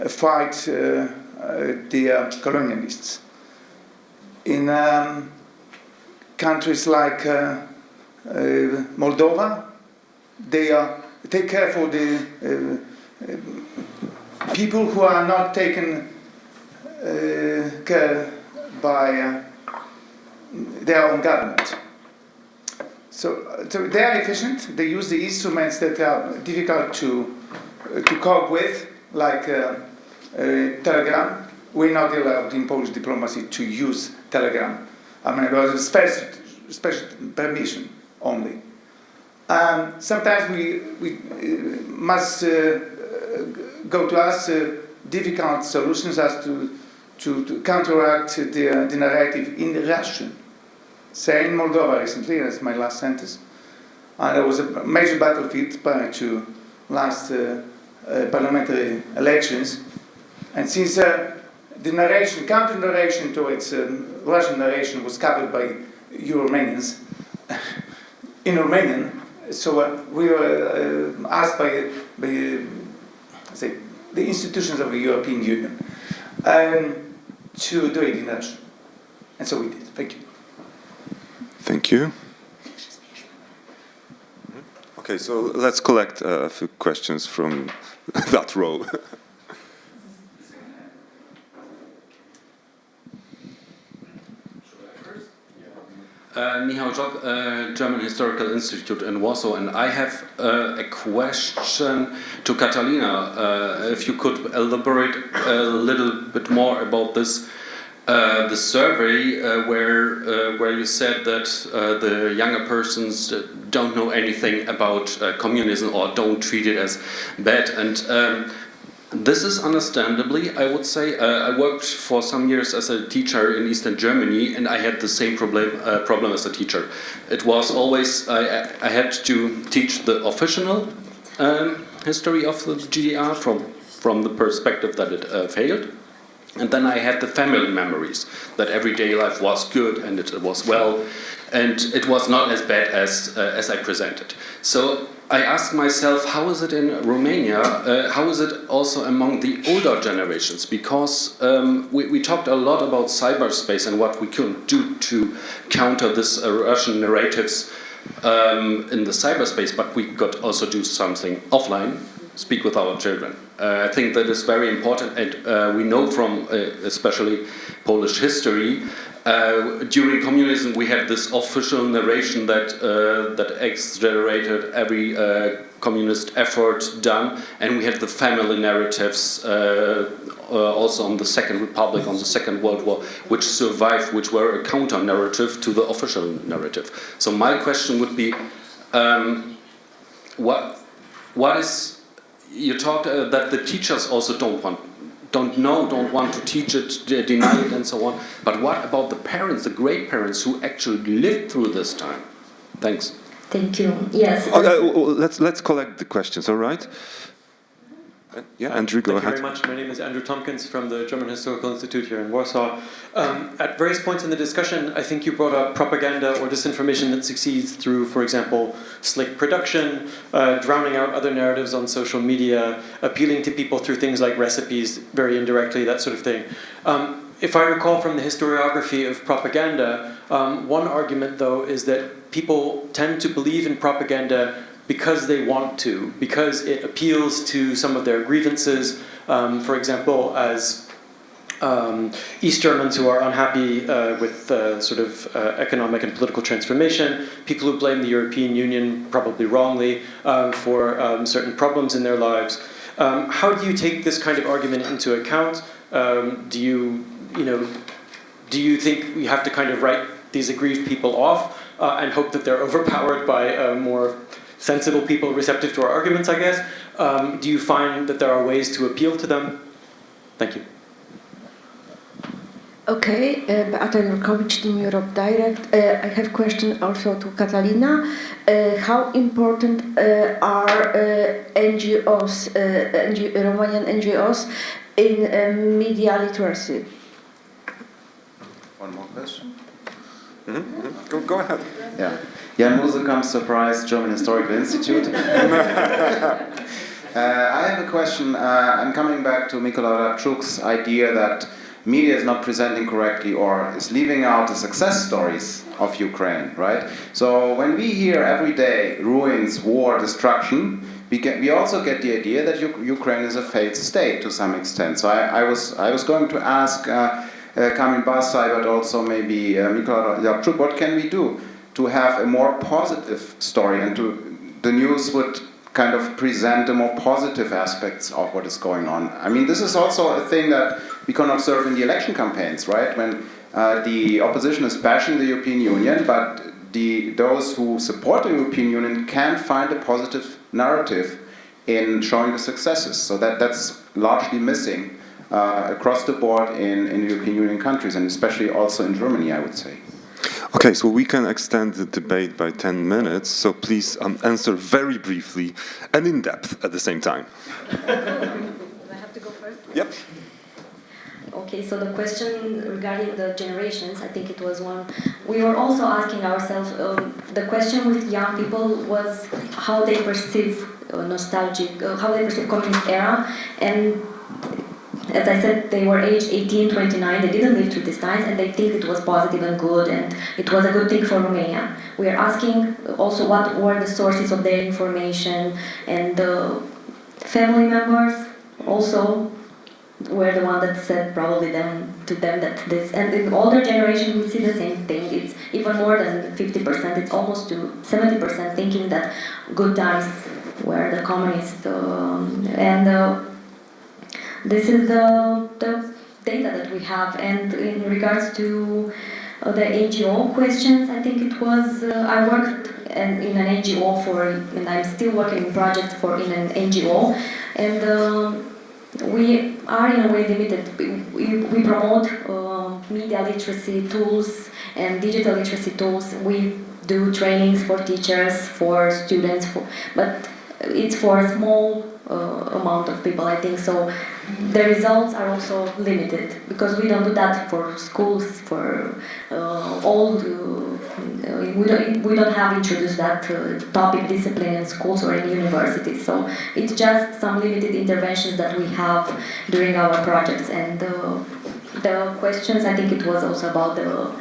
fight the colonialists. In countries like Moldova, they take care for the people who are not taken care by their own government. So they are efficient. They use the instruments that are difficult to cope with, like Telegram. We're not allowed in Polish diplomacy to use Telegram. I mean, it was a special permission only. Sometimes we must go to us difficult solutions as to counteract the narrative in Russian. Say in Moldova recently, that's my last sentence, there was a major battlefield prior to last parliamentary elections, and since the narration, counter-narration towards Russian narration was covered by Romanians in Romanian, so we were asked by say, the institutions of the European Union to do it in Russian, and so we did. Thank you. Thank you. Okay, so let's collect a few questions from that row. Michał Jock, German Historical Institute in Warsaw, and I have a question to Catalina. If you could elaborate a little bit more about this, the survey where you said that the younger persons don't know anything about communism or don't treat it as bad, and this is understandably, I would say. I worked for some years as a teacher in Eastern Germany, and I had the same problem as a teacher. It was always, I had to teach the official history of the GDR from the perspective that it failed. And then I had the family memories, that everyday life was good and it was well, and it was not as bad as I presented. So I asked myself, how is it in Romania? How is it also among the older generations? Because we talked a lot about cyberspace and what we could do to counter this Russian narratives in the cyberspace, but we could also do something offline, speak with our children. I think that is very important, and we know from especially Polish history, during communism we had this official narration that exaggerated every communist effort done, and we had the family narratives also on the Second Republic, on the Second World War, which survived, which were a counter-narrative to the official narrative. So my question would be, what is... You talked that the teachers also don't want to teach it, deny it, and so on. But what about the parents, the great parents who actually lived through this time? Thanks. Thank you. Yes. Let's collect the questions. All right. Yeah, Andrew, go ahead. Thank you very much. My name is Andrew Tompkins from the German Historical Institute here in Warsaw. At various points in the discussion, I think you brought up propaganda or disinformation that succeeds through, for example, slick production, drowning out other narratives on social media, appealing to people through things like recipes, very indirectly, that sort of thing. If I recall from the historiography of propaganda, one argument, though, is that people tend to believe in propaganda because they want to, because it appeals to some of their grievances. For example, as East Germans who are unhappy with sort of economic and political transformation, people who blame the European Union, probably wrongly, for certain problems in their lives. How do you take this kind of argument into account? Do you think we have to kind of write these aggrieved people off and hope that they're overpowered by more sensible people receptive to our arguments, I guess? Do you find that there are ways to appeal to them? Thank you. Okay, Beata Jurkowicz, Team Europe Direct. I have a question also to Katalina. How important are NGOs, Romanian NGOs, in media literacy? One more question? Go ahead. Yeah. Jan Musekam, Surprise, German Historical Institute. I have a question. I'm coming back to Mikola Rabczuk's idea that media is not presenting correctly or is leaving out the success stories of Ukraine, right? So when we hear every day ruins, war, destruction, we also get the idea that Ukraine is a failed state to some extent. So I was going to ask Kamil Basai, but also maybe Mikola Rabczuk, what can we do to have a more positive story, and the news would kind of present the more positive aspects of what is going on. I mean, this is also a thing that we can observe in the election campaigns, right? When the opposition is bashing the European Union, but those who support the European Union can find a positive narrative in showing the successes. So that's largely missing across the board in European Union countries, and especially also in Germany, I would say. Okay, so we can extend the debate by 10 minutes, so please answer very briefly and in depth at the same time. Do I have to go first? Yep. Okay, so the question regarding the generations, I think it was one. We were also asking ourselves, the question with young people was how they perceive nostalgic, how they perceive communist era, and as I said, they were aged 18, 29, they didn't live through these times, and they think it was positive and good, and it was a good thing for Romania. We are asking also what were the sources of their information, and the family members also were the one that said probably to them that this, and in older generation we see the same thing. It's even more than 50%, it's almost to 70% thinking that good times were the communist, this is the data that we have. And in regards to the NGO questions, I think it was, I worked in an NGO and I'm still working in projects in an NGO, and we are in a way limited. We promote media literacy tools and digital literacy tools. We do trainings for teachers, for students, but it's for a small amount of people, I think. So the results are also limited because we don't do that for schools, for all. We don't have introduced that topic discipline in schools or in universities. So it's just some limited interventions that we have during our projects. And the questions, I think it was also about the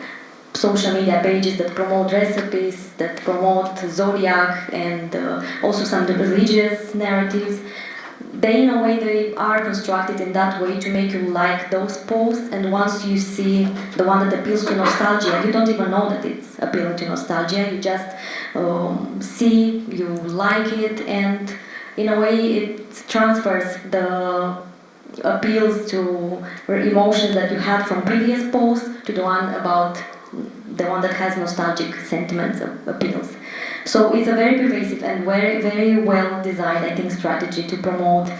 social media pages that promote recipes, that promote zodiac, and also some religious narratives. They, in a way, they are constructed in that way to make you like those posts, and once you see the one that appeals to nostalgia, you don't even know that it's appealing to nostalgia, you just see, you like it, and in a way it transfers the appeals to emotions that you had from previous posts to the one that has nostalgic sentiments, appeals. So it's a very pervasive and very, very well designed, I think, strategy to promote,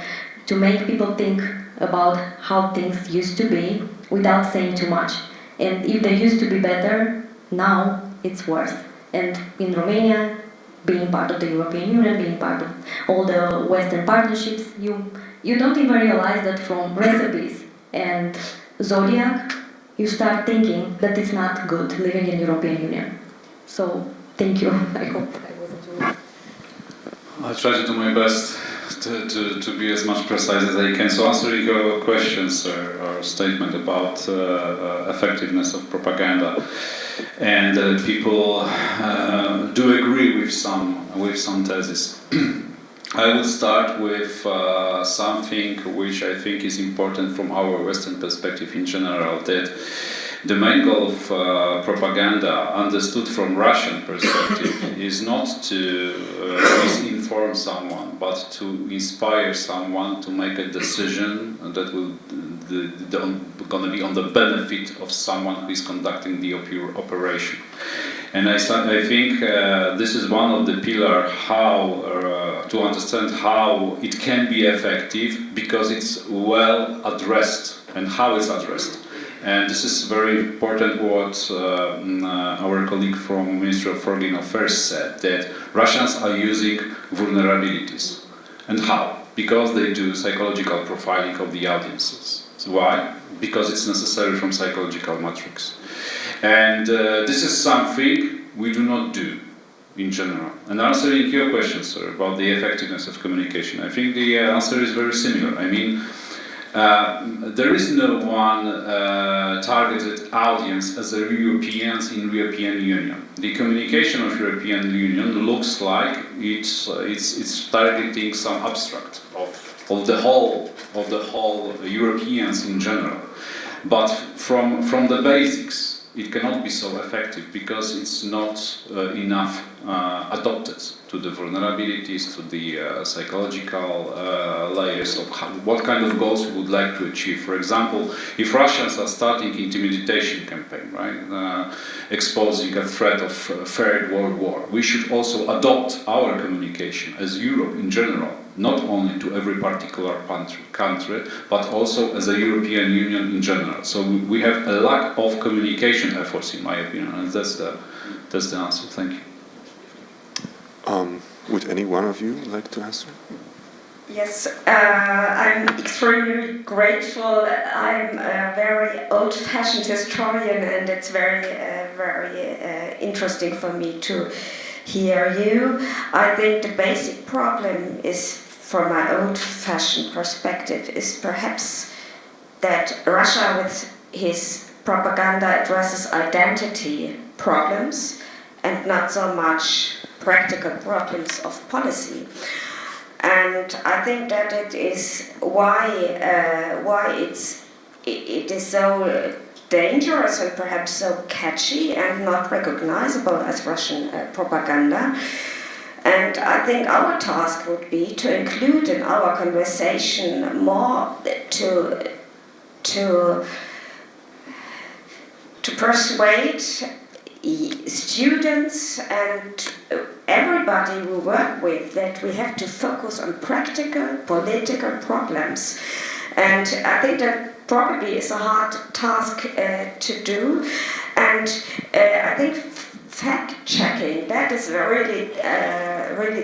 to make people think about how things used to be without saying too much. And if they used to be better, now it's worse. And in Romania, being part of the European Union, being part of all the Western partnerships, you don't even realize that from recipes and zodiac, you start thinking that it's not good living in European Union. So, thank you. I hope I wasn't too long. I'll try to do my best to be as much precise as I can. So answering your questions or statement about effectiveness of propaganda, and people do agree with some theses. I would start with something which I think is important from our Western perspective in general, that the main goal of propaganda, understood from Russian perspective, is not to misinform someone, but to inspire someone to make a decision that will going to be on the benefit of someone who is conducting the operation. And I think this is one of the pillars how to understand how it can be effective, because it's well addressed and how it's addressed. And this is very important what our colleague from Ministry of Foreign Affairs said, that Russians are using vulnerabilities. And how? Because they do psychological profiling of the audiences. So why? Because it's necessary from psychological matrix. And this is something we do not do in general. And answering your question, sir, about the effectiveness of communication, I think the answer is very similar. I mean, there is no one targeted audience as a Europeans in European Union. The communication of European Union looks like it's targeting some abstract of the whole Europeans in general. But from the basics, it cannot be so effective because it's not enough adopted to the vulnerabilities, to the psychological layers of what kind of goals we would like to achieve. For example, if Russians are starting intimidation campaign, right, exposing a threat of Third World War, we should also adopt our communication as Europe in general, not only to every particular country, but also as a European Union in general. So we have a lack of communication efforts, in my opinion, and that's the answer. Thank you. Would any one of you like to answer? Yes, I'm extremely grateful. I'm a very old-fashioned historian, and it's very interesting for me to hear you. I think the basic problem is, from my old-fashioned perspective, is perhaps that Russia, with his propaganda, addresses identity problems and not so much practical problems of policy. And I think that it is why it is so dangerous and perhaps so catchy and not recognizable as Russian propaganda. And I think our task would be to include in our conversation more to persuade students and everybody we work with that we have to focus on practical political problems. And I think that probably is a hard task to do. And I think fact-checking, that is really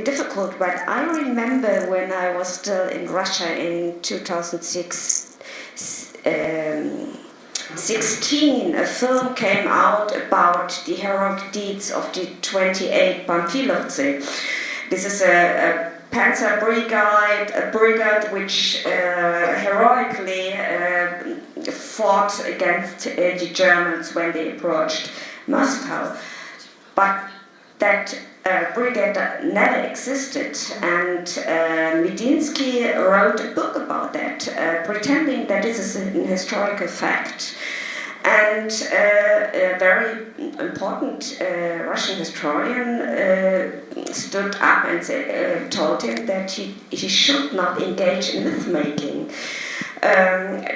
difficult. But I remember when I was still in Russia in 2016, a film came out about the heroic deeds of the 28 Pamfilovцы. This is a Panzer brigade, a brigade which heroically fought against the Germans when they approached Moscow. But that brigade never existed, and Medinsky wrote a book about that, pretending that this is an historical fact. And a very important Russian historian stood up and told him that he should not engage in myth-making.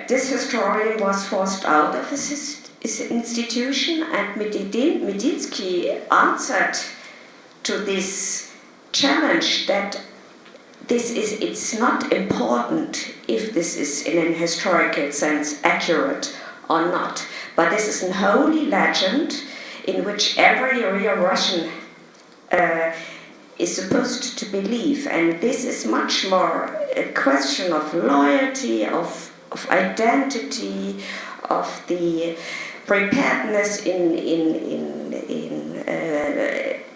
This historian was forced out of his institution, and Medinsky answered to this challenge that it's not important if this is in a historical sense accurate or not, but this is a holy legend in which every real Russian is supposed to believe, and this is much more a question of loyalty, of identity, of the preparedness in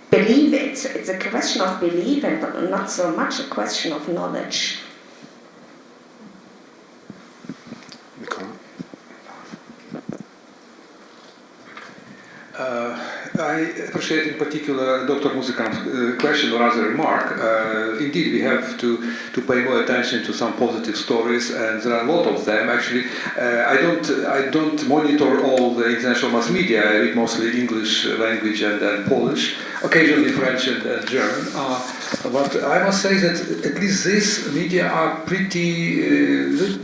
belief. It's a question of belief and not so much a question of knowledge. I appreciate in particular Dr. Muzikan's question or rather remark. Indeed, we have to pay more attention to some positive stories, and there are a lot of them. Actually, I don't monitor all the international mass media. I read mostly English language and Polish, occasionally French and German. But I must say that at least these media are pretty.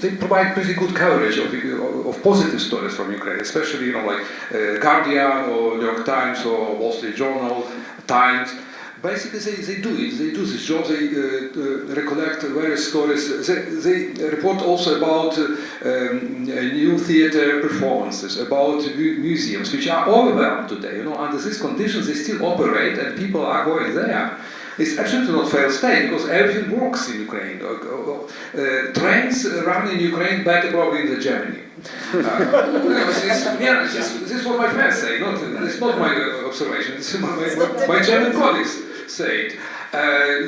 They provide pretty good coverage of positive stories from Ukraine, especially like Guardian or New York Times or Wall Street Journal, Times. Basically, they do it. They do this job. They recollect various stories. They report also about new theater performances, about museums, which are overwhelmed today. Under these conditions, they still operate, and people are going there. It's absolutely not fair state because everything works in Ukraine. Trains run in Ukraine better probably than Germany. This is what my friends say. It's not my observation. It's my German colleagues say it.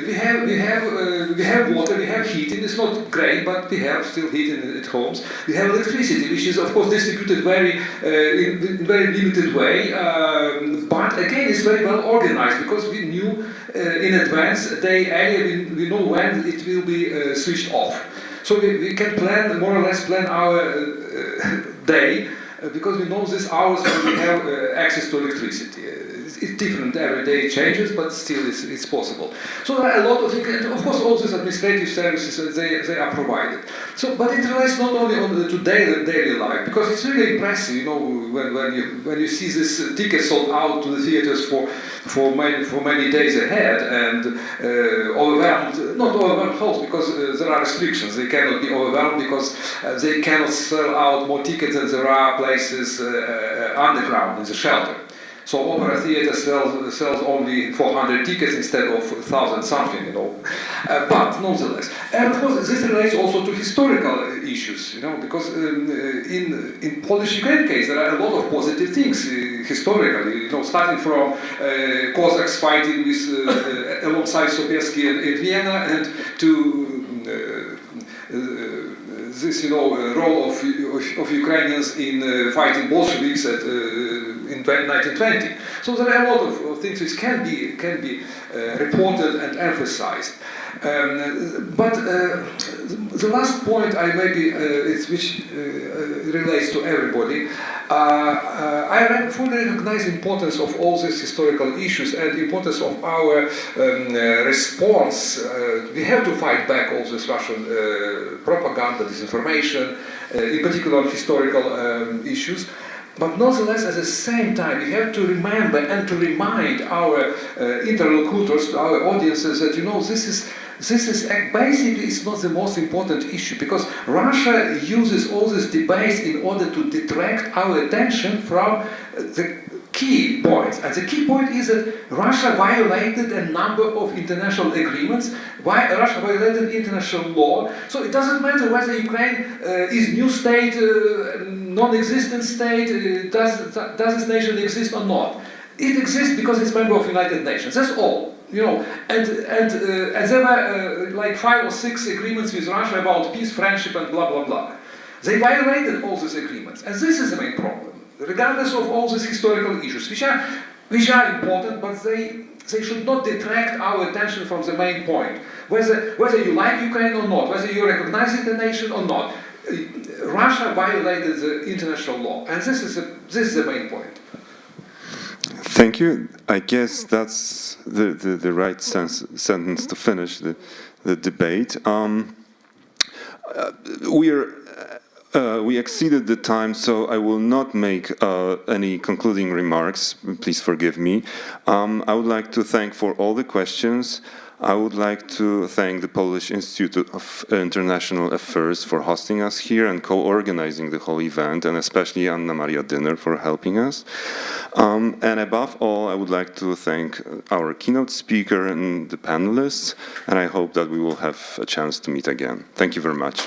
We have water, we have heating. It's not great, but we have still heating at homes. We have electricity, which is of course distributed in very limited way. But again, it's very well organized because we knew in advance a day earlier. We know when it will be switched off. So we can more or less plan our day because we know these hours when we have access to electricity. It's different every day, it changes, but still it's possible. So there are a lot of things, and of course all these administrative services, they are provided. So, but it relates not only to daily life, because it's really impressive, when you see this tickets sold out to the theaters for many days ahead, and not overwhelmed hosts, because there are restrictions. They cannot be overwhelmed because they cannot sell out more tickets than there are places underground in the shelter. So opera theater sells only 400 tickets instead of 1,000 something, but nonetheless. And of course, this relates also to historical issues, because in Polish-Ukrainian case, there are a lot of positive things historically, starting from Cossacks fighting with alongside Sobieski in Vienna, and to this, role of Ukrainians in fighting Bolsheviks in 1920. So there are a lot of things which can be reported and emphasized. But the last point which relates to everybody, I fully recognize the importance of all these historical issues and the importance of our response. We have to fight back all this Russian propaganda, disinformation, in particular on historical issues. But nonetheless, at the same time, we have to remember and to remind our interlocutors, to our audiences, that this is basically it's not the most important issue, because Russia uses all these debates in order to detract our attention from the key points. And the key point is that Russia violated a number of international agreements. Russia violated international law. So it doesn't matter whether Ukraine is new state, non-existent state, does this nation exist or not. It exists because it's a member of United Nations. That's all. And there were like 5 or 6 agreements with Russia about peace, friendship, and blah blah blah. They violated all these agreements, and this is the main problem. Regardless of all these historical issues, which are important, but they should not detract our attention from the main point. Whether you like Ukraine or not, whether you recognize it as a nation or not, Russia violated the international law, and this is the main point. Thank you. I guess that's the right sentence to finish the debate. We exceeded the time, so I will not make any concluding remarks. Please forgive me. I would like to thank for all the questions. I would like to thank the Polish Institute of International Affairs for hosting us here and co-organizing the whole event, and especially Anna Maria Diner for helping us. And above all, I would like to thank our keynote speaker and the panelists, and I hope that we will have a chance to meet again. Thank you very much.